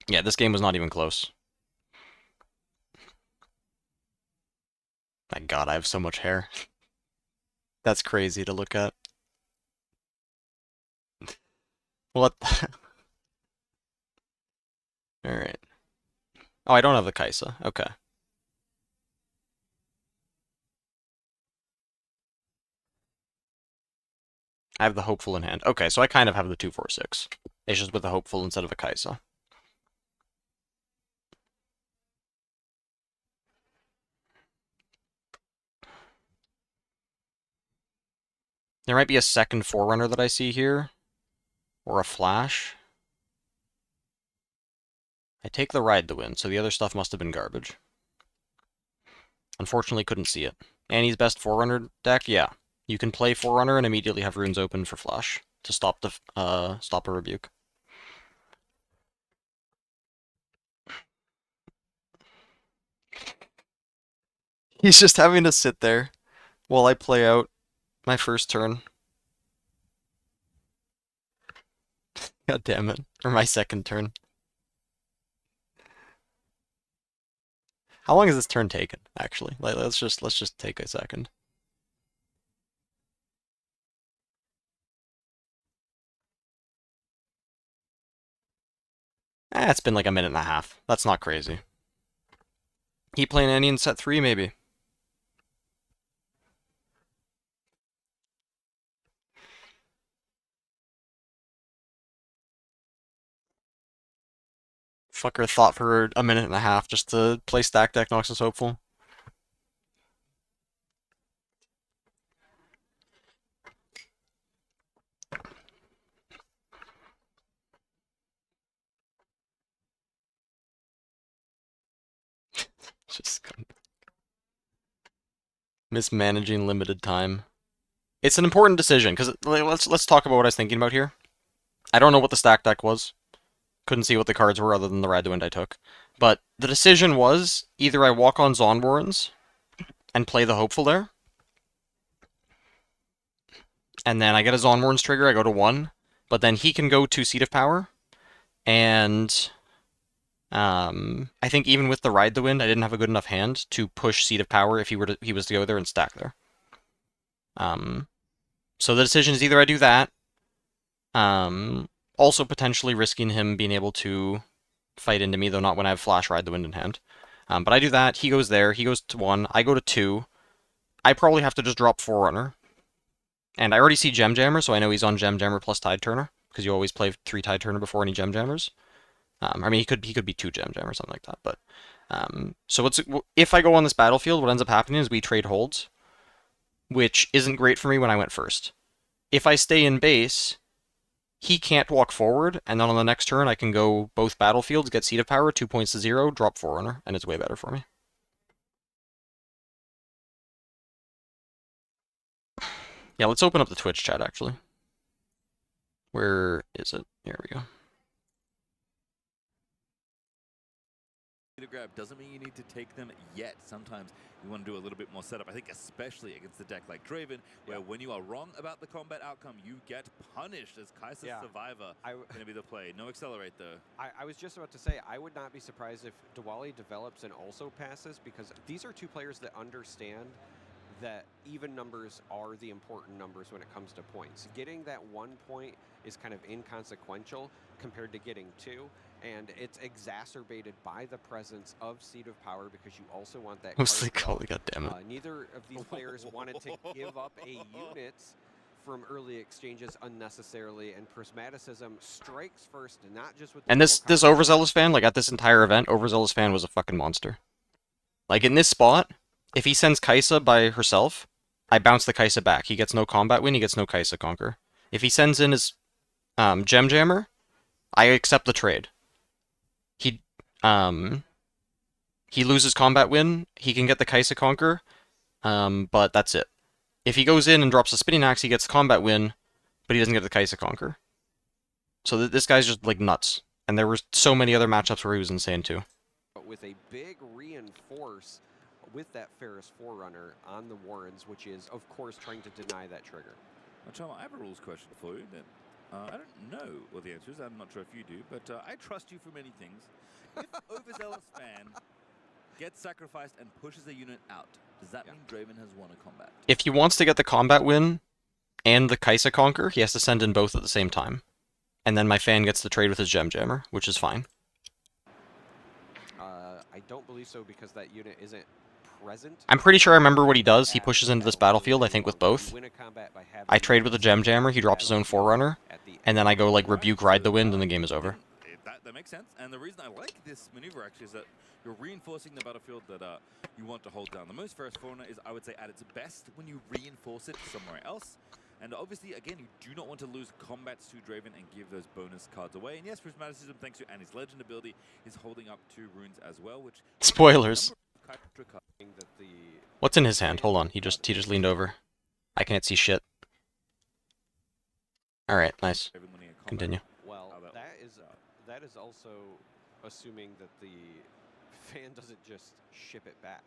Yeah, this game was not even close. My god, I have so much hair. That's crazy to look at. What? Alright. Oh, I don't have the Kaisa. Okay. I have the Hopeful in hand. Okay, so I kind of have the 2-4-6. It's just with a Hopeful instead of a Kaisa. There might be a second Forerunner that I see here. Or a Flash. I take the Ride to win, so the other stuff must have been garbage. Unfortunately, couldn't see it. Annie's best Forerunner deck? Yeah. You can play Forerunner and immediately have runes open for Flash to stop the stop a rebuke. He's just having to sit there while I play out my first turn. God damn it. Or my second turn. How long has this turn taken, actually? Like, let's just take a second. It's been like a minute and a half. That's not crazy. He playing Annie in set 3, maybe. Fucker thought for a minute and a half just to play stack deck Noxus Hopeful. Just mismanaging limited time. It's an important decision because let's talk about what I was thinking about here. I don't know what the stack deck was. Couldn't see what the cards were other than the Ride the Wind I took. But the decision was either I walk on Zon Warrens and play the Hopeful there, and then I get a Zon Warrens trigger, I go to 1, but then he can go to Seat of Power, and I think even with the Ride the Wind, I didn't have a good enough hand to push Seat of Power if he was to go there and stack there. So the decision is either I do that, also potentially risking him being able to fight into me, though not when I have Flash Ride the Wind in hand. But I do that, he goes there, he goes to 1, I go to 2. I probably have to just drop Forerunner. And I already see Gem Jammer, so I know he's on Gem Jammer plus Tide Turner, because you always play 3 Tide Turner before any Gem Jammers. I mean, he could be 2 Gem Jammer or something like that, but... so if I go on this battlefield, what ends up happening is we trade holds, which isn't great for me when I went first. If I stay in base, he can't walk forward, and then on the next turn I can go both battlefields, get Seat of Power, 2 points to 0, drop Forerunner, and it's way better for me. Yeah, let's open up the Twitch chat, actually. Where is it? Here we go. to grab doesn't mean you need to take them yet. Sometimes you want to do a little bit more setup. I think especially against a deck like Draven, where when you are wrong about the combat outcome, you get punished as Kai'Sa's Survivor. Going to be the play. No accelerate though. I was just about to say, I would not be surprised if Diwali develops and also passes, because these are two players that understand that even numbers are the important numbers when it comes to points. Getting that 1 point is kind of inconsequential compared to getting 2, and it's exacerbated by the presence of Seat of Power because you also want that. Mostly Cully, goddammit. Neither of these players wanted to give up a unit from early exchanges unnecessarily, and Prismaticism strikes first, and not just with. And this Overzealous fan, like at this entire event, Overzealous fan was a fucking monster. Like in this spot, if he sends Kai'Sa by herself, I bounce the Kai'Sa back. He gets no combat win, he gets no Kai'Sa conquer. If he sends in his Gem Jammer, I accept the trade. He loses combat win, he can get the Kai'Sa conquer, but that's it. If he goes in and drops a Spinning Axe, he gets combat win, but he doesn't get the Kai'Sa conquer. So this guy's just like nuts. And there were so many other matchups where he was insane too. But with a big reinforce with that Ferris Forerunner on the Warrens, which is, of course, trying to deny that trigger. Chama, I have a rules question for you that I don't know what the answer is. I'm not sure if you do, but I trust you for many things. If Overzealous fan gets sacrificed and pushes a unit out, does that mean Draven has won a combat? If he wants to get the combat win and the Kai'Sa conquer, he has to send in both at the same time. And then my fan gets the trade with his Gem Jammer, which is fine. I don't believe so, because that unit isn't present. I'm pretty sure I remember what he does. He pushes into this battlefield, I think with both. I trade with a Gem Jammer, he drops his own Forerunner, and then I go like Rebuke, Ride the Wind, and the game is over. That makes sense. And the reason I like this maneuver actually is that you're reinforcing the battlefield that you want to hold down. The most Ferris Forerunner is, I would say, at its best when you reinforce it somewhere else. And obviously, again, you do not want to lose combats to Draven and give those bonus cards away. And yes, Prismaticism, thanks to Annie's Legend ability, is holding up 2 runes as well, which... Spoilers. What's in his hand? Hold on, he just leaned over. I can't see shit. Alright, nice. Continue. Well, that is also assuming that the fan doesn't just ship it back.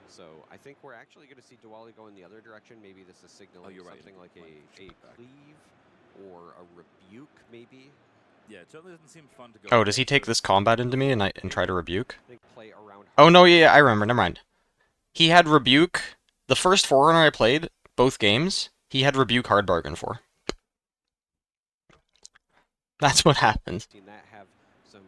So I think we're actually going to see Diwali go in the other direction. Maybe this is signaling something like a cleave or a rebuke, maybe. Yeah, it certainly doesn't seem fun to go. Oh, does he take this combat into me and try to rebuke? Oh no, yeah, I remember. Never mind. He had rebuke. The first Forerunner I played, both games, he had rebuke hard bargain for. That's what happens. That have some,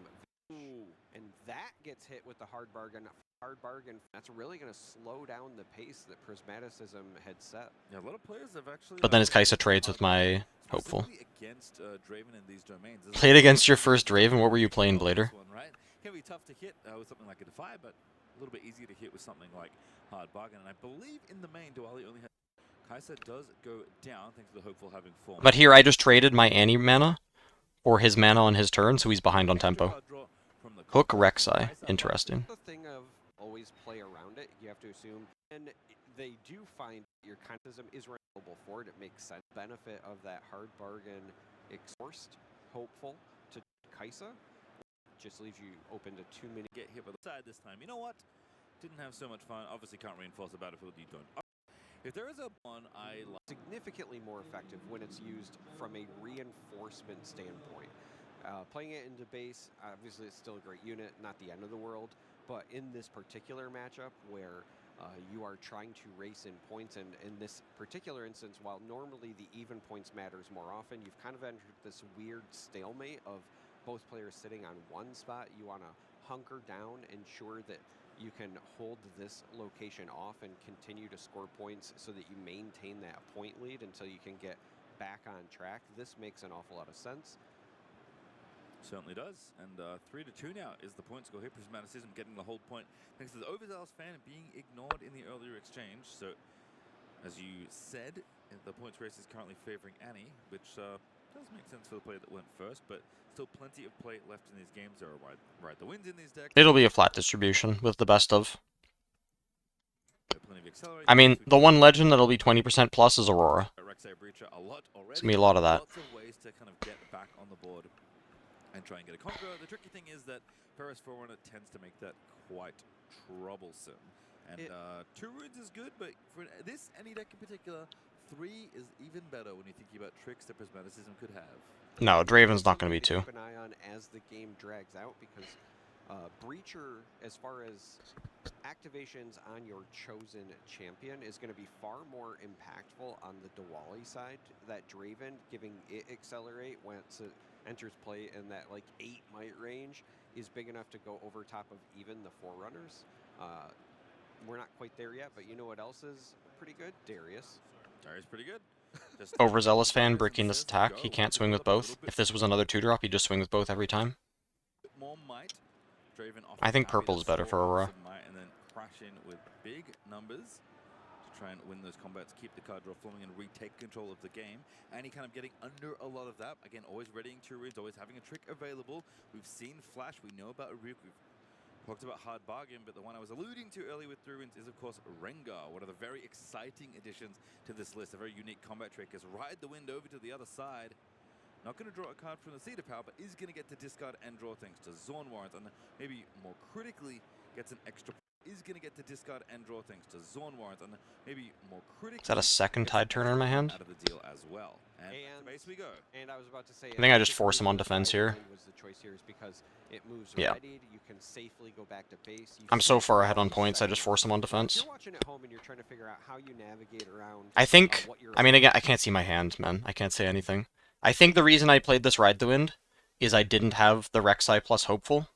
and that gets hit with the hard bargain. Hard bargain. That's really going to slow down the pace that Prismaticism had set. Yeah, a lot of players have actually. But then his Kai'Sa trades with my hopeful. Against Draven in these domains. Played against your first Draven. What were you playing, Blader? Right? Can be tough to hit with something like a Defy, but a little bit easier to hit with something like Hard Bargain. And I believe in the main, Diwali only has. Kai'Sa does go down thanks to the hopeful having form. But here I just traded my Annie mana for his mana on his turn, so he's behind on tempo. Hook Rek'Sai. Interesting. The thing of always play around it, you have to assume, and they do find your contism is reliable for it. It makes sense. Benefit of that hard bargain exhaust, hopeful to Kai'Sa, just leaves you open to too many. Get hit by the side this time. You know what? Didn't have so much fun. Obviously can't reinforce the battlefield. You don't. If there is a one I like, significantly more effective when it's used from a reinforcement standpoint. Playing it into base, obviously it's still a great unit, not the end of the world, but in this particular matchup where you are trying to race in points, and in this particular instance, while normally the even points matters more often, you've kind of entered this weird stalemate of both players sitting on one spot. You want to hunker down, ensure that you can hold this location off and continue to score points so that you maintain that point lead until you can get back on track. This makes an awful lot of sense. Certainly does. And 3-2 now is the point score here. Prismaticism getting the whole point thanks to the Overzealous fan being ignored in the earlier exchange. So, as you said, the points race is currently favoring Annie, which does make sense for the player that went first, but still plenty of play left in these games. There are ride the winds in these decks. It'll be a flat distribution with the best of. I mean, the one legend that'll be 20% plus is Aurora. It's gonna be a lot of that. Lots of ways to kind of get back on the board and try and get a conquer. The tricky thing is that Ferris Forerunner tends to make that quite troublesome. And 2 runes is good, but for this any deck in particular, 3 is even better when you're thinking about tricks that Prismaticism could have. No, Draven's not going to be 2. Keep an eye on as the game drags out, because Breacher, as far as activations on your chosen champion, is going to be far more impactful on the Diwali side. That Draven, giving it accelerate once it enters play in that like 8 might range, is big enough to go over top of even the Forerunners. We're not quite there yet, but you know what else is pretty good? Darius. Darius pretty good. Overzealous fan breaking this attack. He can't swing with both. If this was another 2-drop, he'd just swing with both every time. More might. Draven I think purple is better for Aurora. And then crash in with big numbers to try and win those combats, keep the card draw flowing, and retake control of the game. And he kind of getting under a lot of that. Again, always readying 2 runes, always having a trick available. We've seen Flash. We know about Ryuk. We've talked about Hard Bargain, but the one I was alluding to earlier with 3 runes is, of course, Rengar. One of the very exciting additions to this list. A very unique combat trick is Ride the Wind over to the other side. Not going to draw a card from the Cedar Power, but is going to get to discard and draw things to Zorn Warrants, and maybe more critically, gets an extra. Is going to get to discard and draw things to Zorn Warrants, and maybe more critically. Is that a second Tide Turner in my hand? Out of the deal as well. And base we go. And I was about to say, I think I just force him on defense here. Was the choice here is because it moves Yeah. readied, you can safely go back to base. I'm so far ahead on points, I just force him on defense. If you're watching at home and you're trying to figure out how you navigate around. I think, I mean, again, I can't see my hand, man. I can't say anything. I think the reason I played this Ride the Wind is I didn't have the Rek'Sai plus Hopeful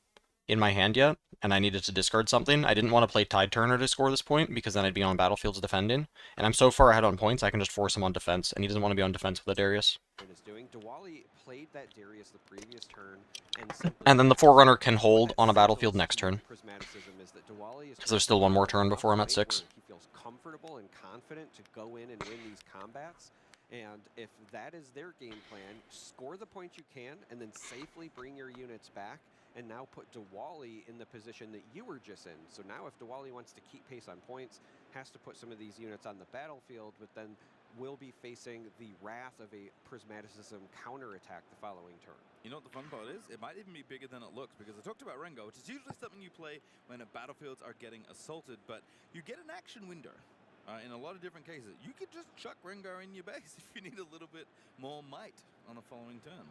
in my hand yet, and I needed to discard something. I didn't want to play Tide Turner to score this point, because then I'd be on battlefields defending. And I'm so far ahead on points, I can just force him on defense, and he doesn't want to be on defense with a Darius. Is doing. Diwali played that Darius the previous turn, and then the Forerunner can hold on a battlefield next turn. Because there's still one more turn before I'm at 6. He feels comfortable and confident to go in and win these combats. And if that is their game plan, score the points you can, and then safely bring your units back, and now put Diwali in the position that you were just in. So now if Diwali wants to keep pace on points, has to put some of these units on the battlefield, but then will be facing the wrath of a Prismaticism counterattack the following turn. You know what the fun part is? It might even be bigger than it looks, because I talked about Rengar, which is usually something you play when battlefields are getting assaulted, but you get an action window. In a lot of different cases, you could just chuck Rengar in your base if you need a little bit more might on a following turn.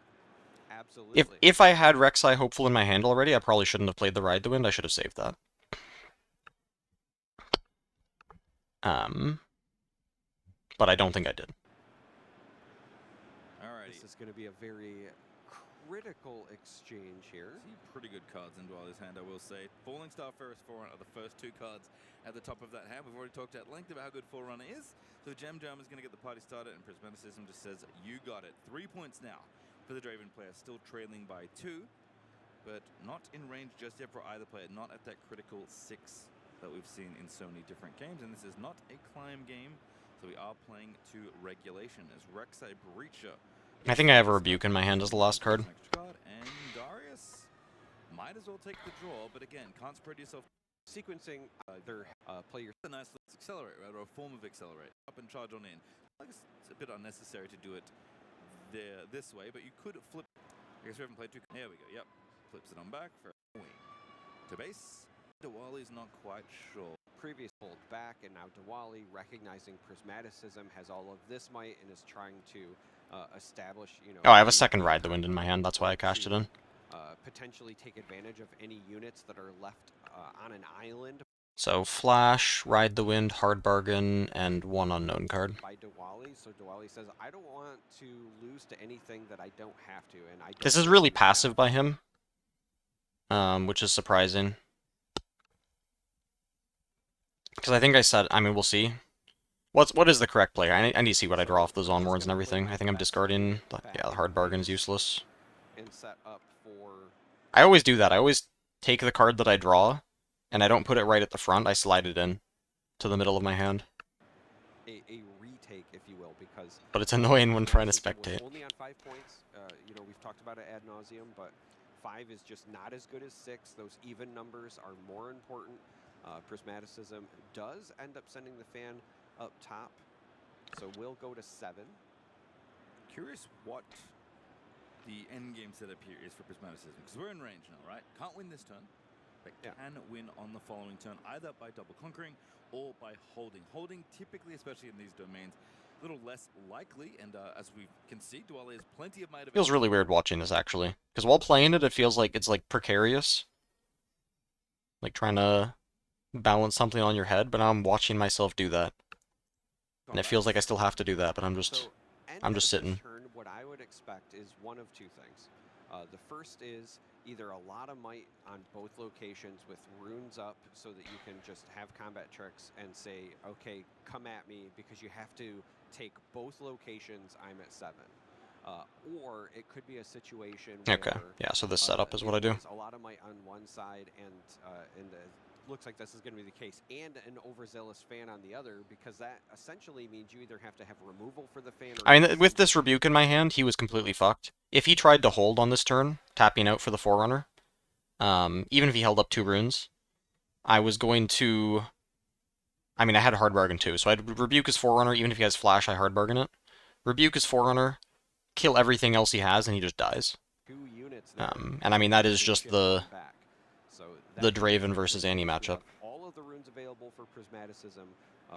Absolutely. If I had Rek'Sai Hopeful in my hand already, I probably shouldn't have played the Ride the Wind. I should have saved that. But I don't think I did. Alrighty. This is going to be a very critical exchange here. See pretty good cards in Dwali's hand, I will say. Falling Star Ferris Forerunner are the first 2 cards at the top of that hand. We've already talked at length about how good Forerunner is. So Gem Jam is going to get the party started, and Prismaticism just says, you got it. 3 points now for the Draven player, still trailing by 2, but not in range just yet for either player. Not at that critical 6 that we've seen in so many different games, and this is not a climb game, so we are playing to regulation as Rek'Sai Breacher. I think I have a Rebuke in my hand as the last card. And Darius might as well take the draw, but again, can't spread yourself. Sequencing their players. A nice little accelerate, right, or a form of accelerate. Up and charge on in. I guess it's a bit unnecessary to do it there this way, but you could flip. I guess we haven't played 2. Here we go. Yep, flips it on back for a wing to base. Diwali's not quite sure. Previous pulled back, and now Diwali, recognizing Prismaticism, has all of this might and is trying to establish, you know. Oh, I have a second Ride the Wind in my hand. That's why I cashed it in. Potentially take advantage of any units that are left on an island. So Flash, Ride the Wind, Hard Bargain, and 1 unknown card. By Diwali, so Diwali says, I don't want to lose to anything that I don't have to, and I. This is really passive by him, which is surprising. Because I think I said, I mean, we'll see. What is the correct play? I need to see what I draw off those onwards and everything. I think I'm discarding. Yeah, the Hard Bargain's useless. And set up for. I always do that. I always take the card that I draw, and I don't put it right at the front. I slide it in to the middle of my hand. A retake, if you will, because. But it's annoying when trying to spectate. Only on 5 points. You know, we've talked about it ad nauseum, but 5 is just not as good as 6. Those even numbers are more important. Prismaticism does end up sending the fan up top, so we'll go to 7. Curious what the end game setup here is for Prismaticism, because we're in range now, right? Can't win this turn, but can win on the following turn, either by double conquering or by holding. Holding, typically, especially in these domains, a little less likely, and as we can see, Dwali has plenty of might. It feels really weird watching this, actually. Because while playing it, it feels like it's, like, precarious. Like, trying to balance something on your head, but now I'm watching myself do that. And it feels like I still have to do that, but I'm just sitting. Turn, what I would expect is one of two things. The first is either a lot of might on both locations with runes up so that you can just have combat tricks and say, okay, come at me, because you have to take both locations, I'm at 7. Or it could be a situation where... Okay, yeah, so this setup is what I do. A lot of might on one side, and looks like this is going to be the case, and an overzealous fan on the other, because that essentially means you either have to have removal for the fan... I mean, with this Rebuke in my hand, he was completely fucked. If he tried to hold on this turn, tapping out for the Forerunner, even if he held up 2 runes, I was going to... I mean, I had a hard bargain too, so I'd Rebuke his Forerunner, even if he has Flash, I hard bargain it. Rebuke his Forerunner, kill everything else he has, and he just dies. 2 units And I mean, that is just the Draven versus Annie matchup. All of the runes available for Prismaticism.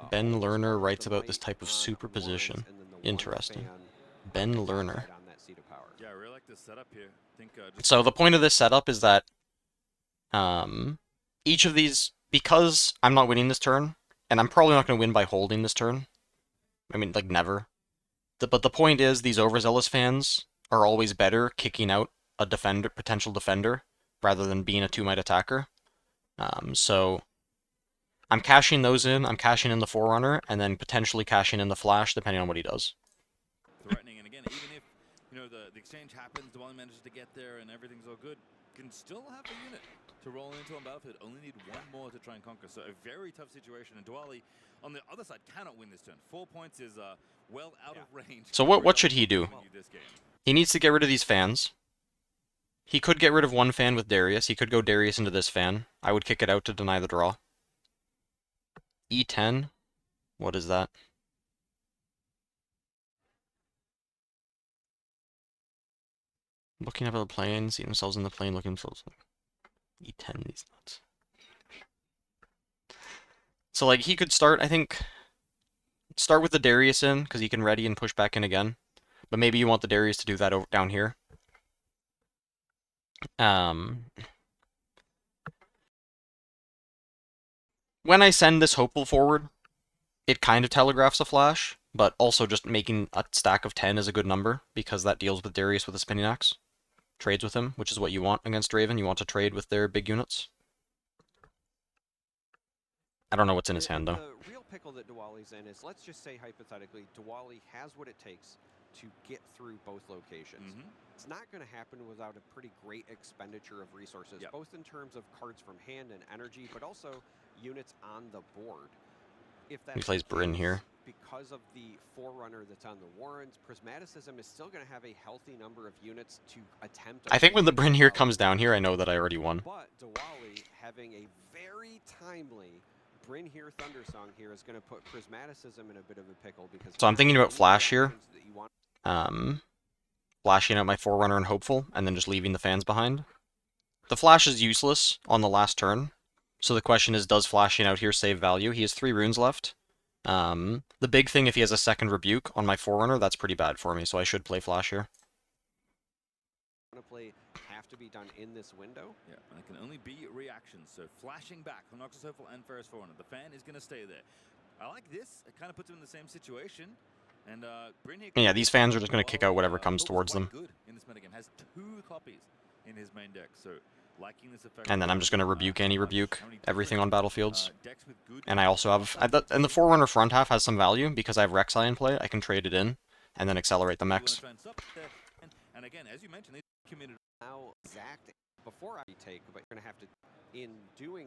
Ben Lerner writes about this type of superposition. Interesting. Ben Lerner. Yeah, I really like this setup here. So the point of this setup is that each of these, because I'm not winning this turn, and I'm probably not going to win by holding this turn. I mean, like, never. But the point is, these overzealous fans are always better kicking out a potential defender, rather than being a 2-might attacker. So I'm cashing those in, I'm cashing in the Forerunner, and then potentially cashing in the Flash, depending on what he does. Threatening, and again, even if the exchange happens, Dwali manages to get there, and everything's all good, can still have a unit to roll into on battlefield. Only need 1 more to try and conquer. So a very tough situation, and Dwali on the other side cannot win this turn. 4 points is well out of range. So what should he do? He needs to get rid of these fans. He could get rid of 1 fan with Darius. He could go Darius into this fan. I would kick it out to deny the draw. E10. What is that? Looking up at the plane, see themselves in the plane, looking themselves. E10, these nuts. So, like, he could start, I think, start with the Darius in, because he can ready and push back in again. But maybe you want the Darius to do that over down here. When I send this Hopeful forward, it kind of telegraphs a Flash, but also just making a stack of 10 is a good number, because that deals with Darius with a Spinning Axe. Trades with him, which is what you want against Draven. You want to trade with their big units. I don't know what's in his hand, though. The real pickle that Dwali's in is, let's just say, hypothetically, Dwali has what it takes to get through both locations. It's not going to happen without a pretty great expenditure of resources, both in terms of cards from hand and energy, but also units on the board. If He plays Bryn here. Because of the Forerunner that's on the Warrens, Prismaticism is still going to have a healthy number of units to attempt... I think when the Bryn here comes down here, I know that I already won. But Dwali having a very timely Bryn here Thundersong here is going to put Prismaticism in a bit of a pickle, because... So I'm thinking about Flash here. Flashing out my Forerunner and Hopeful, and then just leaving the fans behind. The Flash is useless on the last turn. So the question is, does flashing out here save value? He has 3 runes left. The big thing, if he has a second Rebuke on my Forerunner, that's pretty bad for me, so I should play Flash here. Play have to be done in this window. Yeah, and it can only be reactions. So flashing back from Noxus Hopeful and Ferris Forerunner. The fan is going to stay there. I like this. It kind of puts him in the same situation. And yeah, these fans are just going to kick out whatever comes towards them. Good in this metagame. Has 2 copies in his main deck. So liking this effect. And then I'm just going to Rebuke any Rebuke everything on battlefields. And I also have... and the Forerunner front half has some value, because I have Rek'Sai in play. I can trade it in, and then accelerate the mechs. And again, as you mentioned, now exact before I take, but you're going to have to, in doing,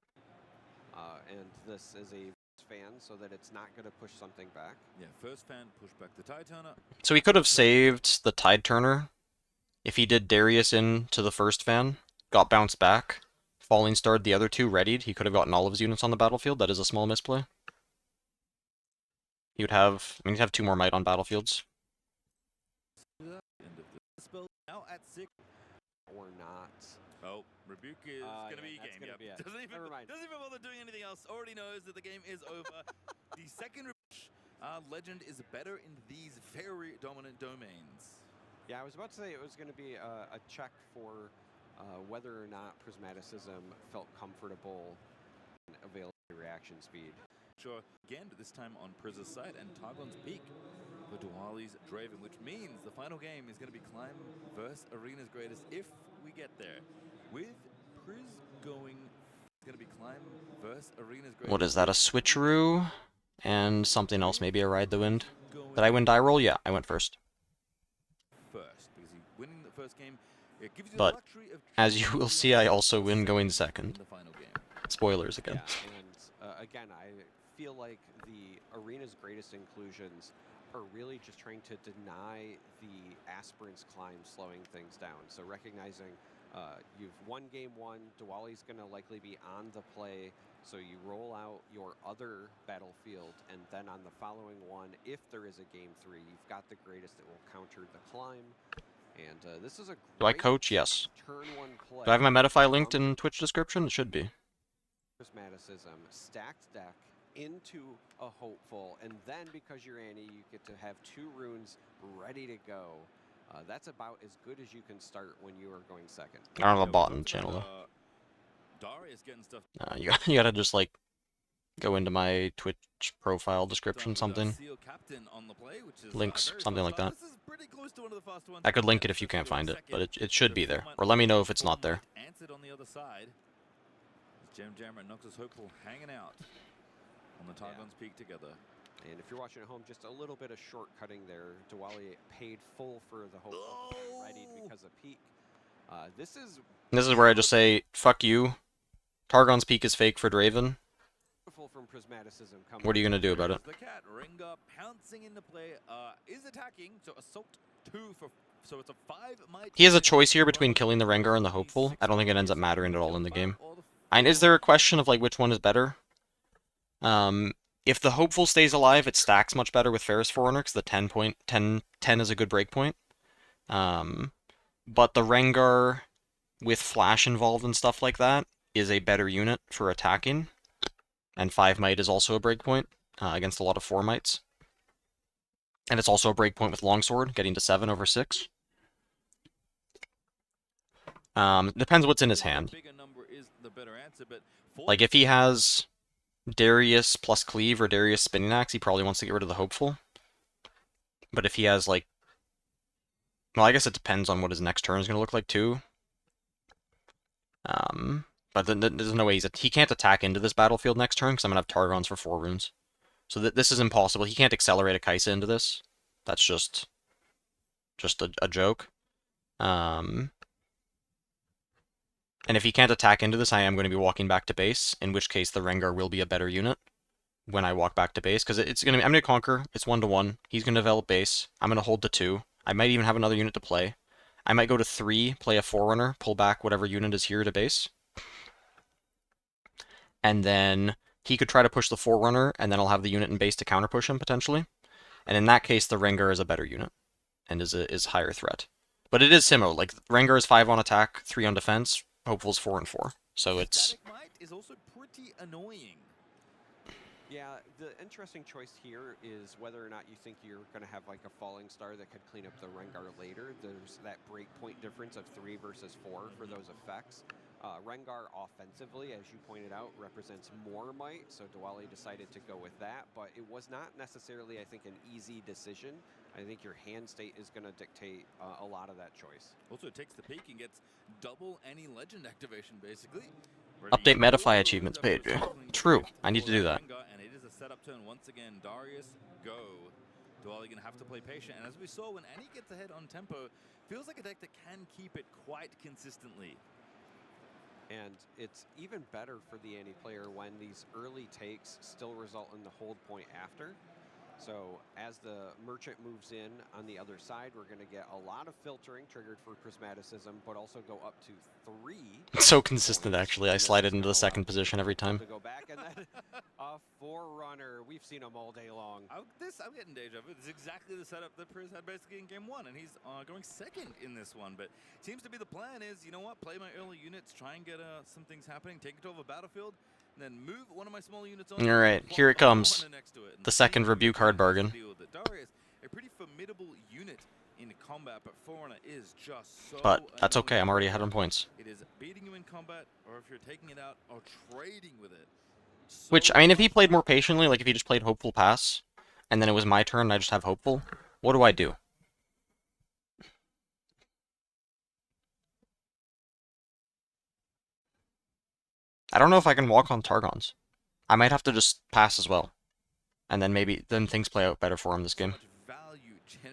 and this is a fan, so that it's not going to push something back. Yeah, first fan, push back the Tide Turner. So he could have saved the Tide Turner if he did Darius in to the first fan, got bounced back, Falling Starred the other 2, readied. He could have gotten all of his units on the battlefield. That is a small misplay. He would have... I mean, he'd have 2 more might on battlefields. Now now at 6. Or not. Oh, Rebuke is going to be that's game. gonna Yep. be it. Doesn't even bother doing anything else. Already knows that the game is over. The second Legend is better in these very dominant domains. Yeah, I was about to say it was going to be a check for whether or not Prismaticism felt comfortable in available reaction speed. Sure, again, but this time on Priz's side and Targon's Peak for Diwali's Draven, which means the final game is going to be Climb versus Arena's Greatest if we get there. With Priz going, it's going to be Climb versus Arena's Greatest. What is that, a switcheroo? And something else, maybe a Ride the Wind. Did I win die roll? Yeah, I went first. Because winning the first game, it gives you But, the luxury of as you will see, I also win going second. in the final game. Spoilers again. Yeah, and again, I feel like the Arena's Greatest inclusions are really just trying to deny the Aspirant's Climb slowing things down. So recognizing you've won game 1, Diwali's going to likely be on the play, so you roll out your other battlefield, and then on the following one, if there is a game 3, you've got the Greatest that will counter the Climb. And this is a Do I great coach? Yes. turn 1 play. Do I have my Metafy linked in Twitch description? It should be. Prismaticism, stacked deck into a Hopeful, and then because you're Annie, you get to have 2 runes ready to go. That's about as good as you can start when you are going second. I don't have a bot in the channel though. Darius getting stuff. You gotta just like go into my Twitch profile description, something. Seal Captain on the play, which is, Links, very something like that. This is pretty close to one of the faster ones. I could link it if you can't find it, but it should be there. Or let me know if it's not there. Answered on the other side. Gem Jammer and Noxus Hopeful hanging out on the Targon's Peak together. And if you're watching at home, just a little bit of shortcutting there. Diwali paid full for the Hopeful, readied because of Peak. This is where I just say, fuck you. Targon's Peak is fake for Draven. from Prismaticism. What are you gonna do about it? The cat Rengar pouncing into play is attacking, so assault 2 for, so it's a 5 might. He has a choice here between killing the Rengar and the Hopeful. I don't think it ends up mattering at all in the game. And is there a question of like which one is better? If the Hopeful stays alive, it stacks much better with Ferris Forerunner because the 10 is a good breakpoint. But the Rengar with Flash involved and stuff like that is a better unit for attacking. And 5 might is also a breakpoint against a lot of 4 mights. And it's also a breakpoint with Longsword, getting to 7 over 6. Depends what's in his hand. Like, if he has Darius plus Cleave or Darius Spinning Axe, he probably wants to get rid of the Hopeful. But if he has, like... Well, I guess it depends on what his next turn is going to look like, too. But then there's no way he can't attack into this battlefield next turn, because I'm going to have Targons for 4 runes. So this is impossible. He can't accelerate a Kaisa into this. That's just a joke. And if he can't attack into this, I am going to be walking back to base, in which case the Rengar will be a better unit when I walk back to base, because I'm going to conquer. It's 1-1. He's going to develop base. I'm going to hold to 2. I might even have another unit to play. I might go to 3, play a Forerunner, pull back whatever unit is here to base. And then he could try to push the Forerunner, and then I'll have the unit in base to counter-push him, potentially. And in that case, the Rengar is a better unit, and is higher threat. But it is similar. Like, Rengar is 5 on attack, 3 on defense, Hopeful's 4 and 4. So it's... Static Might is also pretty annoying. Yeah, the interesting choice here is whether or not you think you're going to have like a falling star that could clean up the Rengar later. There's that breakpoint difference of 3 versus 4 for those effects. Rengar offensively, as you pointed out, represents more might, so Diwali decided to go with that, but it was not necessarily, I think, an easy decision. I think your hand state is going to dictate a lot of that choice. Also, it takes the peak and gets double any legend activation, basically. Update Metafy achievements page. True, I need to do that. And it is a setup turn once again. Darius, go. Diwali going to have to play patient, and as we saw, when Annie gets ahead on tempo, feels like a deck that can keep it quite consistently. And it's even better for the Annie player when these early takes still result in the hold point after. So as the merchant moves in on the other side, we're going to get a lot of filtering triggered for Prismaticism, but also go up to 3. It's so consistent, points, actually. I and this slide is it into gonna the second allow position every time. to go back, and then a Forerunner. We've seen them all day long. I'm getting deja vu. This is exactly the setup that Priz had basically in game 1, and he's going second in this one. But seems to be the plan is, you know what, play my early units, try and get some things happening, take control of a battlefield, and then move one of my small units on. All right, here it comes. The second rebuke hard bargain. Darius, a pretty formidable unit in combat, but Forerunner is just so But that's okay, I'm annoying. already ahead on points. It is beating you in combat, or if you're taking it out, or trading with it. Which, I mean, if he played more patiently, like if he just played Hopeful Pass, and then it was my turn and I just have Hopeful, what do I do? I don't know if I can walk on Targons. I might have to just pass as well. And then then things play out better for him this game.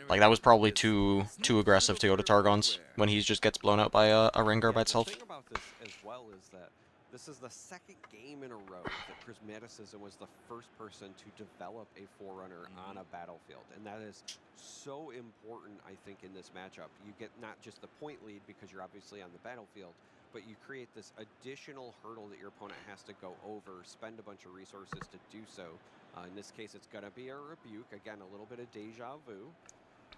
Like, that was probably too aggressive to go to Targons when he just gets blown out by a Rengar by itself. The thing about this as well is that this is the second game in a row that Prismaticism was the first person to develop a Forerunner on a battlefield. And that is so important, I think, in this matchup. You get not just the point lead because you're obviously on the battlefield, but you create this additional hurdle that your opponent has to go over, spend a bunch of resources to do so. In this case, it's going to be a rebuke. Again, a little bit of deja vu.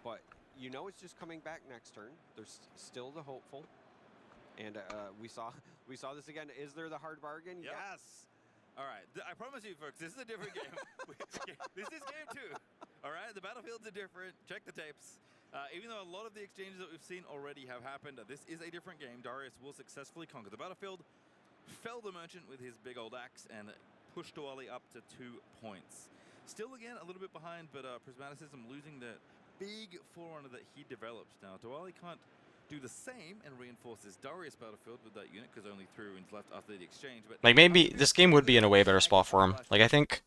But you know it's just coming back next turn. There's still the hopeful. And we saw this again. Is there the hard bargain? Yep. Yes. All right. I promise you, folks, this is a different game. This is game 2. All right. The battlefields are different. Check the tapes. Even though a lot of the exchanges that we've seen already have happened, this is a different game. Darius will successfully conquer the battlefield, fell the merchant with his big old axe, and push Diwali up to 2 points. Still, again, a little bit behind, but Prismaticism losing the big Forerunner that he developed. Now, Diwali can't do the same and reinforces Darius' battlefield with that unit because only 3 runes left after the exchange. But Like, maybe this game would be in a way better spot for him. Like, I think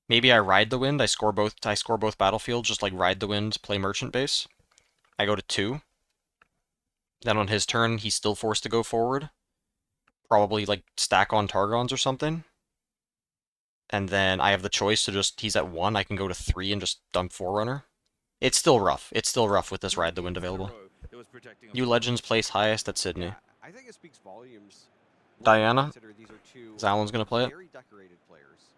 maybe I ride the wind. I score both battlefields, just like ride the wind, play merchant base. I go to 2. Then on his turn, he's still forced to go forward. Probably like stack on Targons or something. And then I have the choice to just, he's at 1, I can go to 3 and just dump Forerunner. It's still rough. It's still rough with this ride the wind available. You Legends place highest at Sydney. Yeah, I think it speaks volumes. Diana? These are 2 Zalon's gonna play it. very decorated players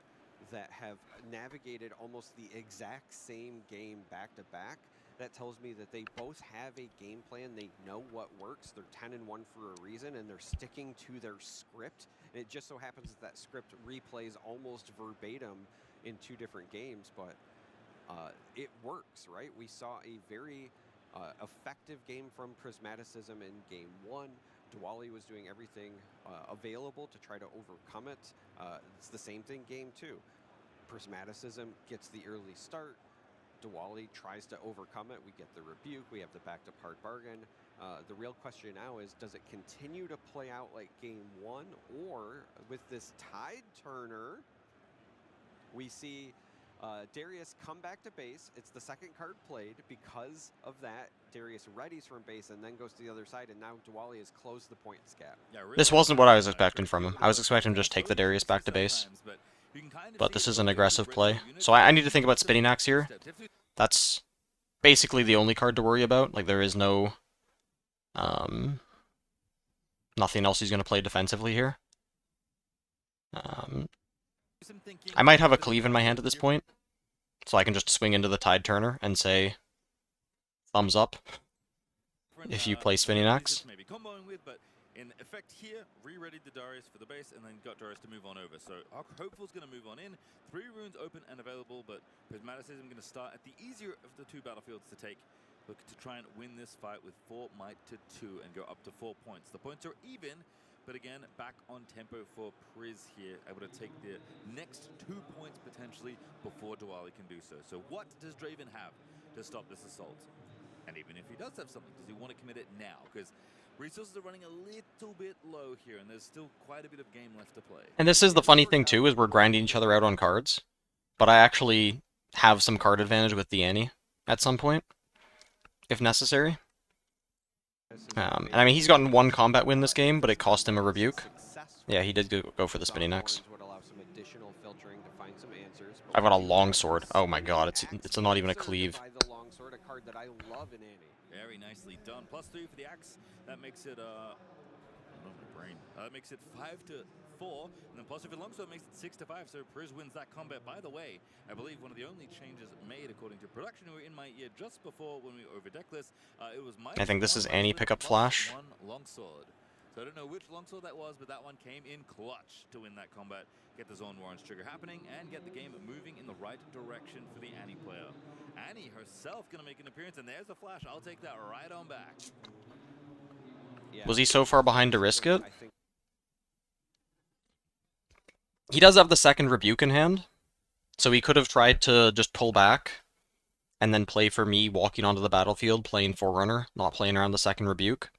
that have navigated almost the exact same game back to back. That tells me that they both have a game plan. They know what works. They're 10-1 for a reason, and they're sticking to their script. And it just so happens that that script replays almost verbatim in 2 different games, but it works, right? We saw a very effective game from Prismaticism in game 1. Diwali was doing everything available to try to overcome it. It's the same thing game 2. Prismaticism gets the early start. Diwali tries to overcome it. We get the rebuke. We have the backed up hard bargain. The real question now is, does it continue to play out like game 1, or with this tide turner, we see Darius come back to base. It's the second card played. Because of that, Darius readies from base and then goes to the other side, and now Diwali has closed the points gap. Yeah, really This wasn't what I was expecting from him. I was expecting him to just take the Darius back to base. But this is an aggressive play. So I need to think about Spinning Axe here. That's basically the only card to worry about. Like, there is no... nothing else he's going to play defensively here. I might have a Cleave in my hand at this point, so I can just swing into the Tide Turner and say, thumbs up, if you play Spinning Axe. In effect here, re-readied the Darius for the base and then got Darius to move on over. So our Hopeful's going to move on in. 3 runes open and available, but Prismaticism going to start at the easier of the 2 battlefields to take. Look to try and win this fight with 4 might to 2 and go up to 4 points. The points are even, but again, back on tempo for Priz here, able to take the next 2 points potentially before Diwali can do so. So what does Draven have to stop this assault? And even if he does have something, does he want to commit it now? Because resources are running a little bit low here, and there's still quite a bit of game left to play. And this is the funny thing too, is we're grinding each other out on cards. But I actually have some card advantage with the Annie at some point, if necessary. And I mean, he's gotten 1 combat win this game, but it cost him a rebuke. Yeah, he did go for the Spinning Axe. I've got a longsword. Oh my god, it's not even a cleave. By the longsword, a card that I love in Annie. Very nicely done. +3 for the axe. That makes it my brain. That makes it 5-4, and then +2 for the longsword makes it 6-5. So Priz wins that combat. By the way, I believe one of the only changes made according to production who were in my ear just before when we overdecked this. It was I think this is Annie pick up flash. +1 longsword. So I don't know which longsword that was, but that one came in clutch to win that combat, get the Zorn Warren's trigger happening, and get the game moving in the right direction for the Annie player. Annie herself going to make an appearance, and there's a flash. I'll take that right on back. Yeah. Was he so far behind to risk it? I think He does have the second rebuke in hand, so he could have tried to just pull back and then play for me walking onto the battlefield, playing Forerunner, not playing around the second rebuke.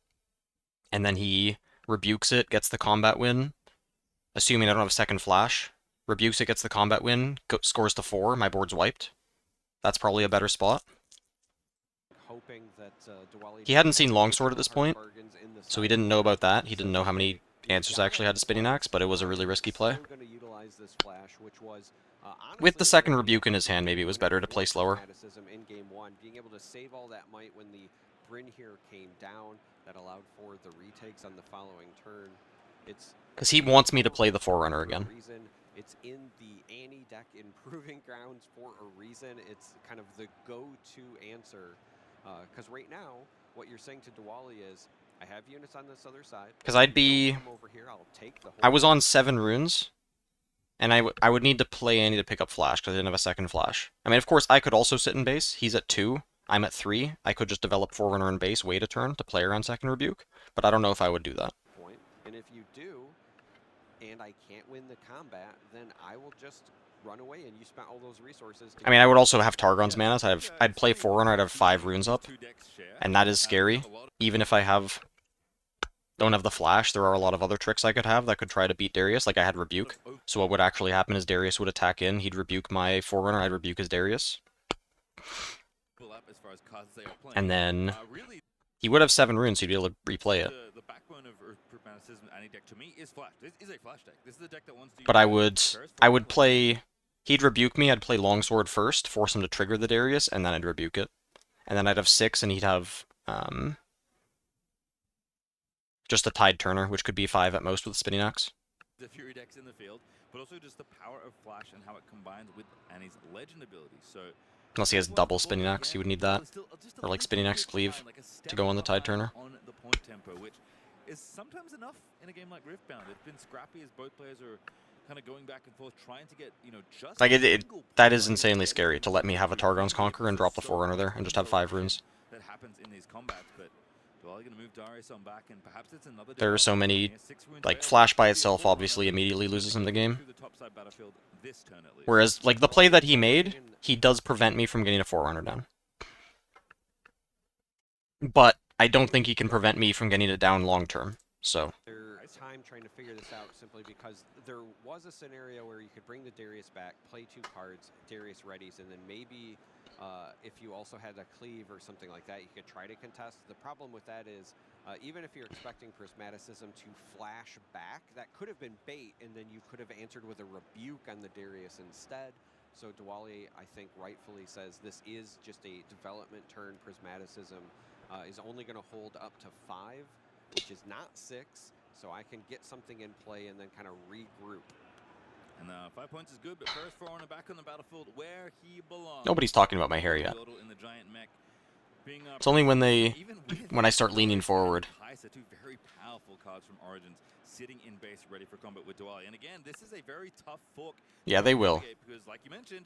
And then he rebukes it, gets the combat win, assuming I don't have a second flash. Rebukes it, gets the combat win, scores to 4, my board's wiped. That's probably a better spot. hoping that Diwali He hadn't seen Longsword at this point, bargains in the so he side didn't know door. about that. He didn't know how many answers I actually had to Spinning Axe, but it was a really risky play. Still gonna utilize this flash, which was, With the honestly, second very rebuke in his hand, maybe it was better to play slower. fanaticism in game 1, being able to save all that might when the Bryn here came down, that allowed for the retakes on the following turn. It's Because he wants me to play the Forerunner for a again. reason. It's in the Annie deck in Proving Grounds for a reason. It's kind of the go-to answer. Because right now, what you're saying to Diwali is, I have units on this other side. Because I'd be... Come over here, I'll take the I was whole on 7 runes, and I would need to play Annie to pick up flash, because I didn't have a second flash. I mean, of course, I could also sit in base. He's at 2. I'm at 3. I could just develop Forerunner in base, wait a turn to play around second rebuke, but I don't know if I would do that. point. And if you do, and I can't win the combat, then I will just run away, and you spent all those resources. To I mean, I would also have Targon's mana, so I'd play Forerunner, I'd have 5 runes up, and that is scary. Even if I don't have the flash, there are a lot of other tricks I could have that could try to beat Darius, like I had Rebuke. So what would actually happen is Darius would attack in, he'd rebuke my Forerunner, I'd rebuke his Darius. And then he would have 7 runes, so he'd be able to replay it. The backbone of Earth Pragmatism Annie deck to me is flash. This is a flash deck. This is the deck that wants to. But I would play. He'd rebuke me. I'd play Longsword first, force him to trigger the Darius, and then I'd rebuke it. And then I'd have 6, and he'd have just a Tide Turner, which could be 5 at most with the Spinning Axe. The Fury decks in the field, but also just the power of flash and how it combines with Annie's legend ability. So Unless he has double Spinning Axe, he would need that. Or like Spinning Axe Cleave to go on the Tide Turner. On the point tempo, which is sometimes enough in a game like Riftbound. It's been scrappy as both players are kind of going back and forth, trying to get, just Like, a single that point is insanely scary to let me have a Targon's Conqueror and drop the Forerunner there and just have 5 runes. that happens in these combats, but Duali gonna move Darius on back, and perhaps it's another There are so development. many, He has 6 runes like, available. Flash by Maybe a itself Forerunner obviously immediately loses him the game. through the topside battlefield this turn at least. Whereas, like, the play that he made, he does prevent me from getting a Forerunner down. But I don't think he can prevent me from getting it down long term, so... their time trying to figure this out simply because there was a scenario where you could bring the Darius back, play 2 cards, Darius readies, and then maybe if you also had a cleave or something like that, you could try to contest. The problem with that is even if you're expecting Prismaticism to flash back, that could have been bait, and then you could have answered with a rebuke on the Darius instead. So Diwali, I think, rightfully says this is just a development turn. Prismaticism is only going to hold up to 5, which is not 6, so I can get something in play and then kind of regroup. And 5 points is good, but first Forerunner back on the battlefield where he belongs. Nobody's talking about my hair yet. In the giant mech, being, It's only when even with when I start leaning forward. Kaisa, 2 very powerful cards from Origins, sitting in base ready for combat with Duali. And again, this is a very tough fork. Yeah, they will. Because, like you mentioned,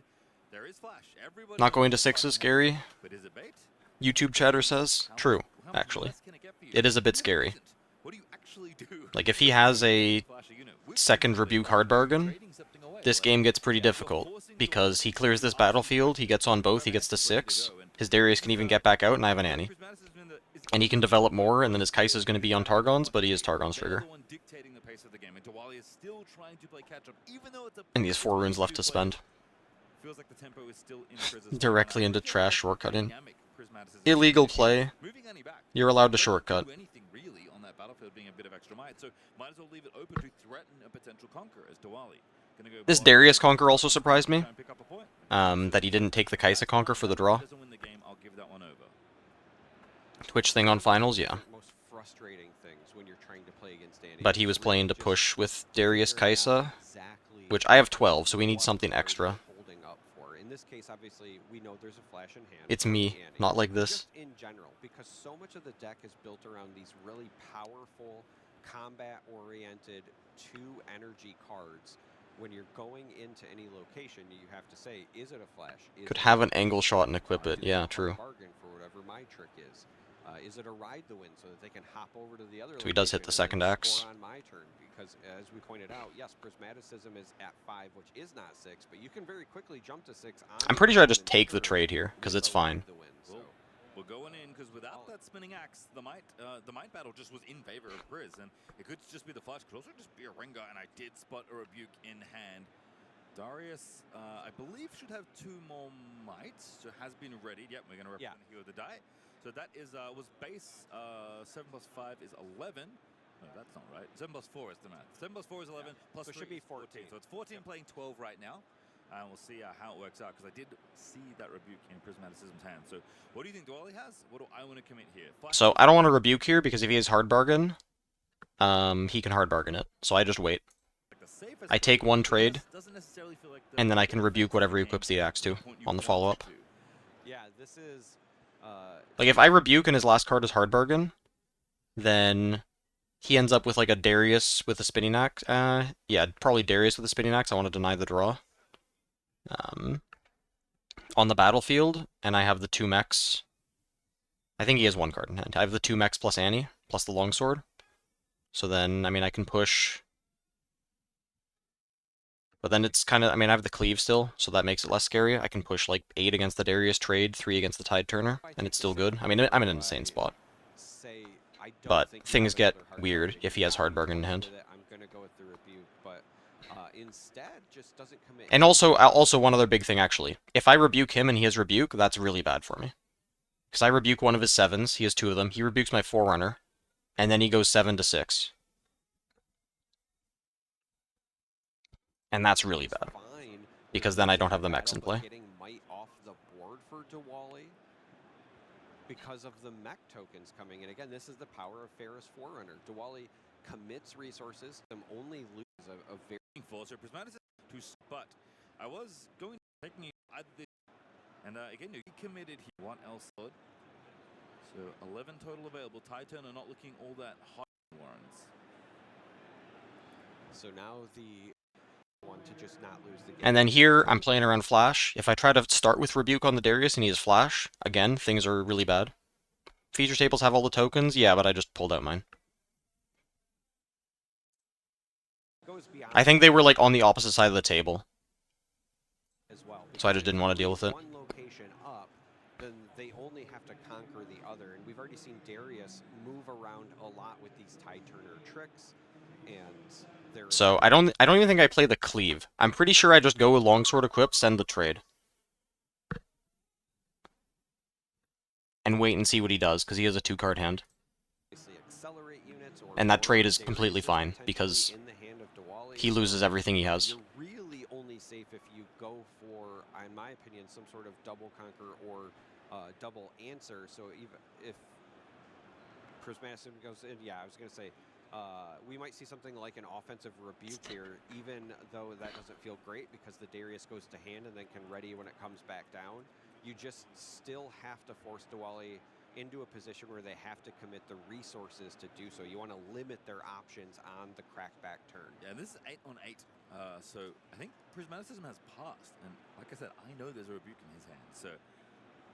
there is flash. Everybody Not going to knows 6 is flash. scary. But is it bait? YouTube chatter says. How True, much actually. less can it get for you? It is a bit Even if it scary. isn't, what do you actually do? Like, if he has a Flash a unit with second something, rebuke hard bargain, trading something away, this like, game gets pretty yeah, you're difficult, forcing because he Duali clears to this ask battlefield, he gets on both, he gets to 6, his Darius can even get back out, and I have an Annie. And he can develop more, and then his Kaisa is going to be on Targon's, but he is Targon's trigger. And he has 4 runes left to spend. Directly into trash shortcutting. Illegal play. You're allowed to shortcut. Really on that battlefield being a bit of extra might, so might as well leave it open to threaten a potential conqueror as Diwali Gonna go This blind. Darius Conquer also surprised me. Try and pick up a point. That he didn't take the Kaisa Conquer for the draw. Doesn't win the game, I'll give that one over. Twitch thing on finals, yeah. Most frustrating things when you're trying to play against Danny. But he was is playing to just push with Darius figuring out Kaisa, exactly which I have 12, so we need what something card extra. you're holding up for. In this case, obviously, we know there's a flash in hand. It's from me, Annie. not like this. Just in general, because so much of the deck is built around these really powerful, combat-oriented, two-energy cards. When you're going into any location, you have to say, is it a flash? Is Could it have a an angle shot and equip do it. they Yeah, have a true. bargain for whatever my trick is? Is it a ride the wind so that they can hop over to the other So he does hit location the and second then axe. score on my turn? Because as we pointed out, yes, Prismaticism is at 5, which is not 6, but you can very quickly jump to 6 on I'm pretty sure I your just turn take the trade here, because with it's a ride fine. the wind, so. Well, we're going in because without that spinning axe, the might battle just was in favor of Priz, and it could just be the flash, could also just be a ringer, and I did spot a rebuke in hand. Darius, I believe, should have 2 more mites, so has been readied. Yep, we're going to represent here with the die. So that is was base 7 plus 5 is 11. No, that's not right. 7 plus 4 is the math. 7 plus 4 is 11. Plus So it 3 should be is 14. 14. So it's 14 playing 12 right now. And we'll see how it works out, because I did see that rebuke in Prismaticism's hand. So what do you think Dwally has? What do I want to commit here? So I don't want to rebuke here, because if he has hard bargain, he can hard bargain it. So I just wait. I take 1 trade, and then I can rebuke whatever he equips the axe to on the follow-up. Yeah, this is... Like, if I rebuke and his last card is hard bargain, then he ends up with, like, a Darius with a spinning axe. Yeah, probably Darius with a spinning axe. I want to deny the draw. On the battlefield, and I have the 2 mechs. I think he has 1 card in hand. I have the 2 mechs plus Annie, plus the longsword. So then, I mean, I can push... But then it's kind of, I mean, I have the cleave still, so that makes it less scary. I can push like 8 against the Darius trade, 3 against the Tide Turner, and it's still good. I mean, I'm in an insane spot. But things get weird if he has hard bargain in hand. I'm going to go with the rebuke, but instead just doesn't commit. And also one other big thing, actually. If I rebuke him and he has rebuke, that's really bad for me. Because I rebuke one of his 7s, he has 2 of them, he rebukes my Forerunner, and then he goes 7 to 6. And that's really bad, because then I don't have the mechs in play. Getting might off the board for Dwally because of the mech tokens coming in. Again, this is the power of Ferris Forerunner. Dwally commits resources, only loses a very... So Prismaticist but I was going to take me at the... And again, he committed here. What else? So 11 total available. Tide Turner not looking all that hot, Lawrence. So now the... one to just not lose the game. And then here, I'm playing around Flash. If I try to start with Rebuke on the Darius and he has Flash, again, things are really bad. Feature tables have all the tokens, yeah, but I just pulled out mine. I think they were like on the opposite side of the table. As well. So I just didn't want to deal with it. One location up, then they only have to conquer the other. And we've already seen Darius move around a lot with these Tide Turner tricks. And so I don't even think I play the cleave. I'm pretty sure I just go with longsword equipped, send the trade. And wait and see what he does, because he has a 2-card hand. And that trade is completely fine, because he loses everything he has. You're really only safe if you go for, in my opinion, some sort of double conquer or double answer. So even if Prismaticum goes in, yeah, I was going to say, we might see something like an offensive rebuke here, even though that doesn't feel great because the Darius goes to hand and then can ready when it comes back down. You just still have to force Dwally into a position where they have to commit the resources to do so. You want to limit their options on the crackback turn. Yeah, this is 8 on 8. So I think Prismaticism has passed. And like I said, I know there's a rebuke in his hand. So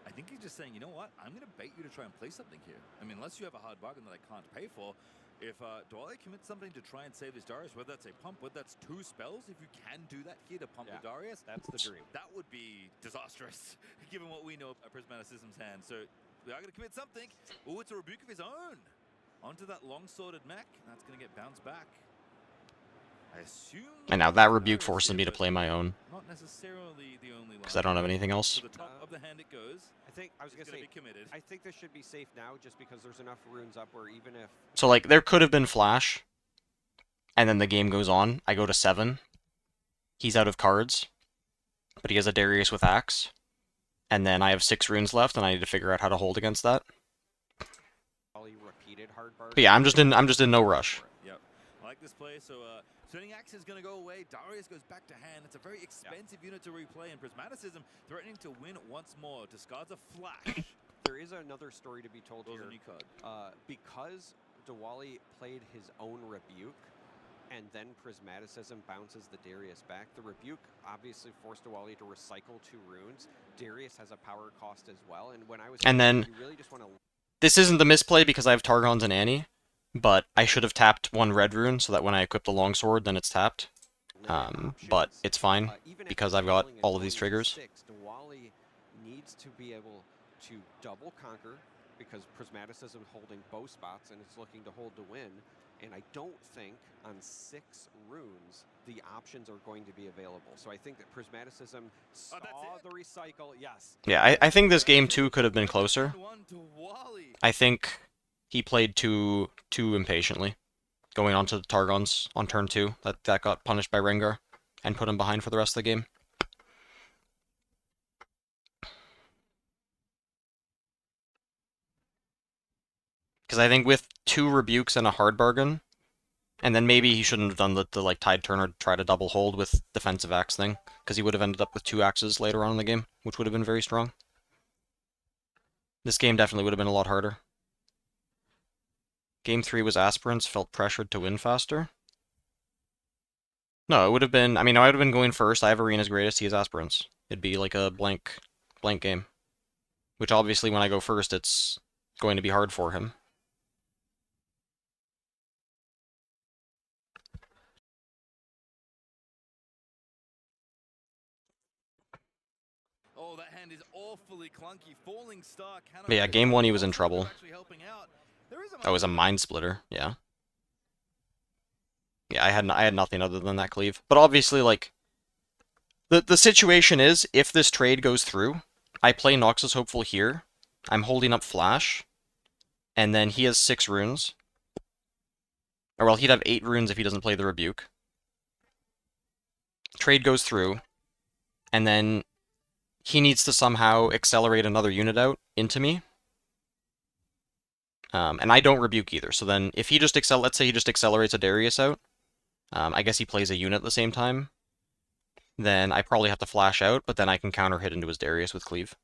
I think he's just saying, you know what? I'm going to bait you to try and play something here. I mean, unless you have a hard bargain that I can't pay for, if Dwally commits something to try and save his Darius, whether that's a pump, whether that's 2 spells, if you can do that here to pump the Darius, that's the dream. That would be disastrous, given what we know of Prismaticism's hand. So we are going to commit something. Oh, it's a rebuke of his own. Onto that long-sworded mech. That's going to get bounced back. I assume... And now that rebuke forces me to play my own. Not necessarily the only one. Because I don't have anything else. To the top of the hand it goes. I was going to say, I think this should be safe now just because there's enough runes up where even if... So, like, there could have been Flash, and then the game goes on. I go to 7, he's out of cards, but he has a Darius with Axe, and then I have 6 runes left, and I need to figure out how to hold against that. Repeated hard But yeah, I'm just in no rush. Yep. I like this play. So Turning Axe is going to go away. Darius goes back to hand. It's a very expensive unit to replay, and Prismaticism threatening to win once more. Discards a flash. There is another story to be told here. A new card. Because Diwali played his own Rebuke, and then Prismaticism bounces the Darius back. The Rebuke obviously forced Diwali to recycle 2 runes. Darius has a power cost as well, and when I was and then you really just want to. This isn't the misplay because I have Targons and Annie, but I should have tapped 1 red rune so that when I equip the longsword, then it's tapped. But it's fine because I've got all of these triggers. Diwali needs to be able to double conquer because Prismaticism holding both spots and it's looking to hold to win. And I don't think on 6 runes the options are going to be available. So I think that Prismaticism saw the recycle. Yes. Yeah, I think this game too could have been closer. I think he played too impatiently, going on to the Targons on turn 2. That got punished by Rengar and put him behind for the rest of the game. Because I think with 2 rebukes and a hard bargain, and then maybe he shouldn't have done the like tide turner to try to double hold with defensive axe thing, because he would have ended up with 2 axes later on in the game, which would have been very strong. This game definitely would have been a lot harder. Game 3 was aspirants, felt pressured to win faster. No, it would have been, I mean, I would have been going first. I have Arena's greatest, he has aspirants. It'd be like a blank game. Which obviously when I go first, it's going to be hard for him. Oh, that hand is awfully clunky. Falling Star cannot. But yeah, game 1 he was in trouble. That was a mind splitter, yeah. Yeah, I had nothing other than that cleave. But obviously, like, the situation is, if this trade goes through, I play Noxus Hopeful here, I'm holding up Flash, and then he has 6 runes. Or, well, he'd have 8 runes if he doesn't play the Rebuke. Trade goes through, and then he needs to somehow accelerate another unit out into me. And I don't Rebuke either, so then if he just let's say he just accelerates a Darius out, I guess he plays a unit at the same time, then I probably have to flash out, but then I can counter hit into his Darius with cleave.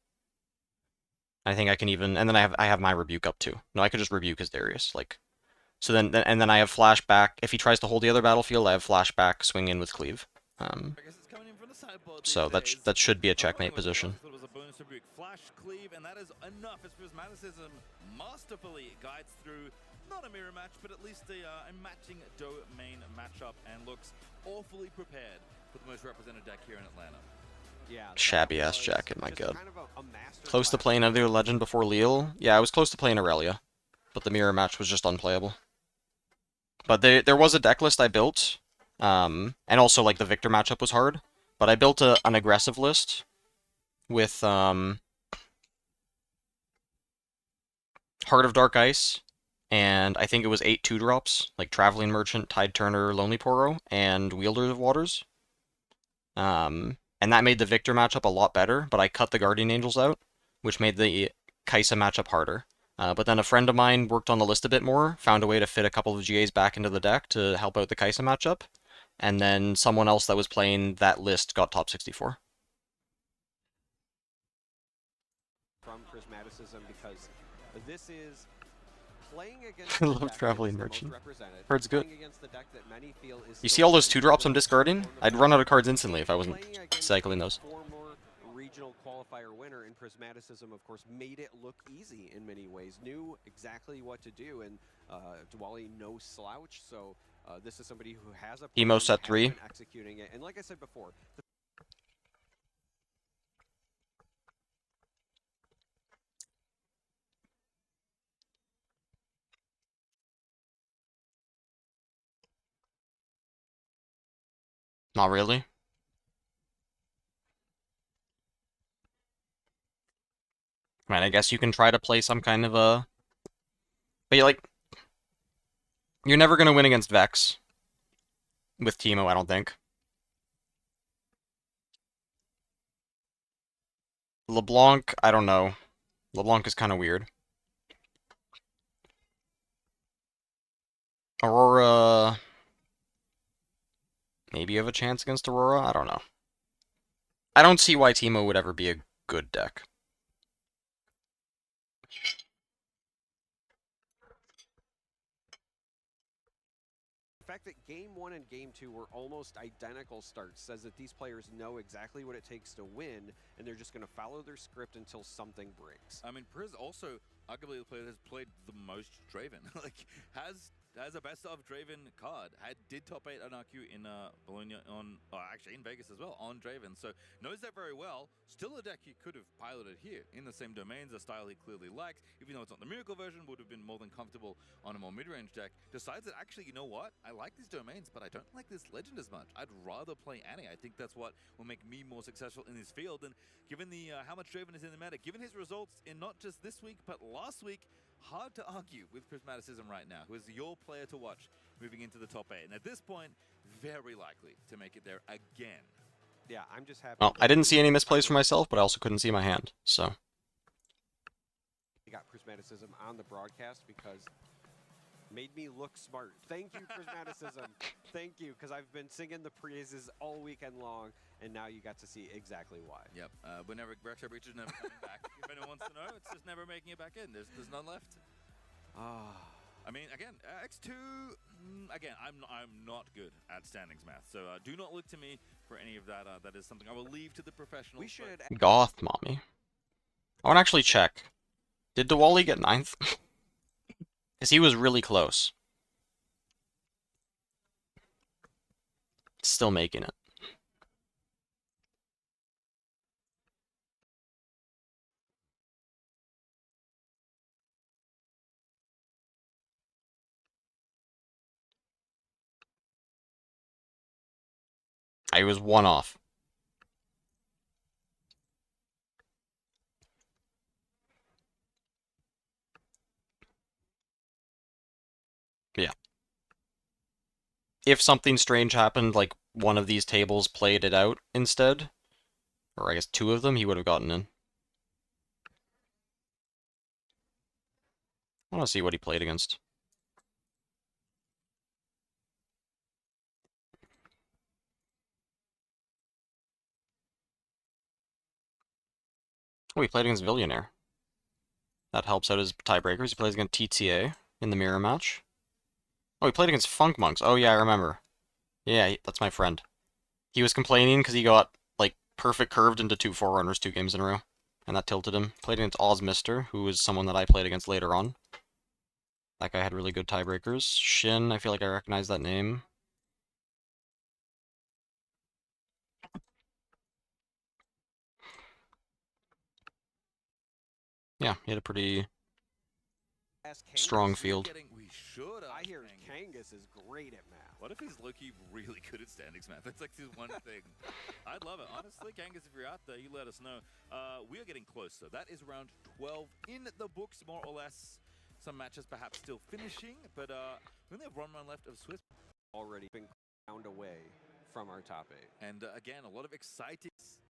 I think I can even, and then I have my Rebuke up too. No, I could just Rebuke his Darius, like, so then I have flashback. If he tries to hold the other battlefield, I have flashback, swing in with cleave. So that should be a checkmate position. Flash cleave, and that is enough as Prismaticism masterfully guides through not a mirror match, but at least a matching domain matchup, and looks awfully prepared for the most represented deck here in Atlanta. Yeah, shabby ass jacket, my god. Kind of a Close to playing another legend before Leal. Yeah, I was close to playing Aurelia, but the mirror match was just unplayable. But there was a deck list I built, and also like the Victor matchup was hard. But I built an aggressive list with Heart of Dark Ice, and I think it was 8 2-drops, like Traveling Merchant, Tide Turner, Lonely Poro, and Wielder of Waters. And that made the Victor matchup a lot better, but I cut the Guardian Angels out, which made the Kaisa matchup harder. But then a friend of mine worked on the list a bit more, found a way to fit a couple of GAs back into the deck to help out the Kaisa matchup, and then someone else that was playing that list got top 64. From Prismaticism, because this is playing against I the love deck Traveling that's the Merchant. most represented, Heard's good. playing against the deck that many feel is You still see all those playing 2-drops I'm for discarding? form of I'd run out of cards instantly if I wasn't playing against cycling a those. former regional qualifier winner, and Prismaticism, of course, made it look easy in many ways. Knew exactly what to do, and Diwali no slouch. So this is somebody who has a Emo plan, set has 3. been executing it, and like I said before. Not really. I mean, I guess you can try to play some kind of a... But you're never going to win against Vex with Teemo, I don't think. LeBlanc, I don't know. LeBlanc is kind of weird. Aurora... Maybe you have a chance against Aurora? I don't know. I don't see why Teemo would ever be a good deck. The fact that game 1 and game 2 were almost identical starts says that these players know exactly what it takes to win, and they're just going to follow their script until something breaks. I mean, Priz also arguably the player that has played the most Draven. Like, has a best of Draven card. Did top 8 on RQ in Bologna on, actually in Vegas as well on Draven. So knows that very well. Still a deck he could have piloted here in the same domains, a style he clearly likes. Even though it's not the Miracle version, would have been more than comfortable on a more mid-range deck. Decides that actually, you know what? I like these domains, but I don't like this Legend as much. I'd rather play Annie. I think that's what will make me more successful in this field. And given the how much Draven is in the meta, given his results in not just this week but last week, hard to argue with Prismaticism right now, who is your player to watch moving into the top 8. And at this point, very likely to make it there again. Yeah, I'm just happy. Well, I didn't see any misplays for myself, but I also couldn't see my hand, so... You got Prismaticism on the broadcast because made me look smart. Thank you, Prismaticism. Thank you, because I've been singing the praises all weekend long, and now you got to see exactly why. Yep, whenever Retro Breach is never coming back. If anyone wants to know, it's just never making it back in. There's none left. I mean, again, X2, again, I'm not good at standings math, so do not look to me for any of that. That is something I will leave to the professionals. We should... Goth, mommy. I want to actually check. Did Diwali get 9th? Because he was really close. Still making it. I was 1 off. Yeah. If something strange happened, like one of these tables played it out instead, or I guess 2 of them, he would have gotten in. I want to see what he played against. Oh, he played against Billionaire. That helps out his tiebreakers. He plays against TTA in the mirror match. Oh, he played against Funk Monks. Oh, yeah, I remember. Yeah, that's my friend. He was complaining because he got, like, perfect curved into 2 Forerunners 2 games in a row. And that tilted him. Played against Ozmister, who is someone that I played against later on. That guy had really good tiebreakers. Shin, I feel like I recognize that name. Yeah, he had a pretty strong field. I hear Kangas is great at math. What if he's low-key really good at standings math? That's like his one thing. I'd love it. Honestly, Kangas, if you're out there, you let us know. We are getting close, so that is round 12 in the books, more or less. Some matches perhaps still finishing, but we only have 1 round left of Swiss. Already been crowned away from our top 8. And again, a lot of exciting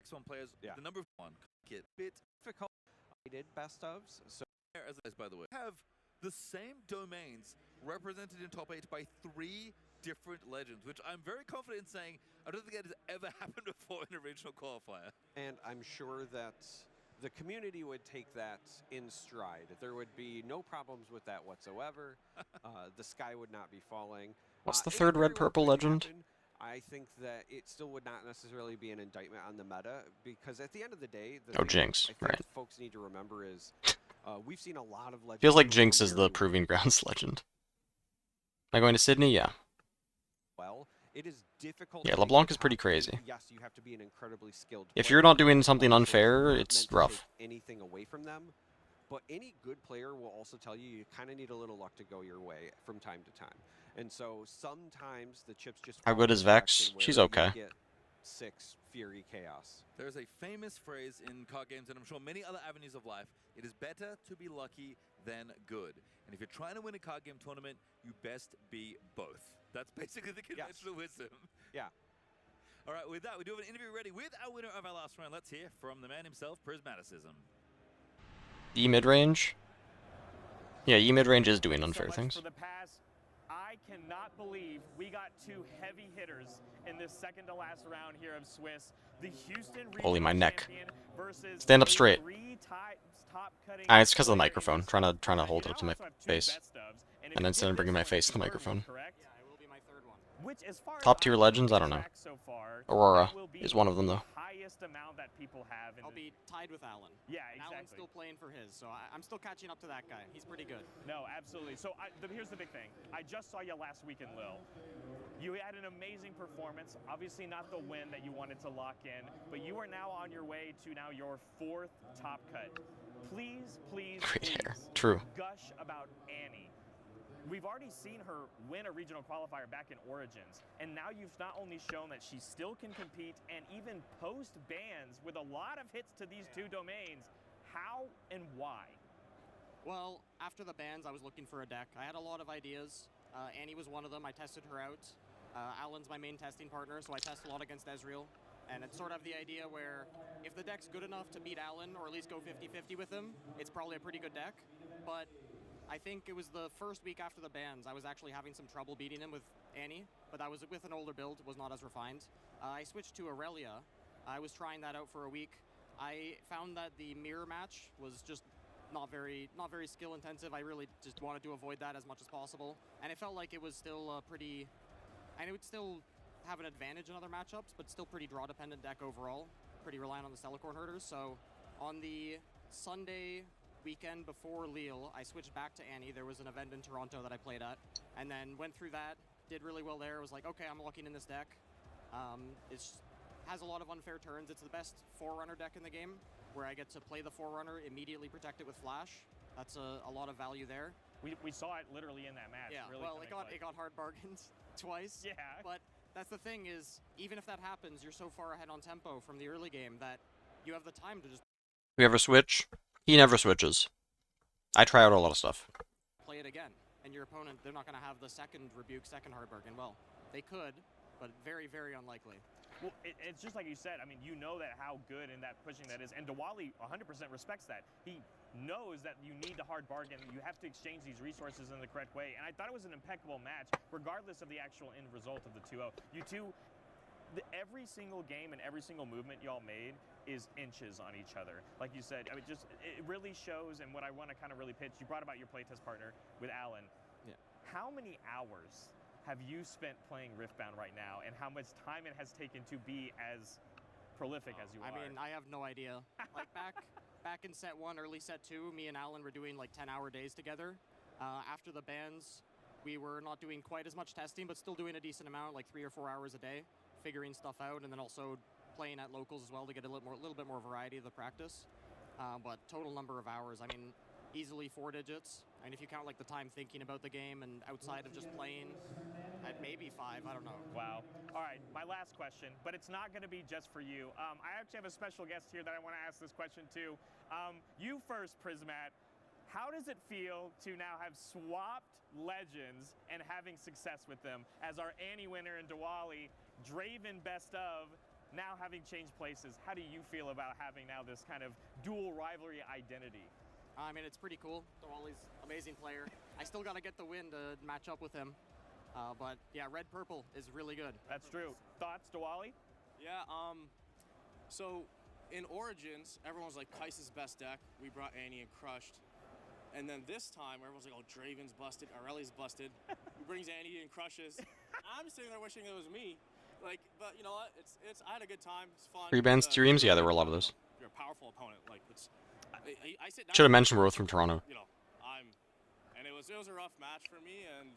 X1 players. Yeah. The number 1 get bit Difficult. I did best ofs, so as by the way, have the same domains represented in top 8 by 3 different legends, which I'm very confident in saying I don't think that has ever happened before in a regional qualifier. And I'm sure that the community would take that in stride. There would be no problems with that whatsoever. The sky would not be falling. What's the It 3rd very red well purple could legend? happen. I think that it still would not necessarily be an indictment on the meta, because at the end of the day, the Oh, thing Jinx, I think right. folks need to remember is we've seen a lot of legends. Feels like Jinx go is the very Proving Grounds legend. Am I going to Sydney? Yeah. well. It is difficult. Yeah, to make LeBlanc the is pretty top crazy. 8. Yes, you have to be an incredibly skilled If player. you're not doing but something also unfair, not it's meant to rough. take anything away from them. But any good player will also tell you kind of need a little luck to go your way from time to time. And so sometimes the chips just How fall good in is the direction Vex? where She's you'll okay. get 6 Fury Chaos. There's a famous phrase in card games, and I'm sure many other avenues of life, it is better to be lucky than good. And if you're trying to win a card game tournament, you best be both. That's basically the conventional wisdom. Yeah. All right, with that, we do have an interview ready with our winner of our last round. Let's hear from the man himself, Prismaticism. E mid-range? Yeah, E mid-range is doing So unfair much things. for the pass. I cannot believe we got two heavy hitters in this second to last round here of Swiss. The Houston Holy, my regional neck. champion versus Stand up a straight. top-cutting It's because of the player in microphone. this Trying to country. hold it You up to now my also have two face. best ofs, if And you instead get of bringing this my one, face it's to the third microphone. one, correct? Yeah, it will be my third one. Which, as far as Top tier I've legends? I kept don't know. track so far, Aurora that will be is one of them, the though. highest amount that people have. I'll be tied with Alan. Yeah, Alan's exactly. still playing for his, so I'm still catching up to that guy. He's pretty good. No, absolutely. So here's the big thing. I just saw you last week in Lille. You had an amazing performance. Obviously not the win that you wanted to lock in, but you are now on your way to now your fourth top cut. Please, please, Great hair. please True. gush about Annie. We've already seen her win a regional qualifier back in Origins, and now you've not only shown that she still can compete and even post bans with a lot of hits to these two domains. How and why? Well, after the bans, I was looking for a deck. I had a lot of ideas. Annie was one of them. I tested her out. Alan's my main testing partner, so I test a lot against Ezreal. And it's sort of the idea where if the deck's good enough to beat Alan, or at least go 50-50 with him, it's probably a pretty good deck. But I think it was the first week after the bans, I was actually having some trouble beating him with Annie, but that was with an older build, it was not as refined. I switched to Aurelia. I was trying that out for a week. I found that the mirror match was just not very skill intensive. I really just wanted to avoid that as much as possible. And it felt like it was still pretty, and it would still have an advantage in other matchups, but still pretty draw dependent deck overall. Pretty reliant on the Celicorn herders. So on the Sunday weekend before Lille, I switched back to Annie. There was an event in Toronto that I played at, and then went through that, did really well there. Was like, okay, I'm locking in this deck. It has a lot of unfair turns. It's the best Forerunner deck in the game, where I get to play the Forerunner, immediately protect it with Flash. That's a lot of value there. We saw it literally in that match. Yeah, really well, it got hard bargains twice. Yeah. But that's the thing is, even if that happens, you're so far ahead on tempo from the early game that you have the time to just We ever switch? He never switches. I try out a lot of stuff. play it again. And your opponent, they're not going to have the second rebuke, second hard bargain. Well, they could, but very, very unlikely. Well, it's just like you said. I mean, you know that how good in that pushing that is, and Diwali 100% respects that. He knows that you need the hard bargain. You have to exchange these resources in the correct way, and I thought it was an impeccable match, regardless of the actual end result of the 2-0. You two, every single game and every single movement y'all made is inches on each other. Like you said, I mean, just it really shows. And what I want to kind of really pitch, you brought about your playtest partner with Alan. Yeah. How many hours have you spent playing Riftbound right now, and how much time it has taken to be as prolific as you are? I mean, I have no idea. Like back in set 1, early set 2, me and Alan were doing like 10-hour days together. After the bans, we were not doing quite as much testing, but still doing a decent amount, like 3 or 4 hours a day, figuring stuff out, and then also playing at locals as well to get a little bit more variety of the practice. But total number of hours, I mean, easily 4 digits. And if you count like the time thinking about the game and outside of just playing, at maybe 5, I don't know. Wow. All right, my last question, but it's not going to be just for you. I actually have a special guest here that I want to ask this question to. You first, Prismat. How does it feel to now have swapped legends and having success with them as our Annie winner in Diwali, Draven best of, now having changed places? How do you feel about having now this kind of dual rivalry identity? I mean, it's pretty cool. Diwali's amazing player. I still got to get the win to match up with him. But yeah, red-purple is really good. That's true. Thoughts, Diwali? Yeah, so in Origins, everyone's like, Kai'Sa's best deck. We brought Annie and crushed. And then this time, everyone's like, oh, Draven's busted, Aurelia's busted. Who brings Annie and crushes? I'm sitting there wishing it was me. Like, but you know what? It's I had a good time. It's fun. Reban streams? Yeah, there were a lot of those. You're a powerful opponent. Like, it's. I sit down. Should have mentioned we're both from Toronto. You know, and it was a rough match for me, and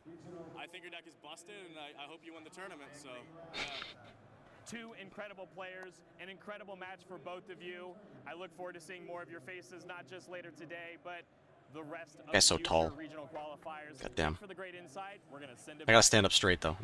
I think your deck is busted, and I hope you win the tournament. So, yeah. Two incredible players, an incredible match for both of you. I look forward to seeing more of your faces, not just later today, but the rest of Guy's so the tall. regional qualifiers. Goddamn. For the great insight, we're gonna send it I gotta back. stand up straight, though.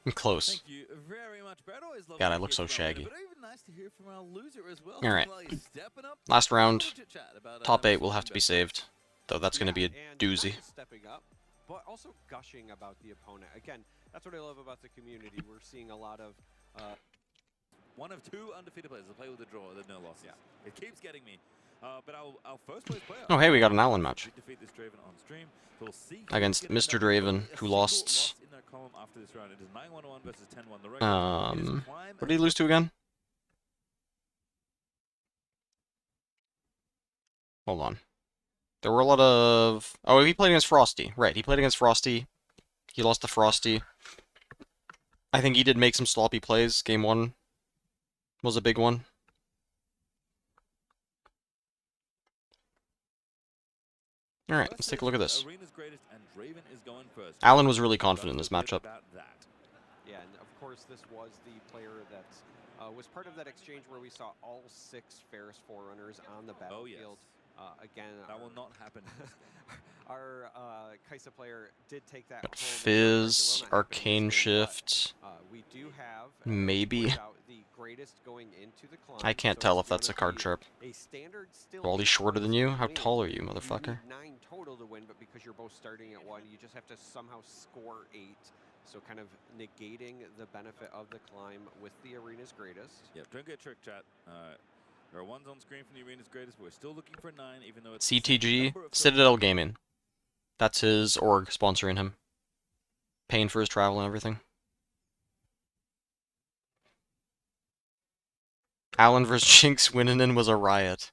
I'm close. Thank you very much, Brad. Always love God, to I look hear so from our winner, shaggy. But even nice to hear from our loser as well. All right. While he's stepping up. Last round. Little chit-chat about, Top 8 his will have to be best saved. Though that's gonna be a and doozy. not just stepping up, but also gushing about the opponent. Again, that's what I love about the community. We're seeing a lot of One of 2 undefeated players to play with a draw, there's no losses. Yeah. It keeps getting me. But our first place player. Oh, hey, we got an Allen match. Defeat this Draven on stream. So we'll see Against Mr. Draven, who lost. In their column after this round. It is 9-1-1 versus 10-1. The record. What did he lose to again? Hold on. There were a lot of... Oh, he played against Frosty. Right, he played against Frosty. He lost to Frosty. I think he did make some sloppy plays. Game 1 was a big one. Alright, let's take a look at this. Allen was really confident in this matchup. Yeah, and of course this was the player that was part of that exchange where we saw all 6 Ferris Forerunners on the battlefield. Again, that will not happen. Our Kaisa player did take that Got home. Fizz, Arcane Shift, we do have maybe. the greatest going into the climb, I can't so tell it's if that's a gonna card be trip. a standard still Wally shorter than you? How tall are you, motherfucker? You need 9 total to win, but because you're both starting at 1, you just have to somehow score 8. So kind of negating the benefit of the climb with the arena's greatest. Yep, don't get tricked, chat. There are 1s on screen from the arena's greatest, but we're still looking for 9, even though it's CTG, Citadel Gaming. That's his org sponsoring him. Paying for his travel and everything. Allen vs. Jinx Winninen was a riot.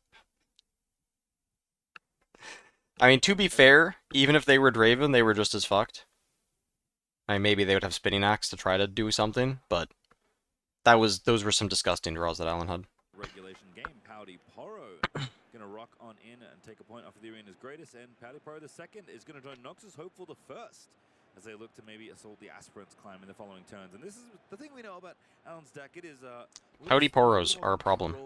I mean, to be fair, even if they were Draven, they were just as fucked. I mean, maybe they would have Spinning Axe to try to do something, but those were some disgusting draws that Allen had. Regulation game. Pouty Poro going to rock on in and take a point off of the arena's greatest, and Pouty Poro the second is going to join Noxus Hopeful the first as they look to maybe assault the Aspirants climb in the following turns. And this is the thing we know about Allen's deck. It is Pouty Poros are a problem.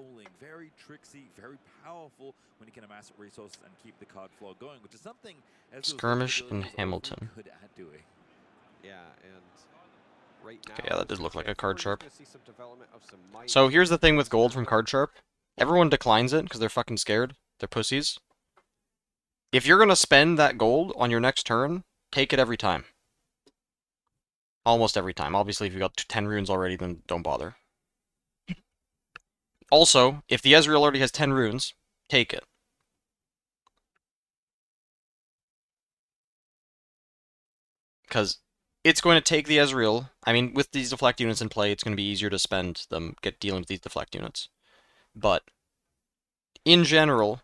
Very tricksy, very powerful when you can amass resources and keep the card flow going, which is something as Skirmish in Hamilton. Good at doing. Yeah, and right now, Okay, yeah, that did look like a card sharp. see some development of some might. So here's the thing with gold from card sharp. Everyone declines it because they're fucking scared. They're pussies. If you're gonna spend that gold on your next turn, take it every time. Almost every time. Obviously, if you got 10 runes already, then don't bother. Also, if the Ezreal already has 10 runes, take it. Because it's going to take the Ezreal. I mean, with these deflect units in play, it's going to be easier to spend them dealing with these deflect units. But in general,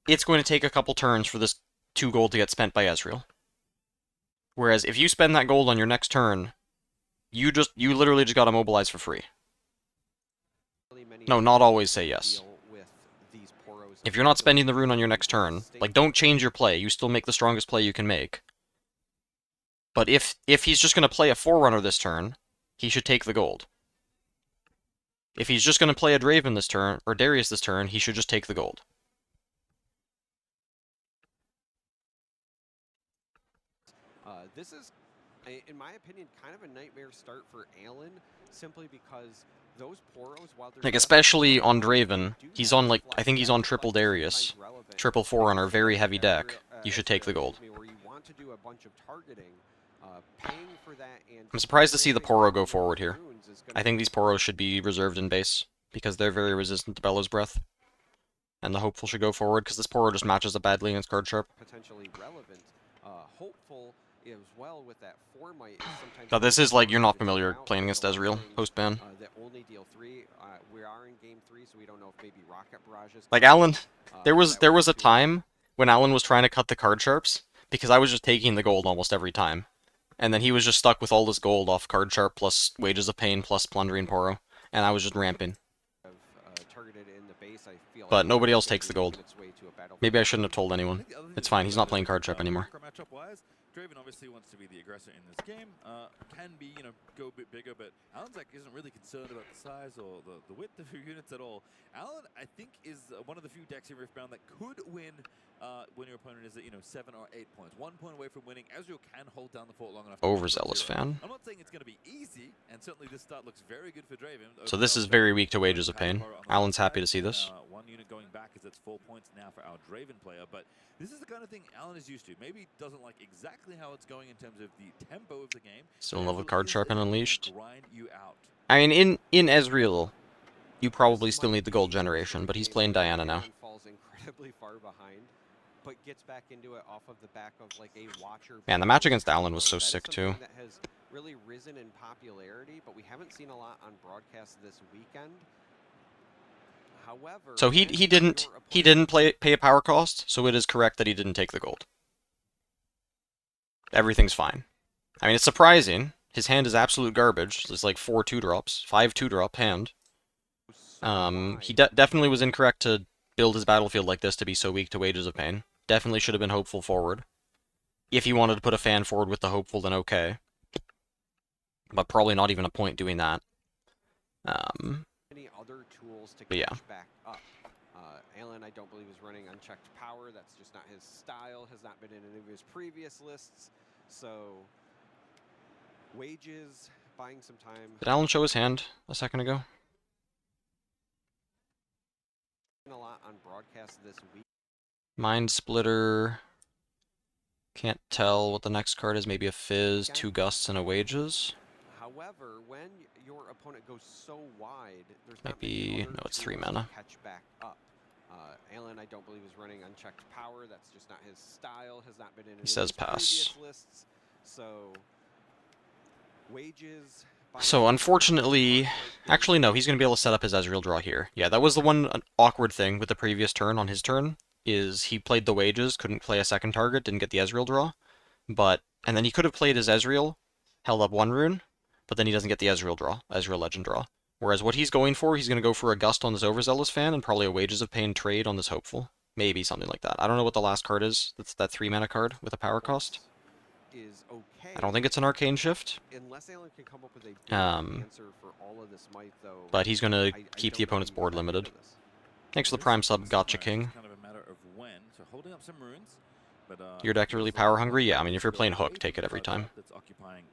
it's going to take a couple turns for this 2 gold to get spent by Ezreal. Whereas if you spend that gold on your next turn, you literally just got to mobilize for free. No, not always say yes. If you're not spending the rune on your next turn, like, don't change your play. You still make the strongest play you can make. But if he's just going to play a Forerunner this turn, he should take the gold. If he's just going to play a Draven this turn, or Darius this turn, he should just take the gold. This is, in my opinion, kind of a nightmare start for Allen, simply because those Poros, while they're... Like, especially on Draven, he's on, like, I think he's on triple Darius. Triple Forerunner, very heavy deck. You should take the gold. Where you want to do a bunch of targeting, paying for that, and I'm surprised to see the Poro go forward here. I think these Poros should be reserved in base, because they're very resistant to Bellows Breath. And the Hopeful should go forward, because this Poro just matches up badly against card sharp. Potentially relevant. Hopeful as well with that 4 might is sometimes... Now this is like, you're not familiar playing against Ezreal, post-ban. That only deal 3. We are in game 3, so we don't know if maybe Rocket Barrages... Like, Allen, there was a time when Allen was trying to cut the card sharps, because I was just taking the gold almost every time. And then he was just stuck with all this gold off card sharp, plus Wages of Pain, plus Plundering Poro. And I was just ramping. But nobody else takes the gold. Maybe I shouldn't have told anyone. It's fine, he's not playing card sharp anymore. Draven obviously wants to be the aggressor in this game. Can be, go a bit bigger, but Allen's like isn't really concerned about the size or the width of your units at all. Allen, I think, is one of the few decks in Riftbound that could win when your opponent is at 7 or 8 points. 1 point away from winning. Ezreal can hold down the fort long enough. Overzealous fan. I'm not saying it's going to be easy, and certainly this start looks very good for Draven. So this is very weak to Wages of Pain. Allen's happy to see this. 1 unit going back is it's 4 points now for our Draven player, but this is the kind of thing Allen is used to. Maybe doesn't like exactly how it's going in terms of the tempo of the game. Still in love with card sharp and Unleashed. Grind you out I mean, in Ezreal, you probably This still might need the gold be the generation, sort but of he's game playing where Diana now. Alan falls incredibly far behind, but gets back into it off of the back of like a watcher. Man, the match Bluffs against Alan was combo. so That is sick too. something that has really risen in popularity, but we haven't seen a lot on broadcast this weekend. However, So he when didn't your opponent- pay a power cost, so it is correct that he didn't take the gold. Everything's fine. I mean, it's surprising. His hand is absolute garbage. There's like 4 2-drops, 5 2-drop hand. He definitely was incorrect to build his battlefield like this to be so weak to Wages of Pain. Definitely should have been hopeful forward. If he wanted to put a fan forward with the hopeful, then okay. But probably not even a point doing that. Any other tools to But yeah. catch back up. Alan, I don't believe, is running unchecked power. That's just not his style. Has not been in any of his previous lists. So, Wages buying some time. Did Alan show his hand a second ago? A lot on broadcast this week. Mind Splitter. Can't tell what the next card is. Maybe a Fizz, 2 Gusts, and a Wages. However, when your opponent goes so wide, there's Might not many be... other no, it's 3 tools to mana. catch back up. Alan, I don't believe, is running unchecked power. That's just not his style. Has not been in any of says his pass. previous lists. So, Wages. So unfortunately, actually no, he's going to be able to set up his Ezreal draw here. Yeah, that was the one awkward thing with the previous turn on his turn, is he played the Wages, couldn't play a second target, didn't get the Ezreal draw. And then he could have played his Ezreal, held up 1 rune, but then he doesn't get the Ezreal draw, Ezreal Legend draw. Whereas what he's going for, he's going to go for a Gust on this Overzealous fan and probably a Wages of Pain trade on this Hopeful. Maybe something like that. I don't know what the last card is. That's that 3 mana card with a power cost. Is okay. I don't think it's an Arcane Shift. Unless Alan can come up with a good answer for all of this might, though. But he's going to I keep don't the know opponent's him board back into limited. this. Thanks for the Prime sub, Gotcha King. Kind of a matter of when. So holding up some runes. But, Your deck really power hungry? Yeah, I mean, if you're playing Hook, take it every time. That's occupying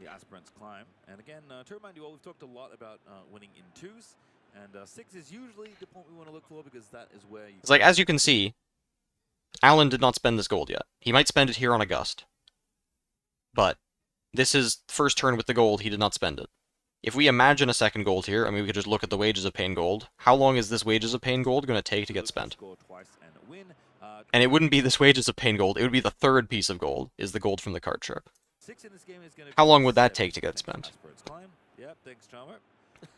the aspirant's climb. And again, to remind you all, we've talked a lot about winning in 2s. And 6 is usually the point we want to look for because that is where you... It's like, as you can see, Alan did not spend this gold yet. He might spend it here on a Gust. But this is first turn with the gold, he did not spend it. If we imagine a second gold here, I mean, we could just look at the Wages of Pain gold. How long is this Wages of Pain gold going to take to get spent? And it wouldn't be this Wages of Pain gold, it would be the third piece of gold, is the gold from the card trick. How long would that take to get spent? Yep, thanks, Chalmer.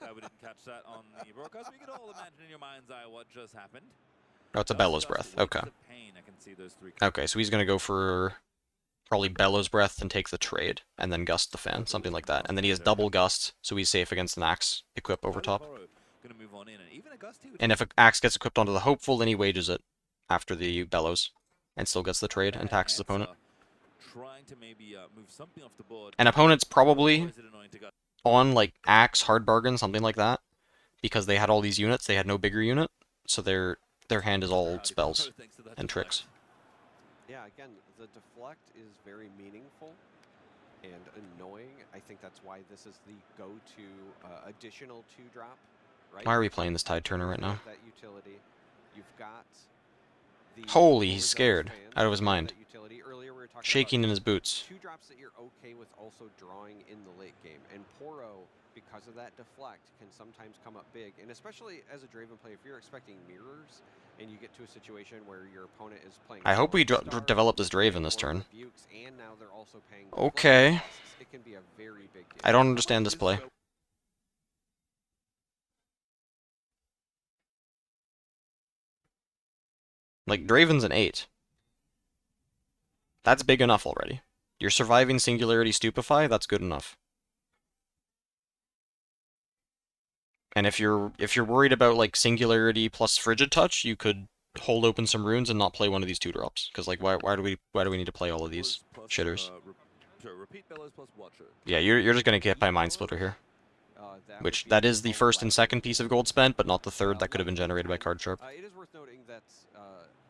We didn't catch that on the broadcast. We could all imagine in your mind's eye what just happened. Oh, it's a Bellows Breath. Okay. Okay, so he's going to go for probably Bellows Breath and take the trade, and then Gust the fan, something like that. And then he has double Gust, so he's safe against an Axe equip over top. And if an Axe gets equipped onto the Hopeful, then he wages it after the Bellows, and still gets the trade and taxes opponent. And opponent's probably on, like, Axe, Hard Bargain, something like that, because they had all these units, they had no bigger unit, so their hand is all spells and tricks. Yeah, again, the deflect is very meaningful and annoying. I think that's why this is the go-to additional 2-drop. Right? Why are we playing this Tide Turner right now? That utility. You've got the Holy, he's scared. Out of his mind. Earlier we were talking Shaking about in his boots. 2-drops that you're okay with also drawing in the late game. And Poro, because of that deflect, can sometimes come up big. And especially as a Draven player, if you're expecting mirrors and you get to a situation where your opponent is playing... I hope we develop this Draven this turn. And now they're also paying Okay. it can be a very big deal. I don't understand this play. Like, Draven's an 8. That's big enough already. You're surviving Singularity Stupefy, that's good enough. And if you're worried about, like, Singularity plus Frigid Touch, you could hold open some runes and not play one of these 2-drops. Because, like, why do we need to play all of these shitters? Yeah, you're just gonna get by Mind Splitter here. Which, that is the first and second piece of gold spent, but not the third that could have been generated by Card Sharp. It is worth noting that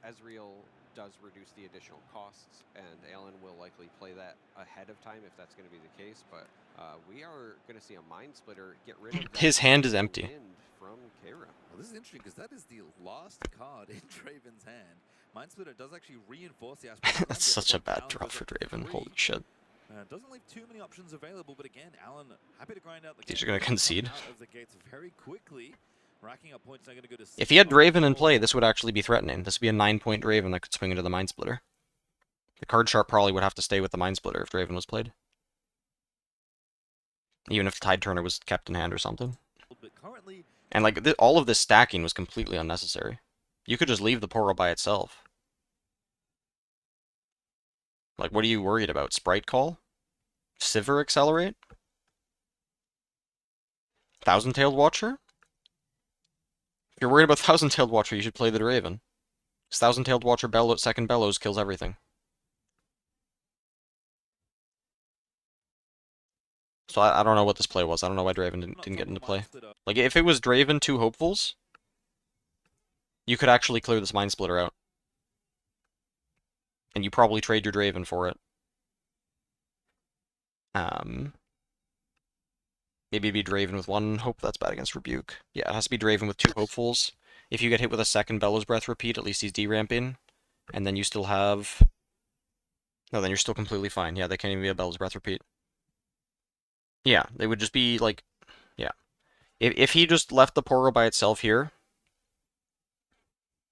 Ezreal does reduce the additional costs, and Alan will likely play that ahead of time if that's going to be the case, but we are going to see a Mind Splitter get rid of that. His hand is empty. From Kara. Well, this is interesting because that is the last card in Draven's hand. Mind Splitter does actually reinforce the aspect. That's such a bad drop for Draven, holy shit. Doesn't leave too many options available, but again, Alan happy to grind out the These game. are going to concede. Out of the gates very quickly, racking up points. Now going to go to If he had Draven in play, this would actually be threatening. This would be a 9-point Draven that could swing into the Mind Splitter. The card sharp probably would have to stay with the Mind Splitter if Draven was played. Even if the Tide Turner was kept in hand or something. And like all of this stacking was completely unnecessary. You could just leave the Poro by itself. Like, what are you worried about? Sprite Call? Sivir Accelerate? Thousand-Tailed Watcher? If you're worried about Thousand-Tailed Watcher, you should play the Draven. Because Thousand-Tailed Watcher second Bellows kills everything. So I don't know what this play was. I don't know why Draven didn't get into play. Like, if it was Draven 2 Hopefuls, you could actually clear this Mind Splitter out. And you probably trade your Draven for it. Maybe it'd be Draven with 1 Hope. That's bad against Rebuke. Yeah, it has to be Draven with 2 Hopefuls. If you get hit with a second Bellows Breath repeat, at least he's deramping. And then you still have... No, then you're still completely fine. Yeah, they can't even be a Bellows Breath repeat. Yeah, they would just be, like... Yeah. If he just left the Poro by itself here,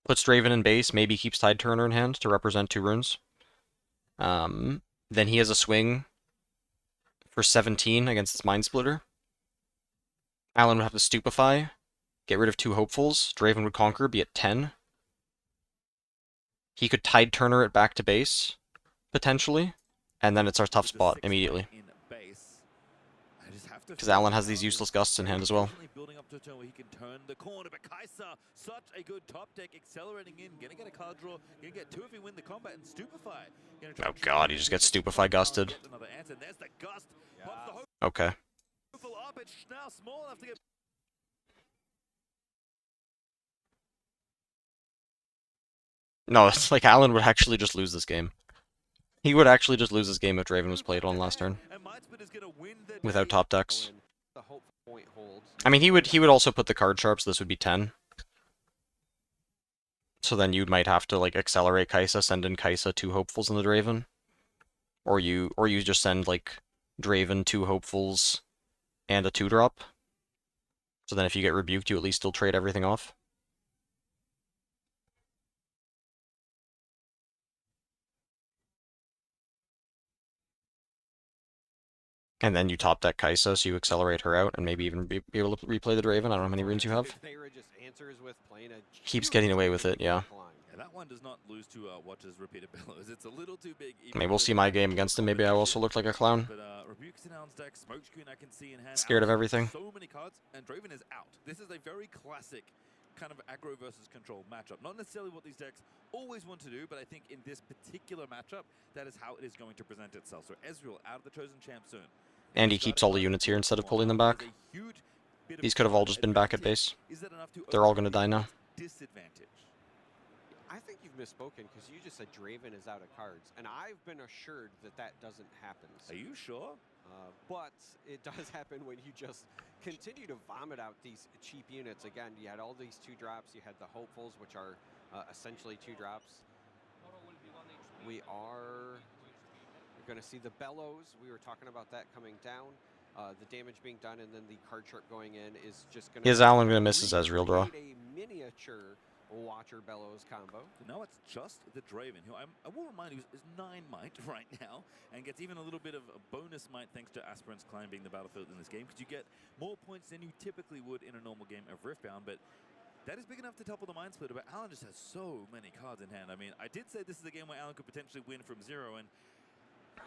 puts Draven in base, maybe keeps Tide Turner in hand to represent 2 runes, then he has a swing for 17 against this Mind Splitter. Alan would have to Stupefy, get rid of 2 Hopefuls, Draven would conquer, be at 10. He could Tide Turner it back to base, potentially, and then it's our tough spot immediately. Because Alan has these useless gusts in hand as well. Building up to a turn where he can turn the corner, but Kai'Sa, such a good top deck, accelerating in, gonna get a card draw, gonna get 2 if he win the combat and Stupefy. Oh god, he just gets Stupefy gusted. Okay. No, it's like Alan would actually just lose this game. He would actually just lose this game if Draven was played on last turn. Without top decks. I mean, he would also put the card sharp, so this would be 10. So then you might have to like accelerate Kai'Sa, send in Kai'Sa 2 Hopefuls in the Draven. Or you just send like Draven 2 Hopefuls and a 2-drop. So then if you get rebuked, you at least still trade everything off. And then you top deck Kai'Sa, so you accelerate her out, and maybe even be able to replay the Draven. I don't know how many runes you have. Keeps getting away with it, yeah. That one does not lose to Watcher's repeated bellows. It's a little too big. Maybe we'll see my game against him. Maybe I also look like a clown. But Rebuke's in Alan's deck, Smokescreen I can see in hand. Scared of everything. So many cards, and Draven is out. This is a very classic kind of aggro versus control matchup. Not necessarily what these decks always want to do, but I think in this particular matchup, that is how it is going to present itself. So Ezreal out of the Chosen Champ soon. And he keeps all the units here instead of pulling them back. These could have all just been back at base. They're all going to die now. Disadvantage. I think you've misspoken because you just said Draven is out of cards, and I've been assured that that doesn't happen. Are you sure? But it does happen when you just continue to vomit out these cheap units. Again, you had all these 2-drops. You had the Hopefuls, which are essentially 2-drops. We are going to see the Bellows. We were talking about that coming down. The damage being done, and then the card sharp going in is just going to... Is Alan going to miss his Ezreal draw? A miniature Watcher Bellows combo. Now it's just the Draven, who I will remind you is 9 might right now, and gets even a little bit of a bonus might thanks to Aspirant's Climb being the battlefield in this game, because you get more points than you typically would in a normal game of Riftbound, but that is big enough to topple the Mind Splitter, but Alan just has so many cards in hand. I mean, I did say this is a game where Alan could potentially win from 0, and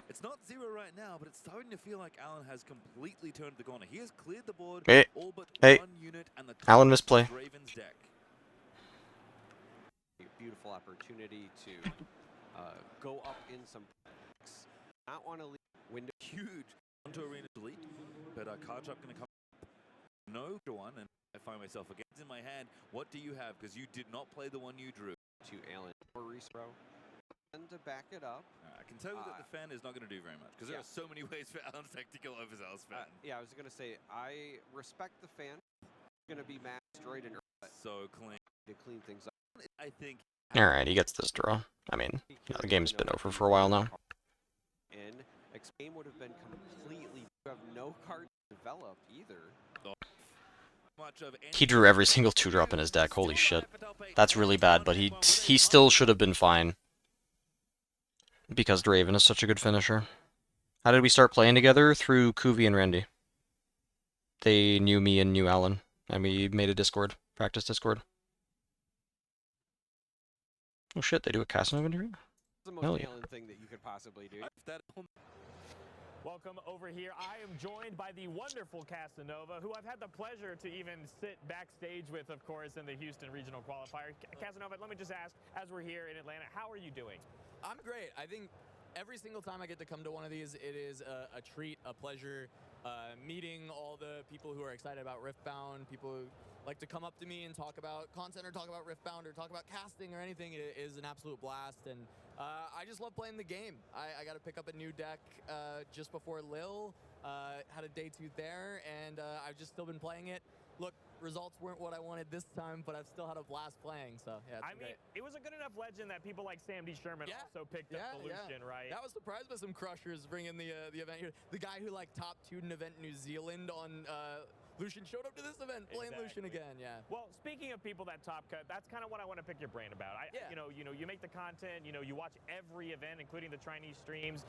it's not 0 right now, but it's starting to feel like Alan has completely turned the corner. He has cleared the board, all but 1 unit, and the Alan misplay. Draven's deck. Beautiful opportunity to go up in some picks. Not want to leave window. Huge onto arena delete, but card trap going to come. No one, and I find myself again in my hand. What do you have? Because you did not play the one you drew. To Alan or Respro. And to back it up. I can tell you that the fan is not going to do very much, because there are so many ways for Alan's deck to kill Overzeal's fan. Yeah, I was going to say, I respect the fan. Going to be mass destroyed and so clean to clean things up. I think. Alright, he gets this draw. I mean, the game's been over for a while now. And Game would have been completely. You have no cards developed either. He drew every single 2-drop in his deck. Holy shit. That's really bad, but he still should have been fine. Because Draven is such a good finisher. How did we start playing together? Through Kuvi and Randy. They knew me and knew Alan. And we made a Discord. Practice Discord. Oh shit, they do a Casanova here? The most Hell yeah. Alan thing that you could possibly do. Welcome over here. I am joined by the wonderful Casanova, who I've had the pleasure to even sit backstage with, of course, in the Houston Regional Qualifier. Casanova, let me just ask, as we're here in Atlanta, how are you doing? I'm great. I think every single time I get to come to one of these, it is a treat, a pleasure, meeting all the people who are excited about Riftbound, people who like to come up to me and talk about content or talk about Riftbound or talk about casting or anything. It is an absolute blast, and I just love playing the game. I got to pick up a new deck just before Lil, had a day 2 there, and I've just still been playing it. Look, results weren't what I wanted this time, but I've still had a blast playing, so yeah, it's great. It was a good enough legend that people like Sam D. Sherman also picked up the Lucian, right? I was surprised by some crushers bringing the event here. The guy who like top 2'd an event in New Zealand on Lucian showed up to this event playing Lucian again, yeah. Well, speaking of people that top cut, that's kind of what I want to pick your brain about. You make the content, you watch every event, including the Chinese streams.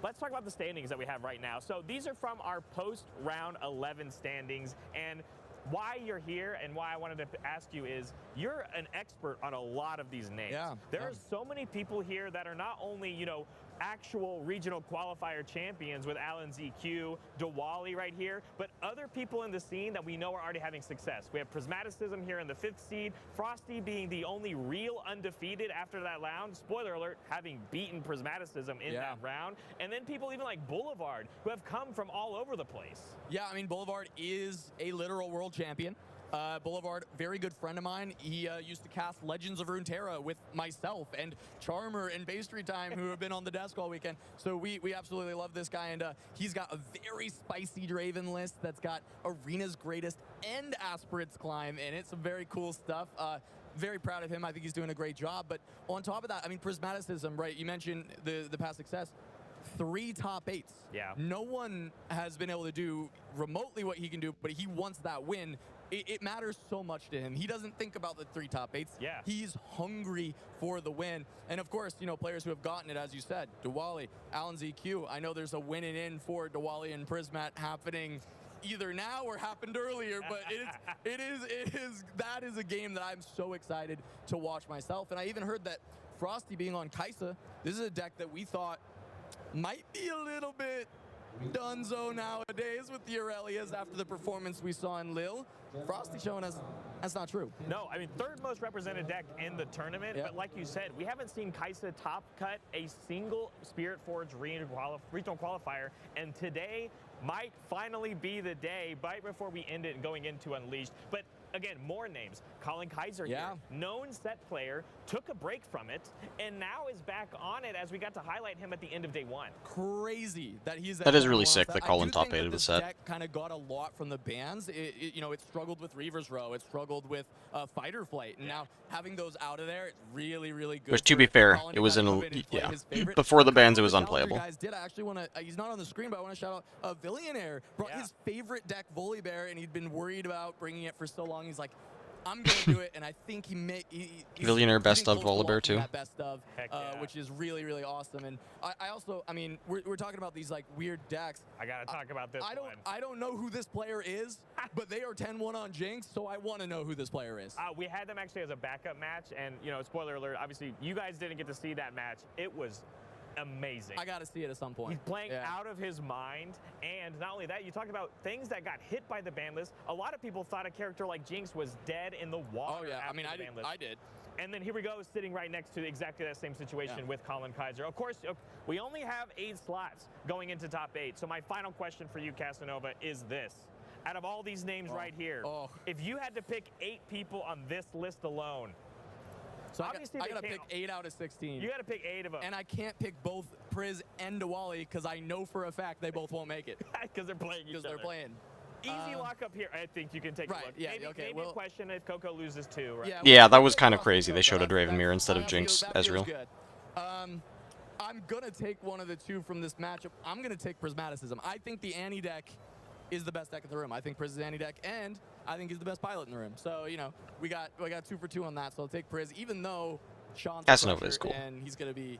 Let's talk about the standings that we have right now. So these are from our post-round 11 standings, and why you're here and why I wanted to ask you is you're an expert on a lot of these names. There are so many people here that are not only, actual regional qualifier champions with Alan ZQ, Diwali right here, but other people in the scene that we know are already having success. We have Prismaticism here in the 5th seed, Frosty being the only real undefeated after that round, spoiler alert, having beaten Prismaticism in that round, and then people even like Boulevard who have come from all over the place. Yeah, I mean, Boulevard is a literal world champion. Boulevard, very good friend of mine. He used to cast Legends of Runeterra with myself and Charmer and Pastry Time, who have been on the desk all weekend. So we absolutely love this guy, and he's got a very spicy Draven list that's got Arena's Greatest and Aspirate's Climb, and it's some very cool stuff. Very proud of him. I think he's doing a great job. But on top of that, I mean, Prismaticism, right? You mentioned the past success. 3 top 8s. Yeah. No one has been able to do remotely what he can do, but he wants that win. It matters so much to him. He doesn't think about the 3 top 8s. Yeah. He's hungry for the win. And of course, players who have gotten it, as you said, Diwali, Alan ZQ. I know there's a winning in for Diwali and Prismat happening either now or happened earlier, but that is a game that I'm so excited to watch myself. And I even heard that Frosty being on Kaisa, this is a deck that we thought might be a little bit dunzo nowadays with the Aurelias after the performance we saw in Lille. Frosty showing us that's not true. No, I mean, 3rd most represented deck in the tournament, but like you said, we haven't seen Kaisa top cut a single Spirit Forge regional qualifier, and today might finally be the day right before we end it going into Unleashed. But again, more names. Colin Kaiser here, known set player, took a break from it, and now is back on it as we got to highlight him at the end of day 1. Crazy that he's that is really sick that Colin top 8 of the set. Deck kind of got a lot from the bans. It struggled with Reaver's Row, it struggled with Fighter Flight, and now having those out of there, it's really, really good. Which, to be fair, it was before the bans, it was unplayable. Guys did. I actually want to. He's not on the screen, but I want to shout out Billionaire brought his favorite deck, Volibear, and he'd been worried about bringing it for so long. He's like, I'm going to do it, and I think Billionaire best of Volibear too. Best of, which is really, really awesome. And I also, I mean, we're talking about these like weird decks. I got to talk about this one. I don't know who this player is, but they are 10-1 on Jinx, so I want to know who this player is. We had them actually as a backup match, and spoiler alert, obviously you guys didn't get to see that match. It was amazing. I got to see it at some point. He's playing out of his mind, and not only that, you talked about things that got hit by the ban list. A lot of people thought a character like Jinx was dead in the water. Oh yeah, I mean, I did. And then here we go, sitting right next to exactly that same situation with Colin Kaiser. Of course, we only have 8 slots going into top 8. So my final question for you, Casanova, is this. Out of all these names right here, if you had to pick 8 people on this list alone, so obviously I got to pick 8 out of 16. You got to pick 8 of them. And I can't pick both Priz and Diwali because I know for a fact they both won't make it. Because they're playing each other. Because they're playing. Easy lockup here. I think you can take a look. Yeah, maybe a question if Coco loses 2, right? Yeah, that was kind of crazy. They showed a Draven mirror instead of Jinx Ezreal. I'm going to take one of the two from this matchup. I'm going to take Prismaticism. I think the Annie deck is the best deck in the room. I think Priz is Annie deck, and I think he's the best pilot in the room. So, you know, we got 2 for 2 on that. So I'll take Priz, even though Sean's Casanova is cool. and he's going to be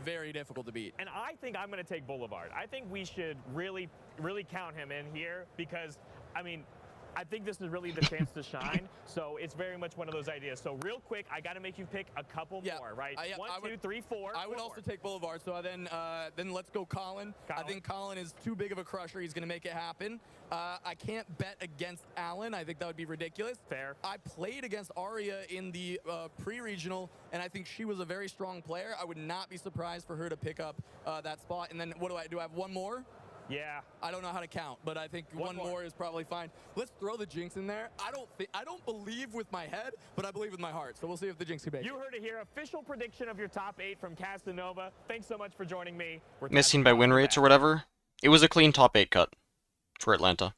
very difficult to beat. And I think I'm going to take Boulevard. I think we should really count him in here because, I mean, I think this is really the chance to shine. So it's very much one of those ideas. So real quick, I got to make you pick a couple more, right? Yeah, 1, 2, 3, 4. I would also take Boulevard. So then let's go Colin. I think Colin is too big of a crusher. He's going to make it happen. I can't bet against Alan. I think that would be ridiculous. Fair. I played against Aria in the pre-regional, and I think she was a very strong player. I would not be surprised for her to pick up that spot. And then what do I have one more? Yeah. I don't know how to count, but I think one more is probably fine. Let's throw the Jinx in there. I don't believe with my head, but I believe with my heart. So we'll see if the Jinx can make it. You heard it here. Official prediction of your top 8 from Casanova. Thanks so much for joining me. Missing by win rates or whatever. It was a clean top 8 cut for Atlanta.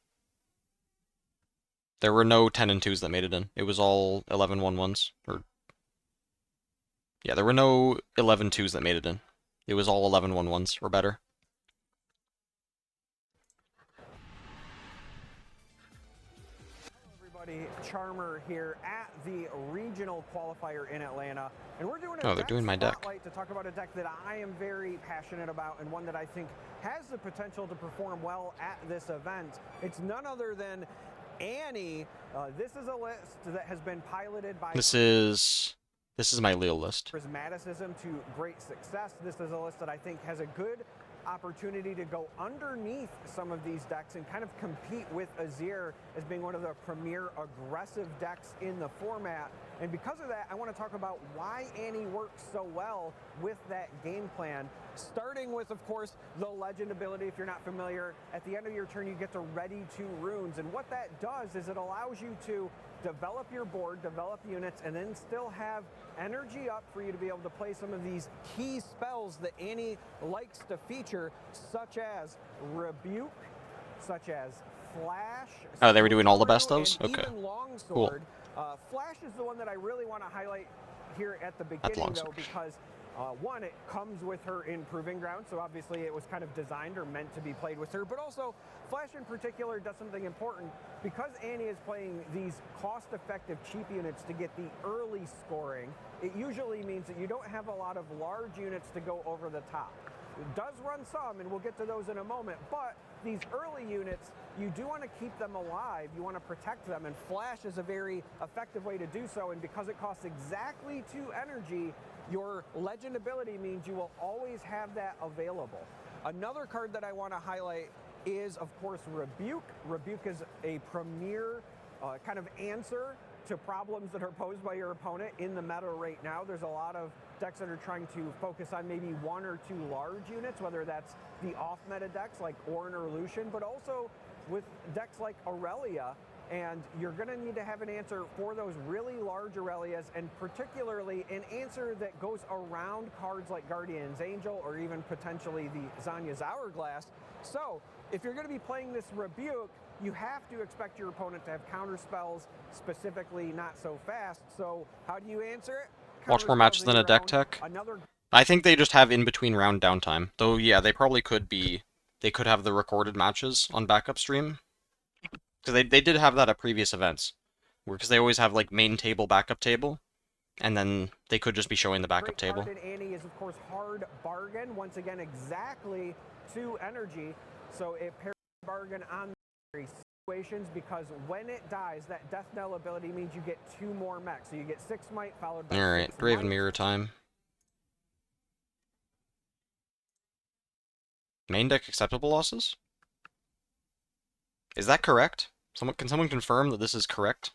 There were no 10 and 2s that made it in. It was all 11-1-1s. Yeah, there were no 11-2s that made it in. It was all 11-1-1s or better. Charmer here at the regional qualifier in Atlanta, and we're doing they're doing my deck to talk about a deck that I am very passionate about and one that I think has the potential to perform well at this event. It's none other than Annie. This is a list that has been piloted by This is my Lille list. Prismaticism to great success. This is a list that I think has a good opportunity to go underneath some of these decks and kind of compete with Azir as being one of the premier aggressive decks in the format. And because of that, I want to talk about why Annie works so well with that game plan. Starting with, of course, the legend ability. If you're not familiar, at the end of your turn, you get to ready 2 runes. And what that does is it allows you to develop your board, develop units, and then still have energy up for you to be able to play some of these key spells that Annie likes to feature, such as Rebuke, such as Flash. Oh, they were doing all the best those? Okay. Even Longsword. Cool. Flash is the one that I really want to highlight here at the beginning, though, because one, it comes with her in Proving Ground, so obviously it was kind of designed or meant to be played with her, but also Flash in particular does something important. Because Annie is playing these cost-effective cheap units to get the early scoring, it usually means that you don't have a lot of large units to go over the top. It does run some, and we'll get to those in a moment, but these early units, you do want to keep them alive, you want to protect them, and Flash is a very effective way to do so, and because it costs exactly 2 energy, your legend ability means you will always have that available. Another card that I want to highlight is, of course, Rebuke. Rebuke is a premier kind of answer to problems that are posed by your opponent in the meta right now. There's a lot of decks that are trying to focus on maybe 1 or 2 large units, whether that's the off-meta decks like Ornn or Lucian, but also with decks like Aurelia. And you're going to need to have an answer for those really large Aurelias, and particularly an answer that goes around cards like Guardian's Angel or even potentially the Zanya's Hourglass. So if you're going to be playing this Rebuke, you have to expect your opponent to have counter spells, specifically not so fast. So how do you answer it? Watch more matches than a deck tech. I think they just have in-between round downtime. Though, yeah, they probably could be... They could have the recorded matches on backup stream. Because they did have that at previous events. Because they always have, like, main table, backup table. And then they could just be showing the backup table. Great card in Annie is, of course, Hard Bargain. Once again, exactly 2 energy. So it pairs Bargain on the situations, because when it dies, that Death Knell ability means you get 2 more mechs. So you get 6 might followed by Alright, 6 Brave might. and Mirror time. Main deck acceptable losses? Is that correct? Can someone confirm that this is correct?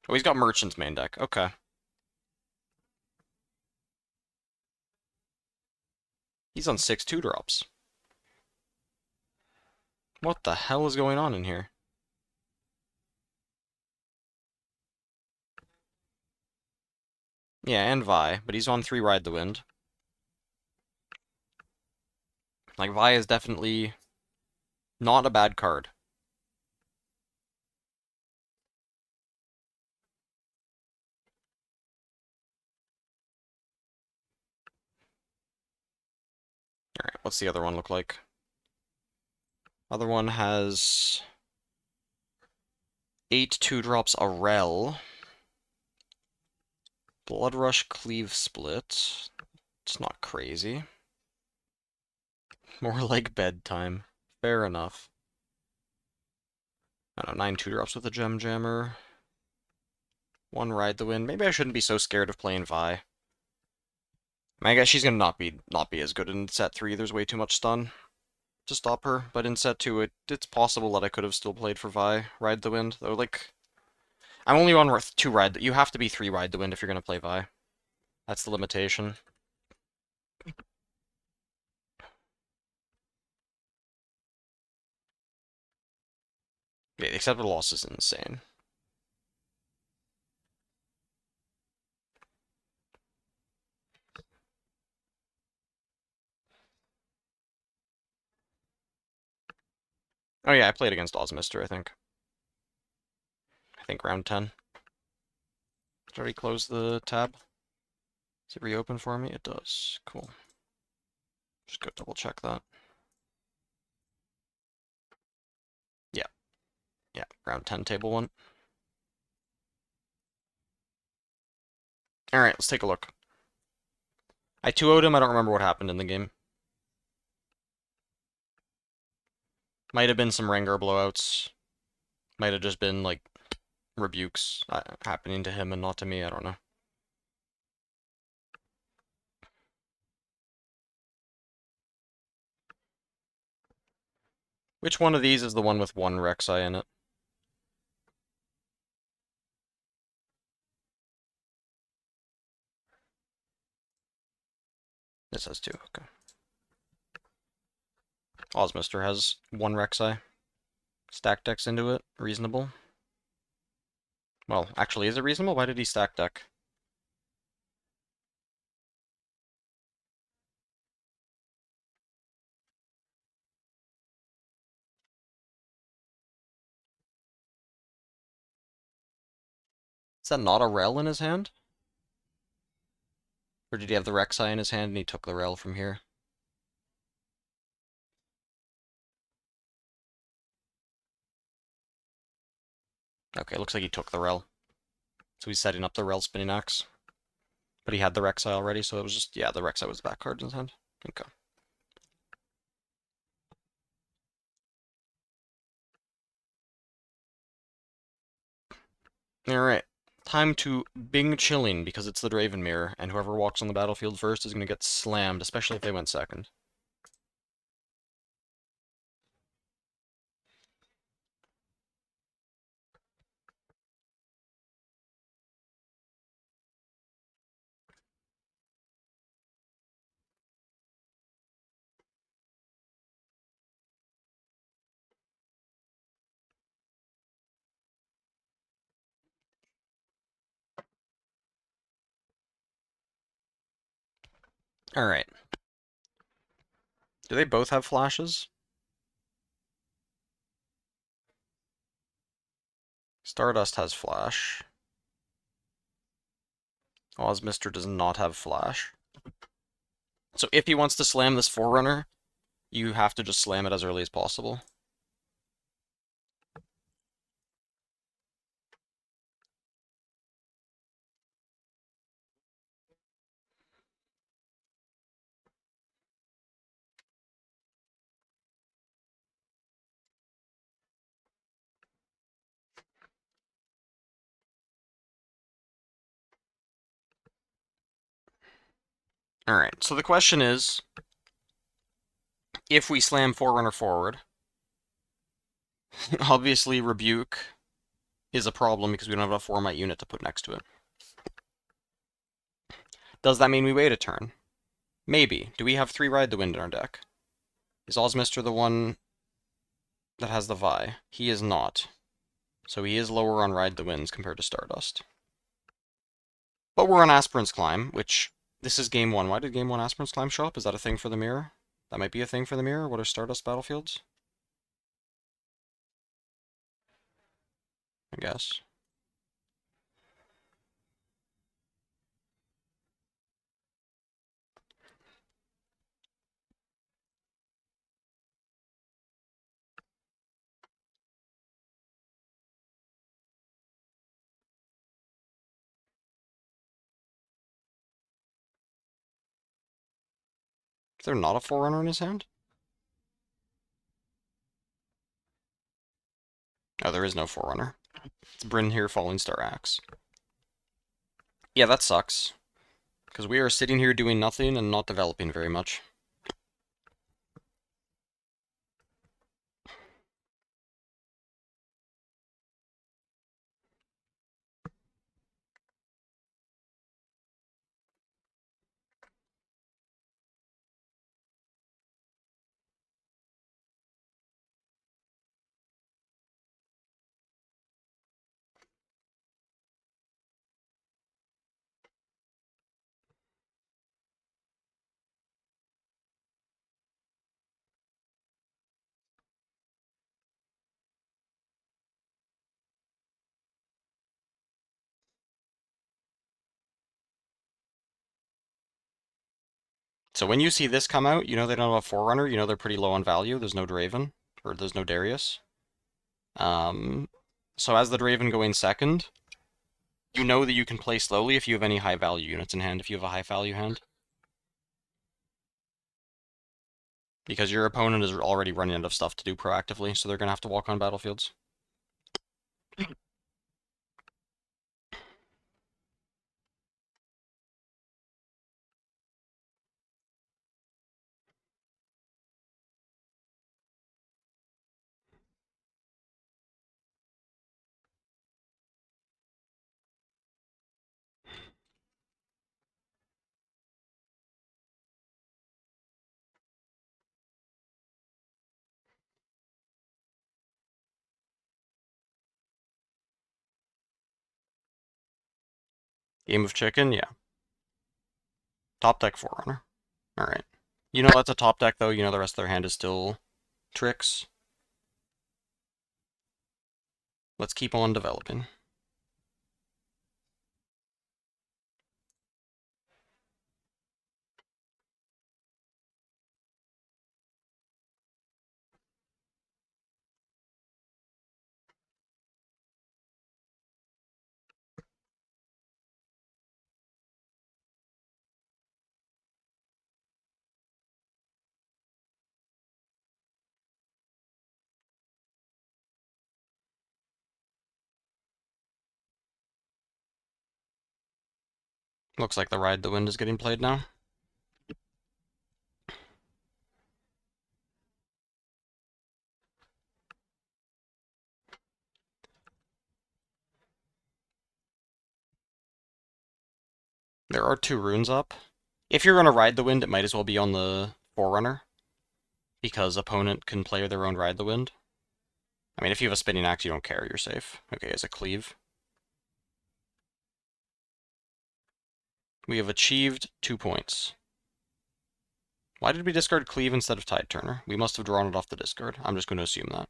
Oh, he's got Merchant's main deck. Okay. He's on 6 2-drops. What the hell is going on in here? Yeah, and Vi, but he's on 3 Ride the Wind. Like, Vi is definitely not a bad card. What's the other one look like? Other one has 8 2-drops a rel. Blood Rush Cleave Split. It's not crazy. More like bedtime. Fair enough. I don't know, 9 2-drops with a Gem Jammer. 1 Ride the Wind. Maybe I shouldn't be so scared of playing Vi. I mean, I guess she's gonna not be as good in set 3. There's way too much stun to stop her. But in set 2, it's possible that I could have still played for Vi. Ride the Wind, though. Like, I'm only on 2 Ride. You have to be 3 Ride the Wind if you're gonna play Vi. That's the limitation. Yeah, the accepted loss is insane. Oh yeah, I played against Ozmister, I think. I think round 10. Did I already close the tab? Does it reopen for me? It does. Cool. Just go double check that. Yeah. Yeah, round 10, table 1. Alright, let's take a look. I 2-0'd him, I don't remember what happened in the game. Might have been some Rengar blowouts. Might have just been, like, rebukes happening to him and not to me, I don't know. Which one of these is the one with 1 Rek'Sai in it? This has 2, okay. Ozmister has 1 Rek'Sai. Stack decks into it, reasonable. Well, actually, is it reasonable? Why did he stack deck? Is that not a Rel in his hand? Or did he have the Rek'Sai in his hand and he took the Rel from here? Okay, looks like he took the Rel. So he's setting up the Rel Spinning Axe. But he had the Rek'Sai already, so it was just, yeah, the Rek'Sai was the back card in his hand. Okay. Alright. Time to Bing Chilling, because it's the Draven Mirror, and whoever walks on the battlefield first is going to get slammed, especially if they went second. Alright. Do they both have flashes? Stardust has flash. Ozmister does not have flash. So if he wants to slam this Forerunner, you have to just slam it as early as possible. Alright, so the question is, if we slam Forerunner forward, obviously Rebuke is a problem because we don't have a 4-might unit to put next to it. Does that mean we wait a turn? Maybe. Do we have 3 Ride the Wind in our deck? Is Ozmister the one that has the Vi? He is not. So he is lower on Ride the Winds compared to Stardust. But we're on Aspirant's Climb, which, this is game 1. Why did game 1 Aspirant's Climb show up? Is that a thing for the mirror? That might be a thing for the mirror? What are Stardust battlefields? I guess. Is there not a Forerunner in his hand? Oh, there is no Forerunner. It's Bryn here, Falling Star Axe. Yeah, that sucks. Because we are sitting here doing nothing and not developing very much. So when you see this come out, you know they don't have a Forerunner, you know they're pretty low on value. There's no Draven, or there's no Darius. So as the Draven going second, you know that you can play slowly if you have any high value units in hand, if you have a high value hand. Because your opponent is already running out of stuff to do proactively, so they're going to have to walk on battlefields. Game of Chicken, yeah. Top deck Forerunner. Alright. You know that's a top deck, though. You know the rest of their hand is still tricks. Let's keep on developing. Looks like the Ride the Wind is getting played now. There are 2 runes up. If you're going to Ride the Wind, it might as well be on the Forerunner, because opponent can play their own Ride the Wind. I mean, if you have a Spinning Axe, you don't care, you're safe. Okay, as a Cleave. We have achieved 2 points. Why did we discard Cleave instead of Tide Turner? We must have drawn it off the discard. I'm just going to assume that.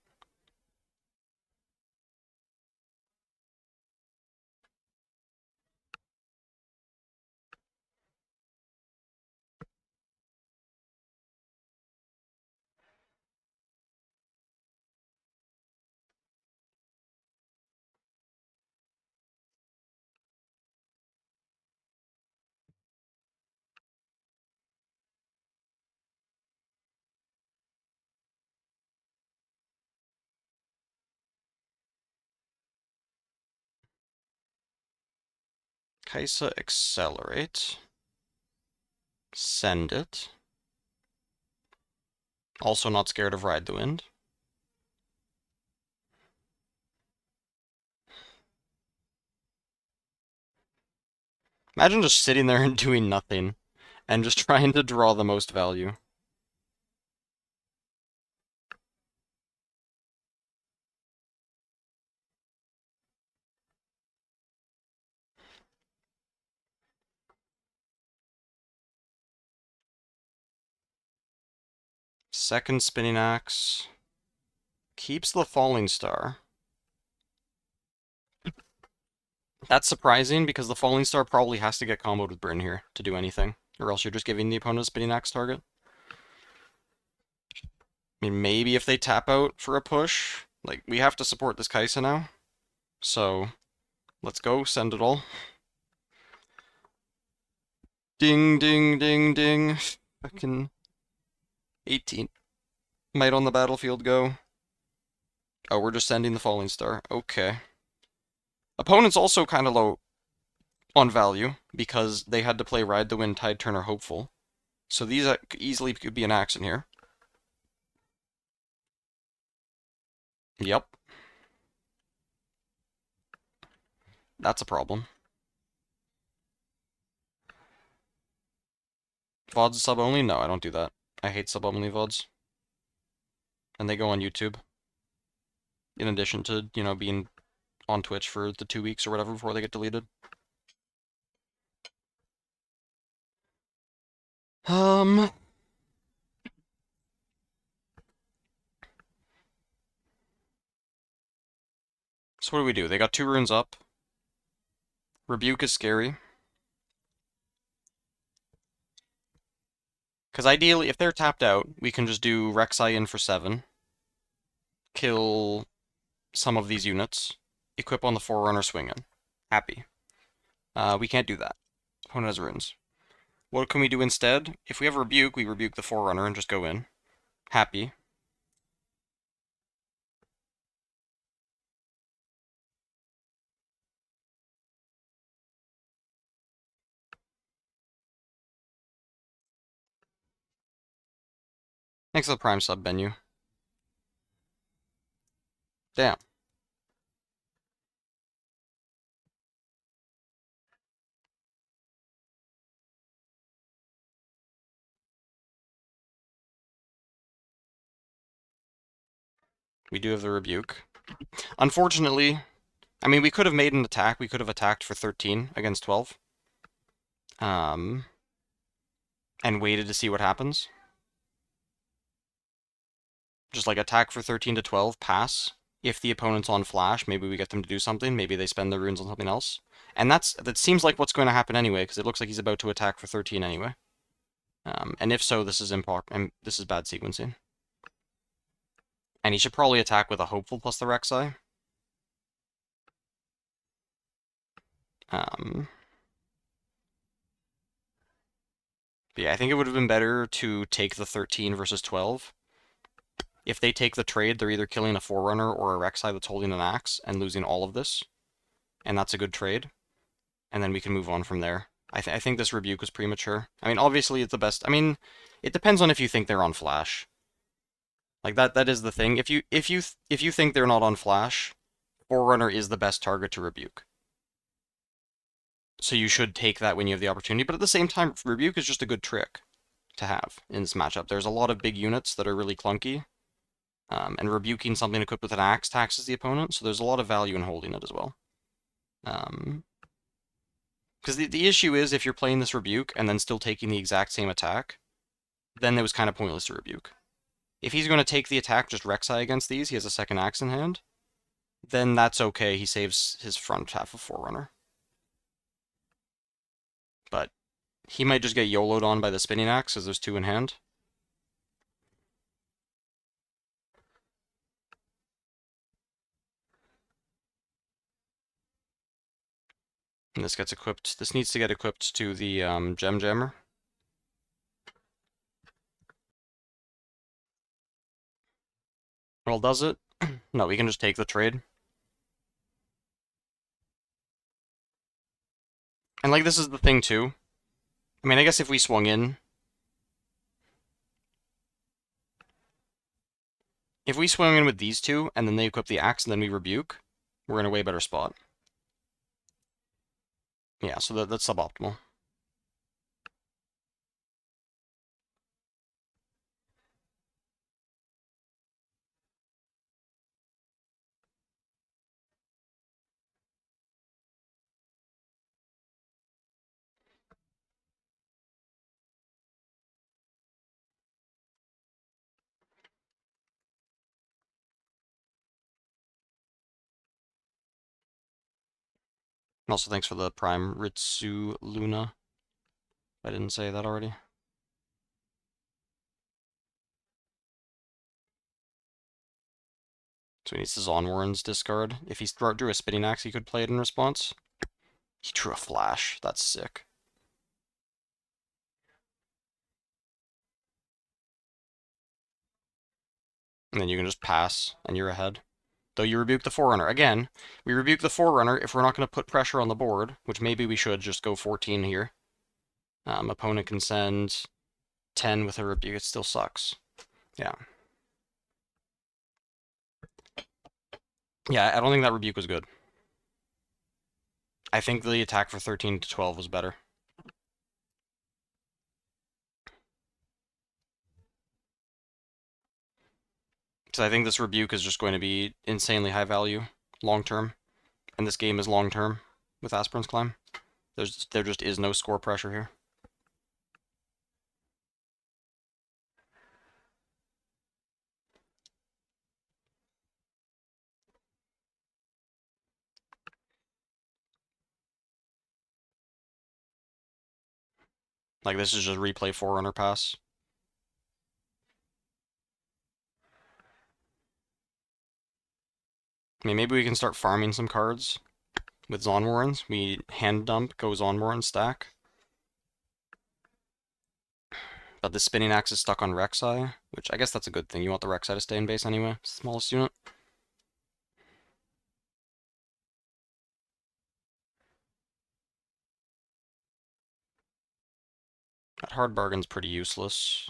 Kaisa Accelerate. Send it. Also not scared of Ride the Wind. Imagine just sitting there and doing nothing, and just trying to draw the most value. Second Spinning Axe. Keeps the Falling Star. That's surprising, because the Falling Star probably has to get comboed with Bryn here to do anything, or else you're just giving the opponent a Spinning Axe target. I mean, maybe if they tap out for a push, like, we have to support this Kaisa now. So, let's go, send it all. Ding, ding, ding, ding. Fucking 18. Might on the battlefield go. Oh, we're just sending the Falling Star. Okay. Opponent's also kind of low on value because they had to play Ride the Wind, Tide Turner, Hopeful. So these easily could be an axe in here. Yep. That's a problem. VODs sub only? No, I don't do that. I hate sub only VODs. And they go on YouTube. In addition to, you know, being on Twitch for the 2 weeks or whatever before they get deleted. So what do we do? They got 2 runes up. Rebuke is scary. Because ideally, if they're tapped out, we can just do Rek'Sai in for 7. Kill some of these units. Equip on the Forerunner, swing in. Happy. We can't do that. Opponent has runes. What can we do instead? If we have Rebuke, we rebuke the Forerunner and just go in. Happy. Thanks for the Prime sub menu. Damn. We do have the Rebuke. Unfortunately, I mean, we could have made an attack. We could have attacked for 13 against 12. And waited to see what happens. Just like attack for 13 to 12, pass. If the opponent's on flash, maybe we get them to do something. Maybe they spend their runes on something else. And that seems like what's going to happen anyway, because it looks like he's about to attack for 13 anyway. And if so, this is this is bad sequencing. And he should probably attack with a Hopeful plus the Rek'Sai. But yeah, I think it would have been better to take the 13 versus 12. If they take the trade, they're either killing a Forerunner or a Rek'Sai that's holding an axe and losing all of this. And that's a good trade. And then we can move on from there. I think this Rebuke was premature. I mean, obviously it's the best. I mean, it depends on if you think they're on flash. Like that is the thing. If you think they're not on flash, Forerunner is the best target to Rebuke. So you should take that when you have the opportunity. But at the same time, Rebuke is just a good trick to have in this matchup. There's a lot of big units that are really clunky. And rebuking something equipped with an axe taxes the opponent, so there's a lot of value in holding it as well. Because the issue is, if you're playing this Rebuke and then still taking the exact same attack, then it was kind of pointless to Rebuke. If he's going to take the attack, just Rek'Sai against these, he has a second axe in hand, then that's okay, he saves his front half of Forerunner. But he might just get YOLO'd on by the spinning axe, as there's 2 in hand. And this gets equipped. This needs to get equipped to the Gem Jammer. Well, does it? No, we can just take the trade. And like, this is the thing too. I mean, I guess if we swung in... If we swung in with these 2, and then they equip the axe, and then we rebuke, we're in a way better spot. Yeah, so that's suboptimal. And also thanks for the Prime Ritsu Luna. I didn't say that already. So he needs his Onwarren's discard. If he drew a spinning axe, he could play it in response. He drew a flash. That's sick. And then you can just pass, and you're ahead. Though you rebuke the Forerunner. Again, we rebuke the Forerunner if we're not going to put pressure on the board, which maybe we should just go 14 here. Opponent can send 10 with a rebuke. It still sucks. Yeah. Yeah, I don't think that rebuke was good. I think the attack for 13 to 12 was better. So I think this rebuke is just going to be insanely high value long term. And this game is long term with Aspirant's Climb. There just is no score pressure here. Like, this is just replay Forerunner pass. I mean, maybe we can start farming some cards with Zon Warrens. We hand dump, go Zon Warren stack. But the Spinning Axe is stuck on Rek'Sai, which I guess that's a good thing. You want the Rek'Sai to stay in base anyway. Smallest unit. That hard bargain's pretty useless.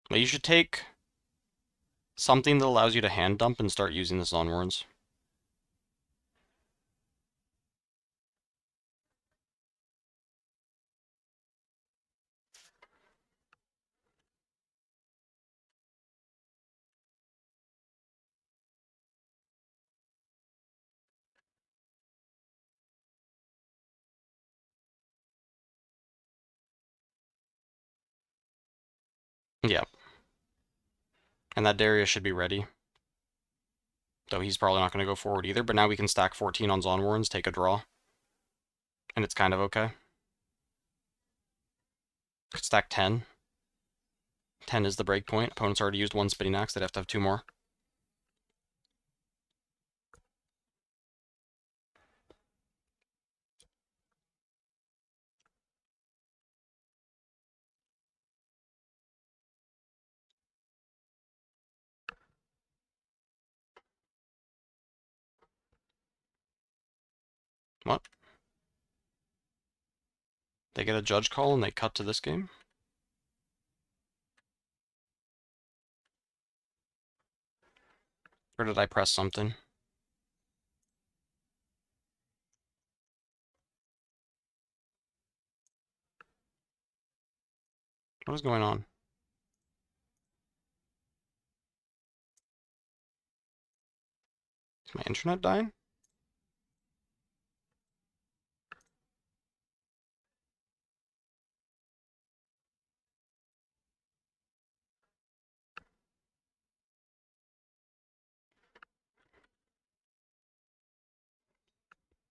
But you should take something that allows you to hand dump and start using this on Warrens. Yeah. And that Darius should be ready. Though he's probably not going to go forward either, but now we can stack 14 on Zon Warrens, take a draw. And it's kind of okay. Could stack 10. 10 is the break point. Opponent's already used one Spinning Axe, they'd have to have 2 more. What? They get a judge call and they cut to this game? Or did I press something? What is going on? Is my internet dying?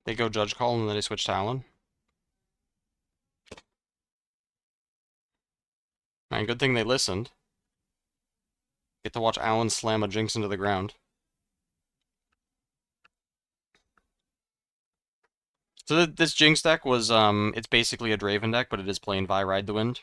They go judge call and then they switch to Allen. Man, good thing they listened. Get to watch Allen slam a Jinx into the ground. So this Jinx deck was, it's basically a Draven deck, but it is playing Vi Ride the Wind.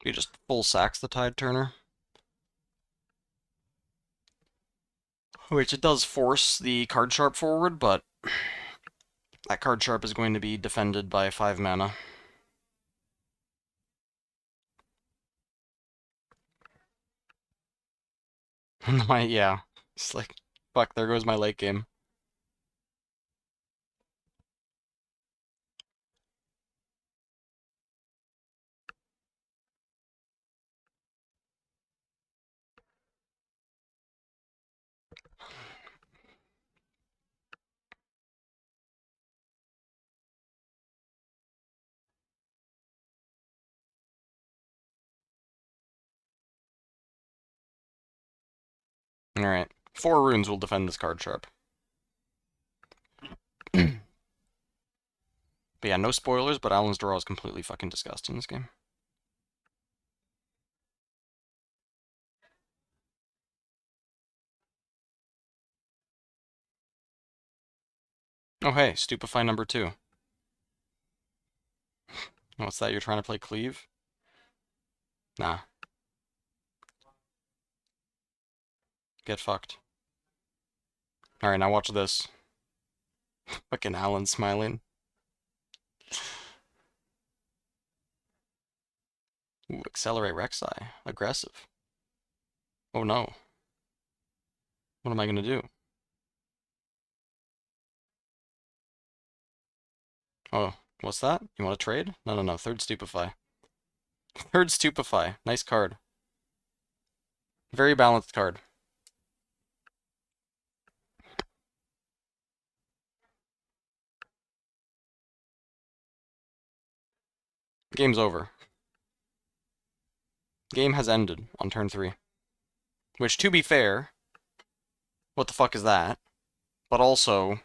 You just full sacks the Tide Turner. Which it does force the card sharp forward, but that card sharp is going to be defended by 5 mana. Yeah. It's like, fuck, there goes my late game. Alright. 4 runes will defend this card sharp. But yeah, no spoilers, but Alan's draw is completely fucking disgusting in this game. Oh hey, Stupefy number 2. What's that, you're trying to play Cleave? Nah. Get fucked. Alright, now watch this. Fucking Alan smiling. Ooh, accelerate Rek'Sai. Aggressive. Oh no. What am I gonna do? Oh, what's that? You want to trade? No, no, no. Third Stupefy. Third Stupefy. Nice card. Very balanced card. Game's over. Game has ended on turn 3. Which, to be fair, what the fuck is that? But also,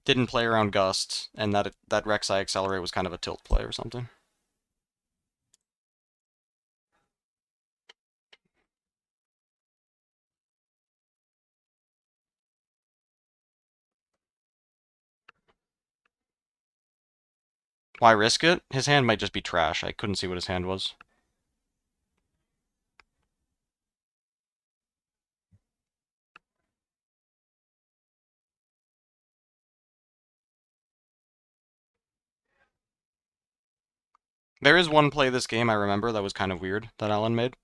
didn't play around Gust, and that Rek'Sai Accelerate was kind of a tilt play or something. Why risk it? His hand might just be trash. I couldn't see what his hand was. There is one play this game I remember that was kind of weird that Alan made.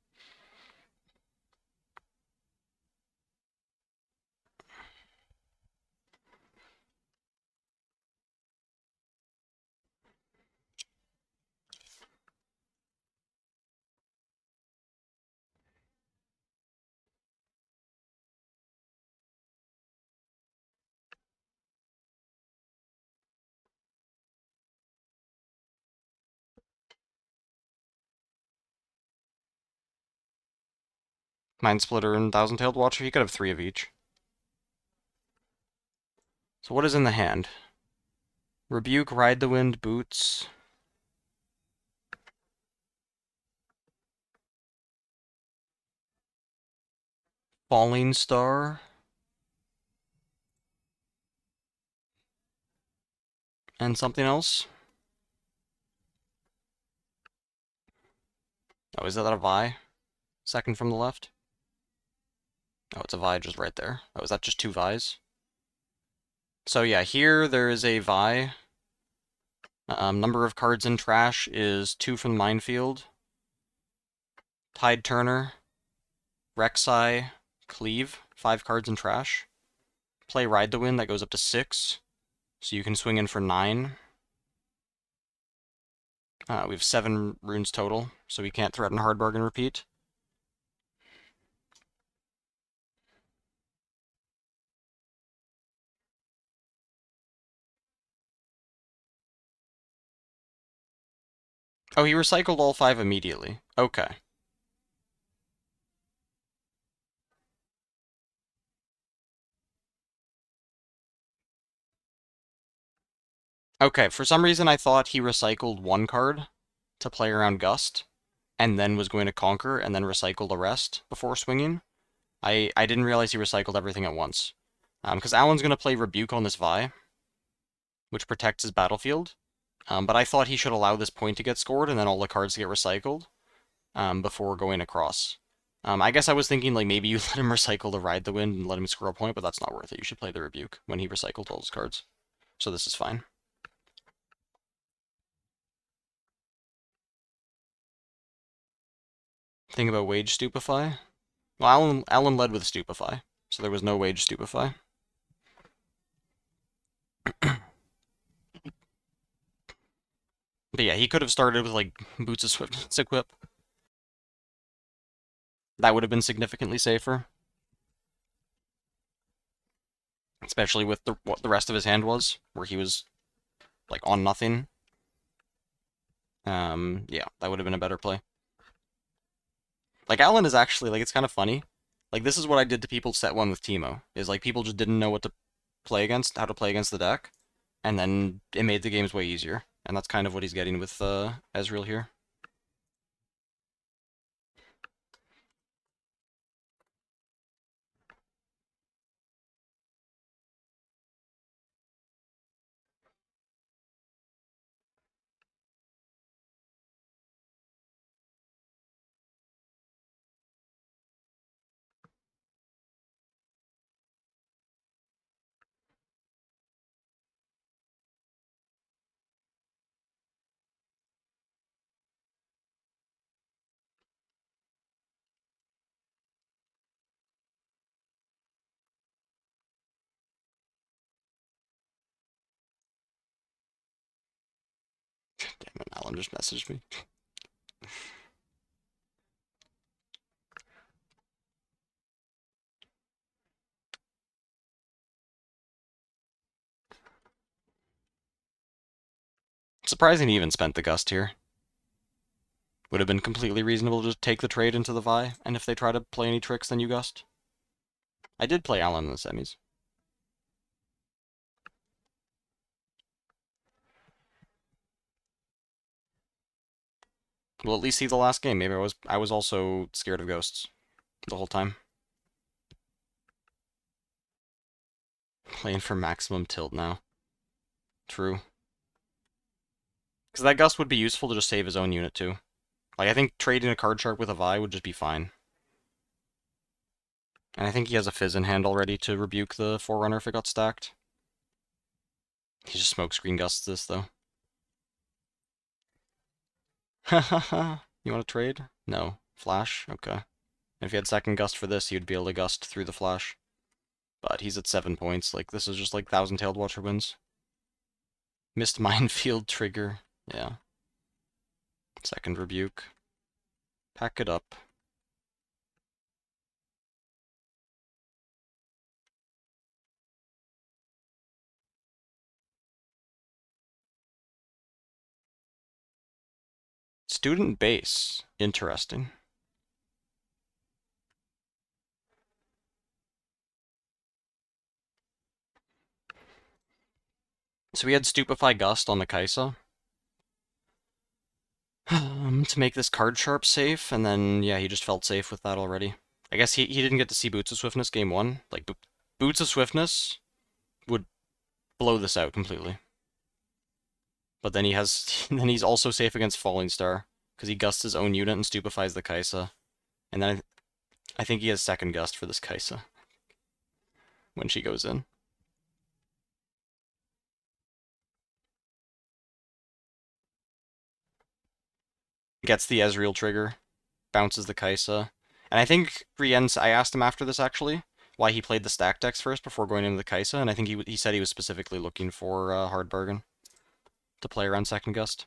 Mind Splitter and Thousand-Tailed Watcher, he could have 3 of each. So what is in the hand? Rebuke, Ride the Wind, Boots. Falling Star. And something else? Oh, is that a Vi? Second from the left? Oh, it's a Vi just right there. Oh, is that just 2 Vis? So yeah, here there is a Vi. Number of cards in trash is 2 from the Minefield. Tide Turner. Rek'Sai. Cleave. 5 cards in trash. Play Ride the Wind, that goes up to 6. So you can swing in for 9. We have 7 runes total, so we can't threaten Hard Bargain repeat. Oh, he recycled all 5 immediately. Okay. Okay, for some reason I thought he recycled 1 card to play around Gust, and then was going to Conquer, and then recycle the rest before swinging. I didn't realize he recycled everything at once. Because Alan's going to play Rebuke on this Vi, which protects his battlefield. But I thought he should allow this point to get scored, and then all the cards to get recycled, before going across. I guess I was thinking, like, maybe you let him recycle the Ride the Wind and let him score a point, but that's not worth it. You should play the Rebuke when he recycled all his cards. So this is fine. Thing about Wage Stupefy? Well, Alan led with Stupefy, so there was no Wage Stupefy. But yeah, he could have started with, like, Boots of Swiftness equip. That would have been significantly safer. Especially with what the rest of his hand was, where he was, like, on nothing. Yeah, that would have been a better play. Like, Alan is actually, like, it's kind of funny. Like, this is what I did to people set 1 with Teemo, is, like, people just didn't know what to play against, how to play against the deck, and then it made the games way easier. And that's kind of what he's getting with Ezreal here. Damn it, Alan just messaged me. Surprising he even spent the Gust here. Would have been completely reasonable to take the trade into the Vi, and if they try to play any tricks, then you Gust. I did play Alan in the semis. Well, at least see the last game. Maybe I was also scared of ghosts the whole time. Playing for maximum tilt now. True. Because that Gust would be useful to just save his own unit too. Like, I think trading a card shark with a Vi would just be fine. And I think he has a Fizz in hand already to rebuke the Forerunner if it got stacked. He just smokescreen gusts this, though. Hahaha. You want to trade? No. Flash? Okay. If he had second gust for this, he would be able to gust through the flash. But he's at 7 points. Like, this is just like Thousand-Tailed Watcher wins. Missed Minefield trigger. Yeah. Second rebuke. Pack it up. Student base. Interesting. So we had Stupefy Gust on the Kaisa. To make this card sharp safe, and then, yeah, he just felt safe with that already. I guess he didn't get to see Boots of Swiftness game 1. Like, Boots of Swiftness would blow this out completely. But then then he's also safe against Falling Star, because he gusts his own unit and stupefies the Kaisa. And then I think he has second gust for this Kaisa when she goes in. Gets the Ezreal trigger, bounces the Kaisa. And I think Brienne's, I asked him after this actually, why he played the stack decks first before going into the Kaisa, and I think he said he was specifically looking for Hard Bargain to play around second gust.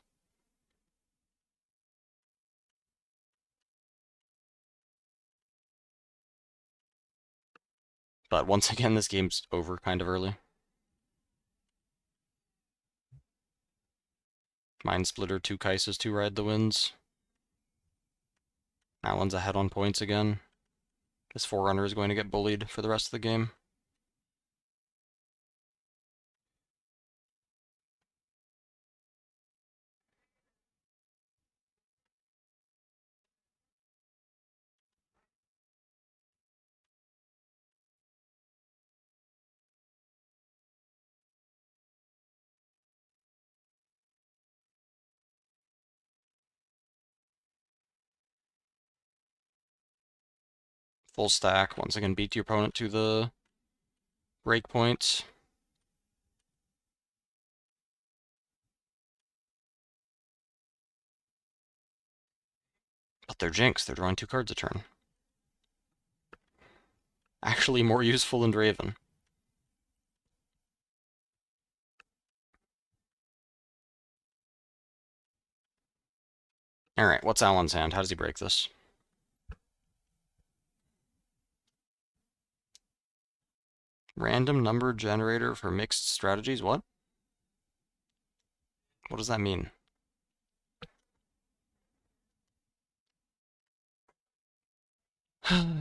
But once again, this game's over kind of early. Mind Splitter, 2 Kaisas, 2 Ride the Winds. Alan's ahead on points again. This Forerunner is going to get bullied for the rest of the game. Full stack, once again beat your opponent to the break point. But they're Jinx, they're drawing 2 cards a turn. Actually more useful than Draven. Alright, what's Alan's hand? How does he break this? Random number generator for mixed strategies? What? What does that mean?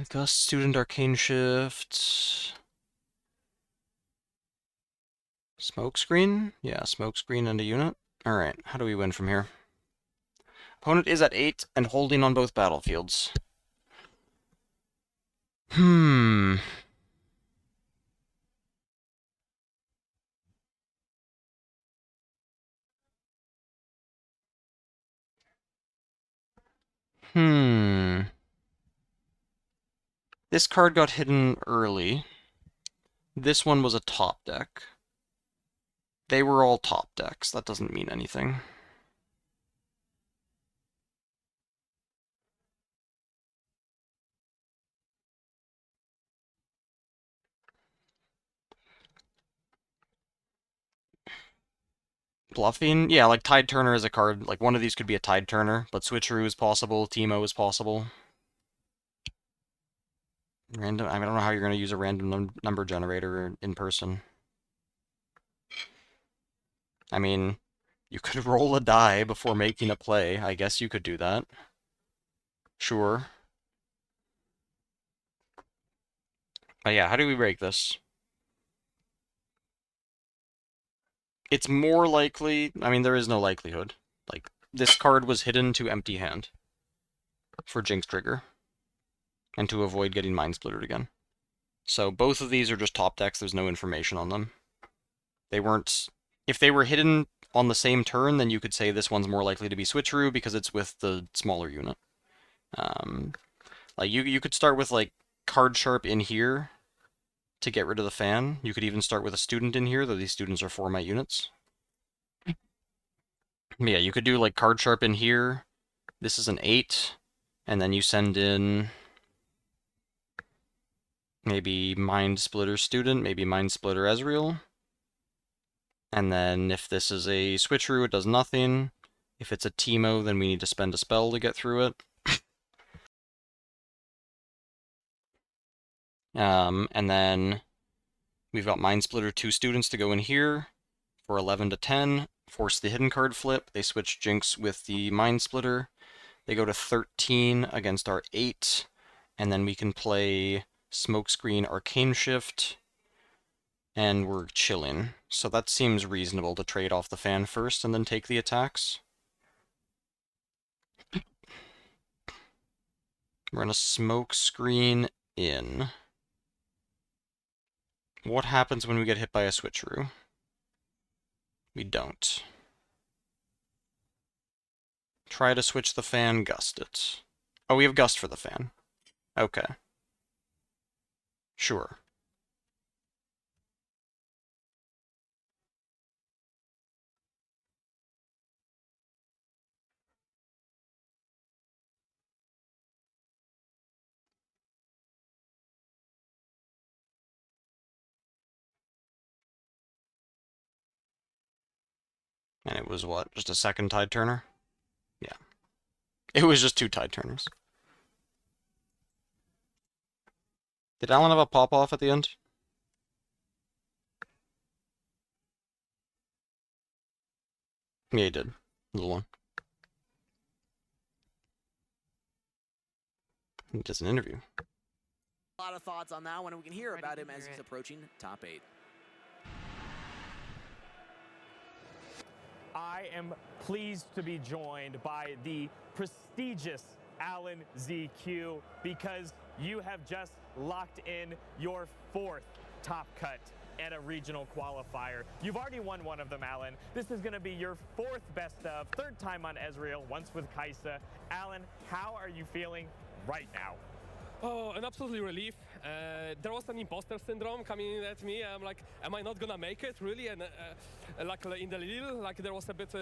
Gust, Student, Arcane Shift... Smokescreen? Yeah, smokescreen and a unit. Alright, how do we win from here? Opponent is at 8 and holding on both battlefields. Hmm... This card got hidden early. This one was a top deck. They were all top decks. That doesn't mean anything. Bluffing? Yeah, like Tide Turner is a card. Like, one of these could be a Tide Turner, but Switcheroo is possible, Teemo is possible. Random. I don't know how you're going to use a random number generator in person. I mean, you could roll a die before making a play. I guess you could do that. Sure. But yeah, how do we break this? It's more likely... I mean, there is no likelihood. Like, this card was hidden to empty hand for Jinx Trigger, and to avoid getting Mind Splittered again. So both of these are just top decks, there's no information on them. They weren't... If they were hidden on the same turn, then you could say this one's more likely to be Switcheroo because it's with the smaller unit. Like, you could start with, like, Card Sharp in here to get rid of the fan. You could even start with a Student in here, though these students are 4 my units. But yeah, you could do, like, Card Sharp in here. This is an 8. And then you send in... maybe Mind Splitter Student, maybe Mind Splitter Ezreal. And then if this is a Switcheroo, it does nothing. If it's a Teemo, then we need to spend a spell to get through it. And then we've got Mind Splitter 2 students to go in here for 11 to 10. Force the hidden card flip. They switch Jinx with the Mind Splitter. They go to 13 against our 8. And then we can play Smokescreen Arcane Shift. And we're chilling. So that seems reasonable to trade off the fan first and then take the attacks. We're gonna Smokescreen in. What happens when we get hit by a Switcheroo? We don't. Try to switch the fan, Gust it. Oh, we have Gust for the fan. Okay. Sure. And it was what? Just a second Tide Turner? Yeah. It was just 2 Tide Turners. Did Alan have a pop-off at the end? Yeah, he did. Little one. He does an interview. A lot of thoughts on that one, and we can hear about him as he's approaching top 8. I am pleased to be joined by the prestigious Alan ZQ because you have just locked in your 4th top cut at a regional qualifier. You've already won one of them, Alan. This is going to be your 4th best of, 3rd time on Ezreal, once with Kai'Sa. Alan, how are you feeling right now? Oh, an absolutely relief. There was an imposter syndrome coming at me. I'm like, am I not gonna make it, really? And like in the lead, like there was a bit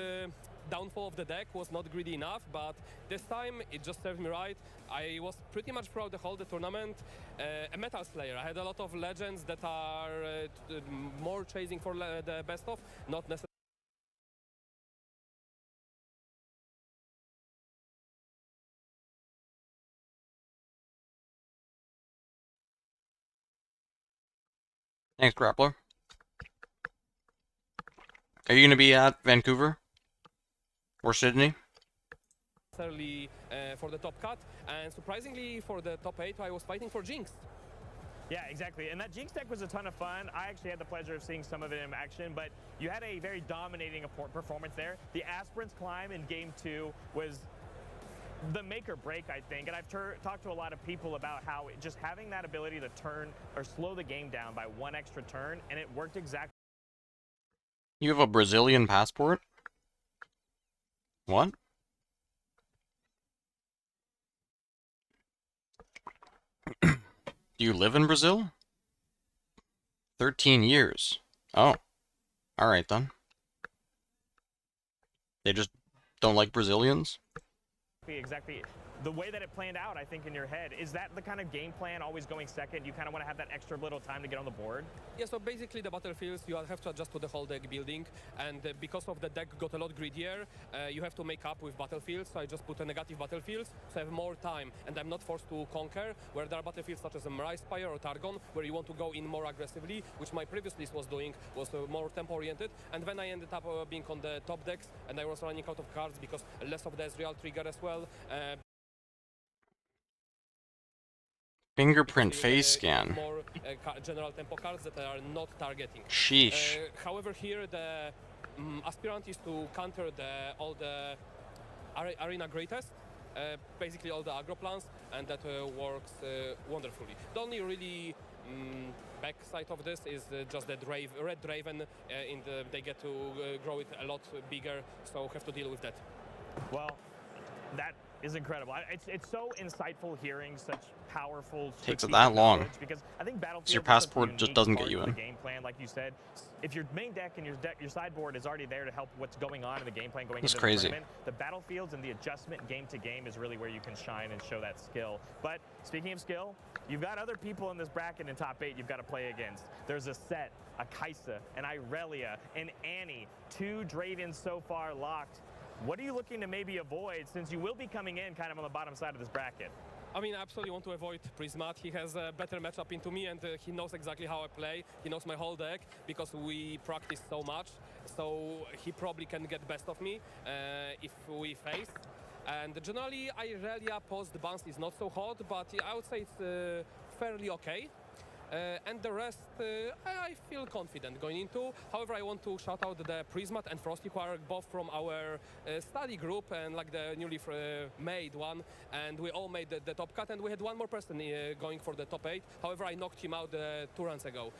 downfall of the deck was not greedy enough, but this time it just served me right. I was pretty much throughout the whole tournament a Metal Slayer. I had a lot of legends that are more chasing for the best of, not necessarily. Thanks, Grappler. Are you going to be at Vancouver? Or Sydney? For the top cut, and surprisingly for the top 8 I was fighting for Jinx. Yeah, exactly. And that Jinx deck was a ton of fun. I actually had the pleasure of seeing some of it in action, but you had a very dominating performance there. The Aspirant's Climb in Game 2 was the make or break, I think. And I've talked to a lot of people about how just having that ability to turn or slow the game down by one extra turn, and it worked exactly. You have a Brazilian passport? What? Do you live in Brazil? 13 years. Oh. Alright then. They just don't like Brazilians? Exactly. The way that it planned out, I think, in your head, is that the kind of game plan always going second? You kind of want to have that extra little time to get on the board? Yeah, so basically the battlefields, you have to adjust to the whole deck building, and because of the deck got a lot greedier, you have to make up with battlefields, so I just put a negative battlefields, so I have more time, and I'm not forced to conquer, where there are battlefields such as a Mirage Spire or Targon, where you want to go in more aggressively, which my previous list was doing, was more tempo-oriented, and then I ended up being on the top decks, and I was running out of cards because less of the Ezreal trigger as well. Fingerprint face scan. More general tempo cards that are not targeting. Sheesh. However, here the aspirant is to counter all the arena greatest, basically all the aggro plans, and that works wonderfully. The only really backside of this is just the red Draven. They get to grow it a lot bigger, so have to deal with that. Well, that is incredible. It's so insightful hearing such powerful. Takes it that long. Because I think Battlefield. Your passport just doesn't get you in. Game plan, like you said, if your main deck and your sideboard is already there to help what's going on in the game plan going into the tournament, the battlefields and the adjustment game to game is really where you can shine and show that skill. But speaking of skill, you've got other people in this bracket in top 8 you've got to play against. There's a Set, a Kaisa, an Irelia, an Annie, 2 Dravens so far locked. What are you looking to maybe avoid, since you will be coming in kind of on the bottom side of this bracket? I mean, I absolutely want to avoid Prismat. He has a better matchup into me, and he knows exactly how I play. He knows my whole deck because we practice so much. So he probably can get best of me if we face. And generally, Irelia post bounce is not so hot, but I would say it's fairly okay. And the rest, I feel confident going into. However, I want to shout out the Prismat and Frosty, who are both from our study group and like the newly made one. And we all made the top cut, and we had one more person going for the top 8. However, I knocked him out 2 runs ago,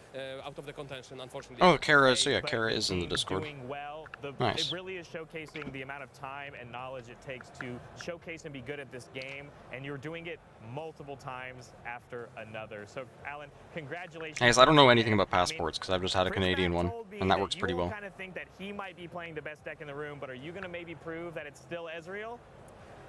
out of the contention, unfortunately. Oh, Kara, so yeah, Kara is in the Discord. Doing well. Nice. It really is showcasing the amount of time and knowledge it takes to showcase and be good at this game, and you're doing it multiple times after another. So, Alan, congratulations. Guys, I don't know anything about passports because I've just had a Canadian one, and that works pretty well. You kind of think that he might be playing the best deck in the room, but are you going to maybe prove that it's still Ezreal?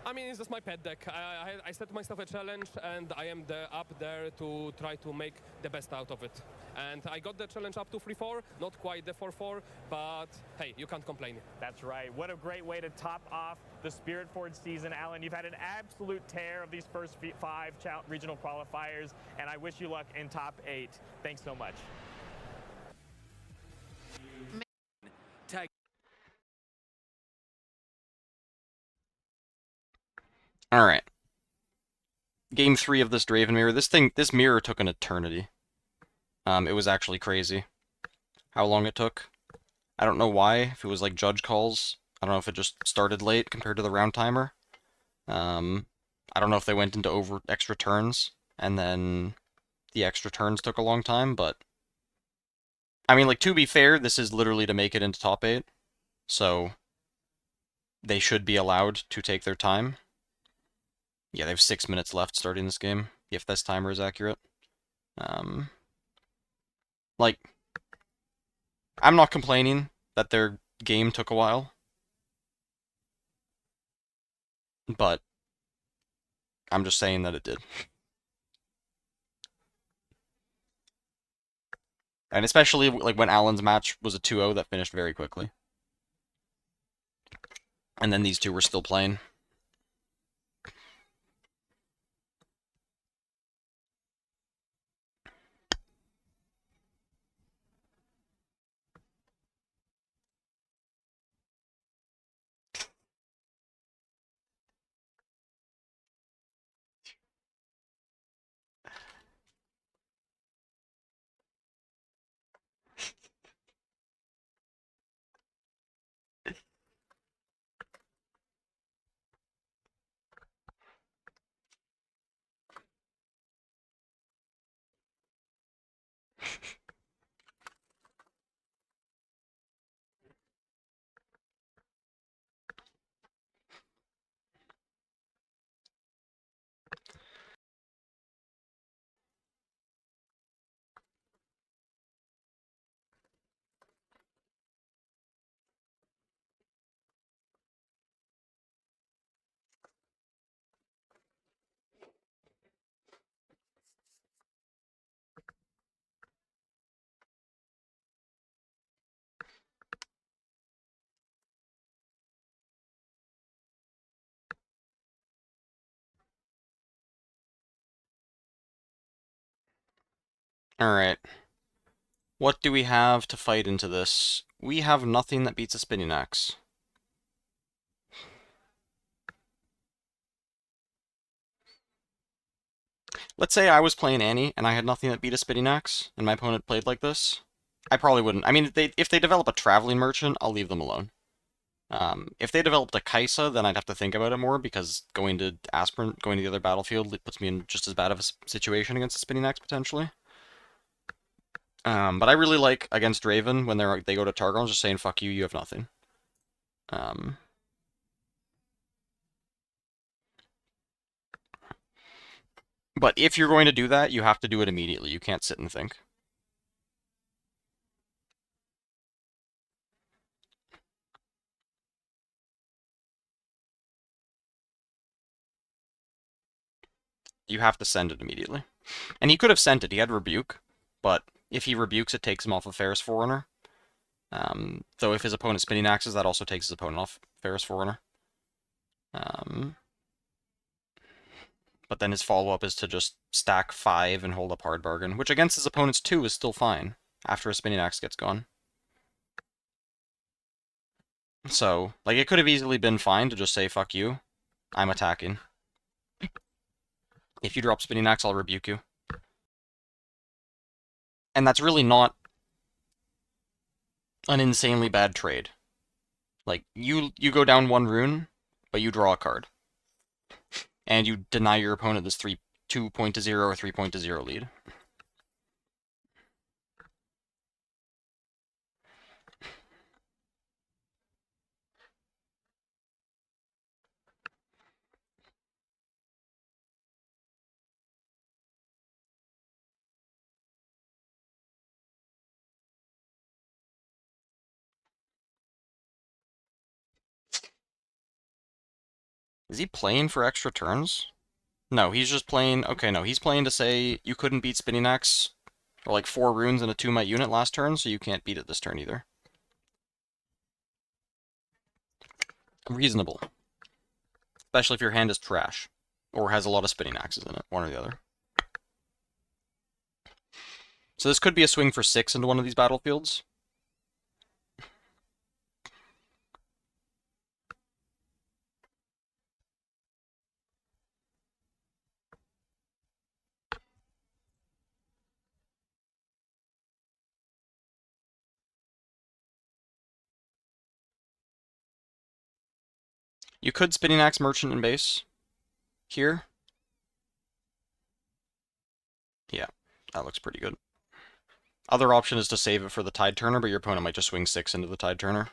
I mean, it's just my pet deck. I set myself a challenge, and I am up there to try to make the best out of it. And I got the challenge up to 3-4, not quite the 4-4, but hey, you can't complain. That's right. What a great way to top off the Spirit Forge season, Alan. You've had an absolute tear of these first 5 regional qualifiers, and I wish you luck in top 8. Thanks so much. Alright. Game 3 of this Draven mirror. This mirror took an eternity. It was actually crazy how long it took. I don't know why, if it was like judge calls. I don't know if it just started late compared to the round timer. I don't know if they went into extra turns, and then the extra turns took a long time, but... I mean, like, to be fair, this is literally to make it into top 8, so they should be allowed to take their time. Yeah, they have 6 minutes left starting this game, if this timer is accurate. Like, I'm not complaining that their game took a while. but I'm just saying that it did. And especially like when Alan's match was a 2-0 that finished very quickly. And then these two were still playing. Alright. What do we have to fight into this? We have nothing that beats a spinning axe. Let's say I was playing Annie and I had nothing that beat a spinning axe, and my opponent played like this. I probably wouldn't. I mean, if they develop a traveling merchant, I'll leave them alone. If they developed a Kaisa, then I'd have to think about it more, because going to Aspirant, going to the other battlefield, it puts me in just as bad of a situation against a spinning axe, potentially. But I really like against Draven, when they go to Targon, just saying, fuck you, you have nothing. But if you're going to do that, you have to do it immediately. You can't sit and think. You have to send it immediately. And he could have sent it. He had Rebuke, but if he rebukes, it takes him off of Ferris Forerunner. Though if his opponent spinning axes, that also takes his opponent off Ferris Forerunner. But then his follow-up is to just stack 5 and hold up Hard Bargain, which against his opponent's 2 is still fine, after a spinning axe gets gone. So, like, it could have easily been fine to just say, fuck you, I'm attacking. If you drop spinning axe, I'll rebuke you. And that's really not an insanely bad trade. Like, you go down 1 rune, but you draw a card. And you deny your opponent this 2.0 or 3.0 lead. Is he playing for extra turns? No, he's just playing... Okay, no, he's playing to say you couldn't beat Spinning Axe, or like 4 runes and a 2-might unit last turn, so you can't beat it this turn either. Reasonable. Especially if your hand is trash, or has a lot of Spinning Axes in it, one or the other. So this could be a swing for 6 into one of these battlefields. You could Spinning Axe Merchant in base. Here. Yeah, that looks pretty good. Other option is to save it for the Tide Turner, but your opponent might just swing 6 into the Tide Turner.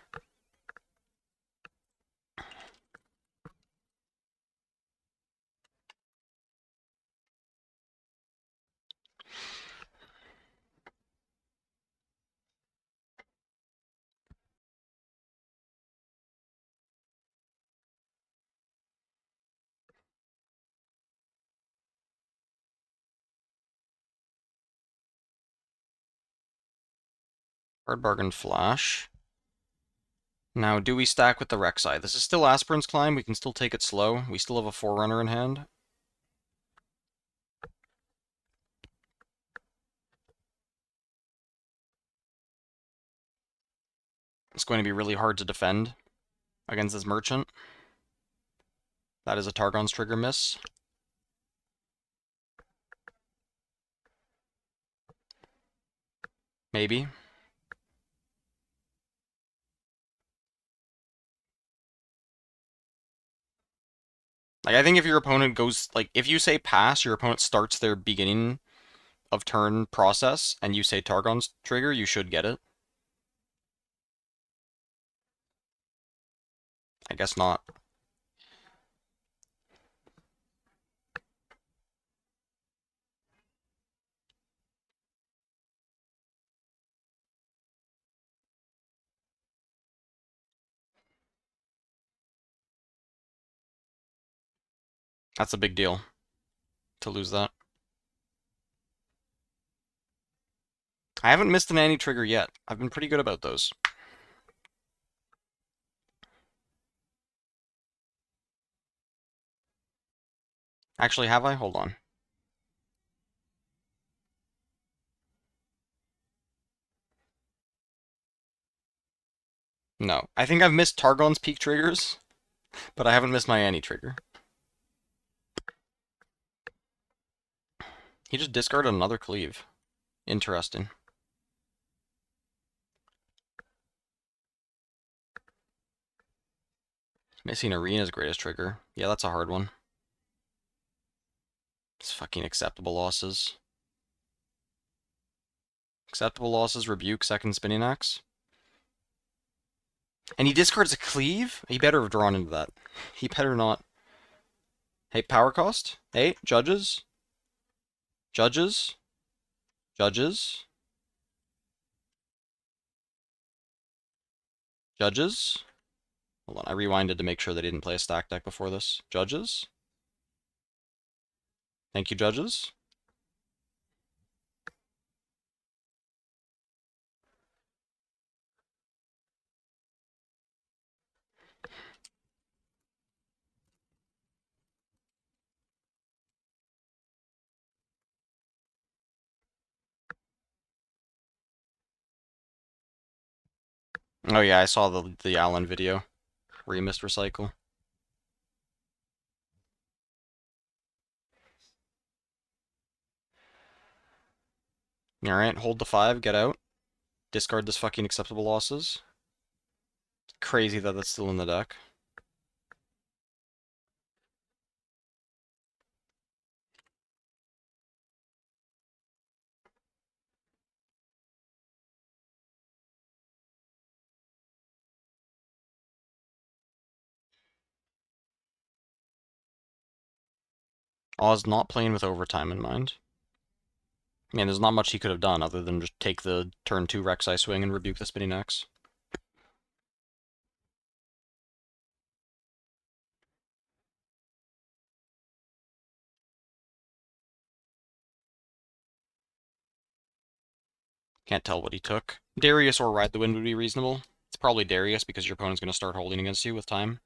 Hard bargain flash. Now, do we stack with the Rek'Sai? This is still Aspirin's Climb. We can still take it slow. We still have a Forerunner in hand. It's going to be really hard to defend against this Merchant. That is a Targon's Trigger miss. Maybe. Like, I think if your opponent goes, like, if you say pass, your opponent starts their beginning of turn process, and you say Targon's Trigger, you should get it. I guess not. That's a big deal to lose that. I haven't missed an anti-trigger yet. I've been pretty good about those. Actually, have I? Hold on. No. I think I've missed Targon's peak triggers, but I haven't missed my anti-trigger. He just discarded another cleave. Interesting. Missing Arena's greatest trigger. Yeah, that's a hard one. It's fucking acceptable losses. Acceptable losses, Rebuke, second Spinning Axe. And he discards a cleave? He better have drawn into that. He better not. Hey, power cost? Hey, judges? Judges? Judges? Judges? Hold on, I rewinded to make sure they didn't play a stack deck before this. Judges? Thank you, judges. Oh yeah, I saw the Allen video where he missed recycle. Alright, hold the 5, get out. Discard this fucking acceptable losses. It's crazy that that's still in the deck. Oz not playing with overtime in mind. Man, there's not much he could have done other than just take the turn 2 Rek'Sai swing and rebuke the Spinning Axe. Can't tell what he took. Darius or Ride the Wind would be reasonable. It's probably Darius because your opponent's going to start holding against you with time.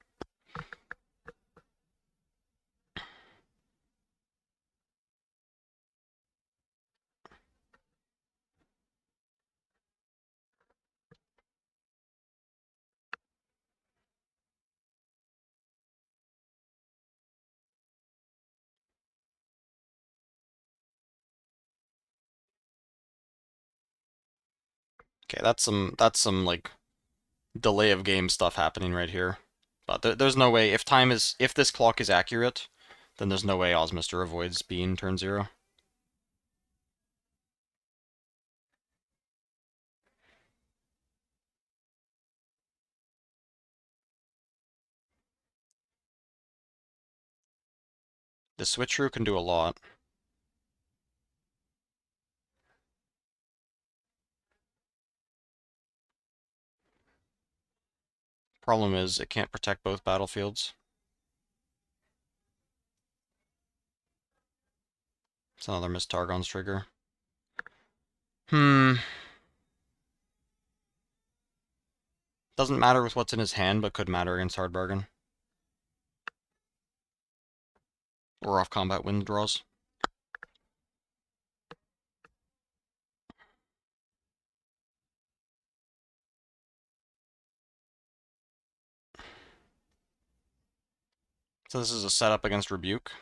Okay, that's some like delay of game stuff happening right here. But there's no way if this clock is accurate, then there's no way Ozmister avoids being turn 0. The switcheroo can do a lot. Problem is, it can't protect both battlefields. It's another missed Targon's trigger. Doesn't matter with what's in his hand, but could matter against hard bargain. Or off combat wind draws. So this is a setup against Rebuke.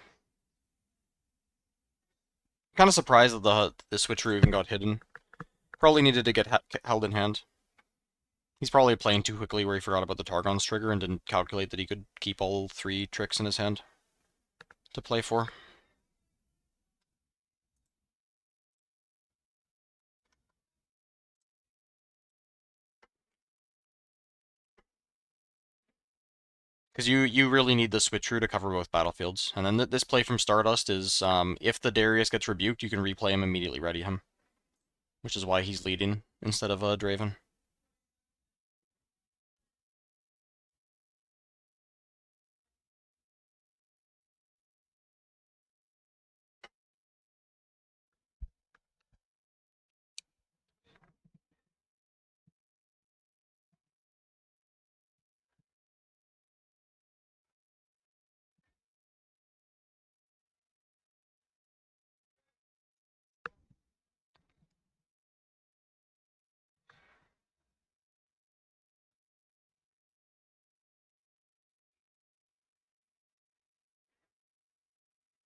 Kind of surprised that the switcheroo even got hidden. Probably needed to get held in hand. He's probably playing too quickly where he forgot about the Targon's trigger and didn't calculate that he could keep all 3 tricks in his hand to play for. Because you really need the switcheroo to cover both battlefields. And then this play from Stardust is, if the Darius gets rebuked, you can replay him, immediately ready him. Which is why he's leading instead of Draven.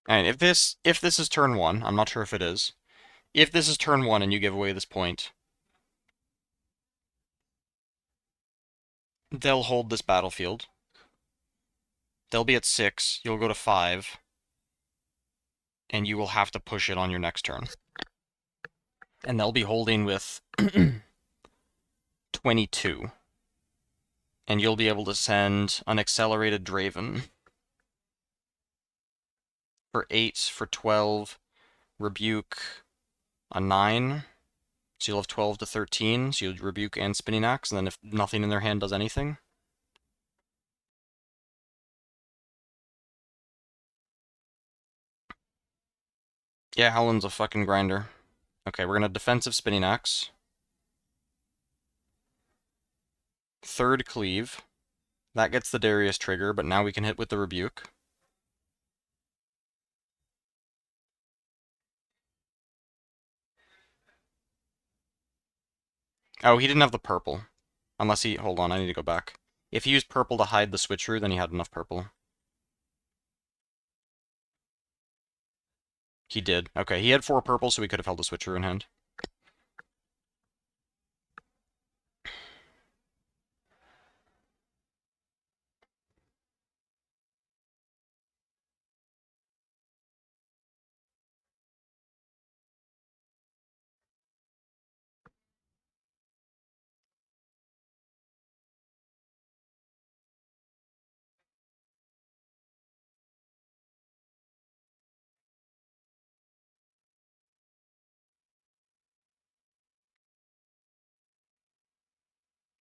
And if this is turn 1, I'm not sure if it is. If this is turn 1 and you give away this point, they'll hold this battlefield. They'll be at 6, you'll go to 5, and you will have to push it on your next turn. And they'll be holding with 22. And you'll be able to send an accelerated Draven for 8, for 12, Rebuke a 9. So you'll have 12 to 13, so you'll Rebuke and Spinning Axe, and then if nothing in their hand does anything. Yeah, Howland's a fucking grinder. Okay, we're gonna defensive Spinning Axe. 3rd Cleave. That gets the Darius trigger, but now we can hit with the Rebuke. Oh, he didn't have the purple. Unless he... Hold on, I need to go back. If he used purple to hide the switcheroo, then he had enough purple. He did. Okay, he had 4 purple, so he could have held the switcheroo in hand.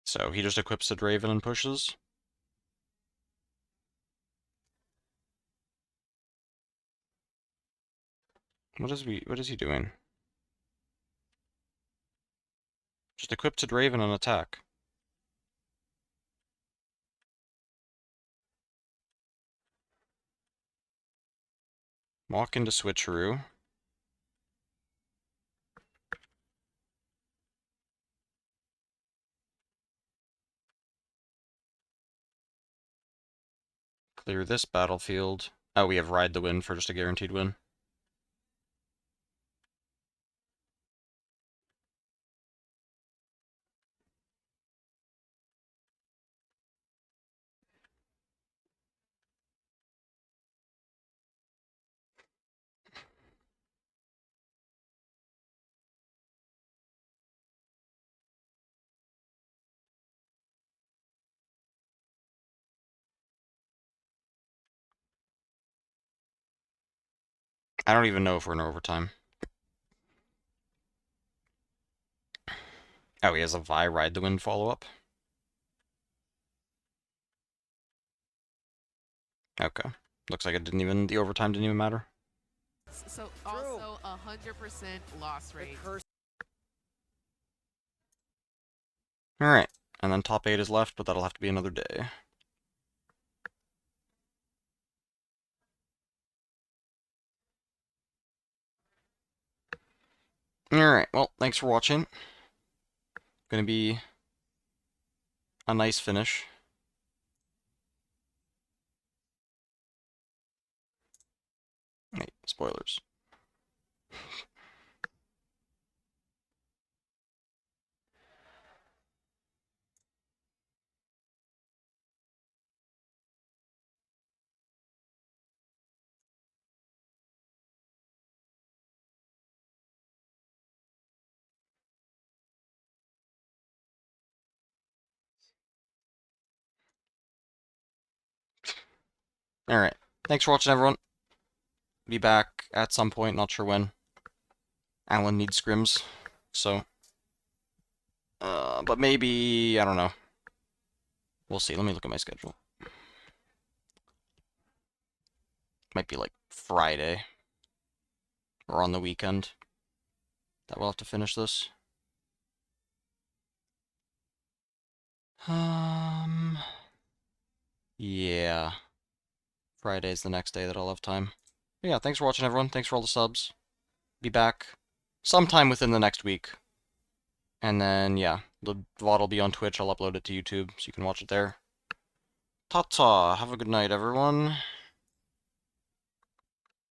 So he just equips the Draven and pushes. What is he doing? Just equip to Draven and attack. Walk into switcheroo. Clear this battlefield. Oh, we have Ride the Wind for just a guaranteed win. I don't even know if we're in overtime. Oh, he has a Vi Ride the Wind follow-up? Okay. Looks like the overtime didn't even matter. So also 100% loss rate. Alright. And then top 8 is left, but that'll have to be another day. Alright, well, thanks for watching. Gonna be a nice finish. Wait, spoilers. Alright, thanks for watching, everyone. Be back at some point, not sure when. Alan needs scrims, so... but maybe, I don't know. We'll see, let me look at my schedule. Might be like Friday. Or on the weekend. That we'll have to finish this. Yeah. Friday's the next day that I'll have time. But yeah, thanks for watching, everyone. Thanks for all the subs. Be back sometime within the next week. And then, yeah, the VOD will be on Twitch. I'll upload it to YouTube, so you can watch it there. Ta-ta! Have a good night, everyone.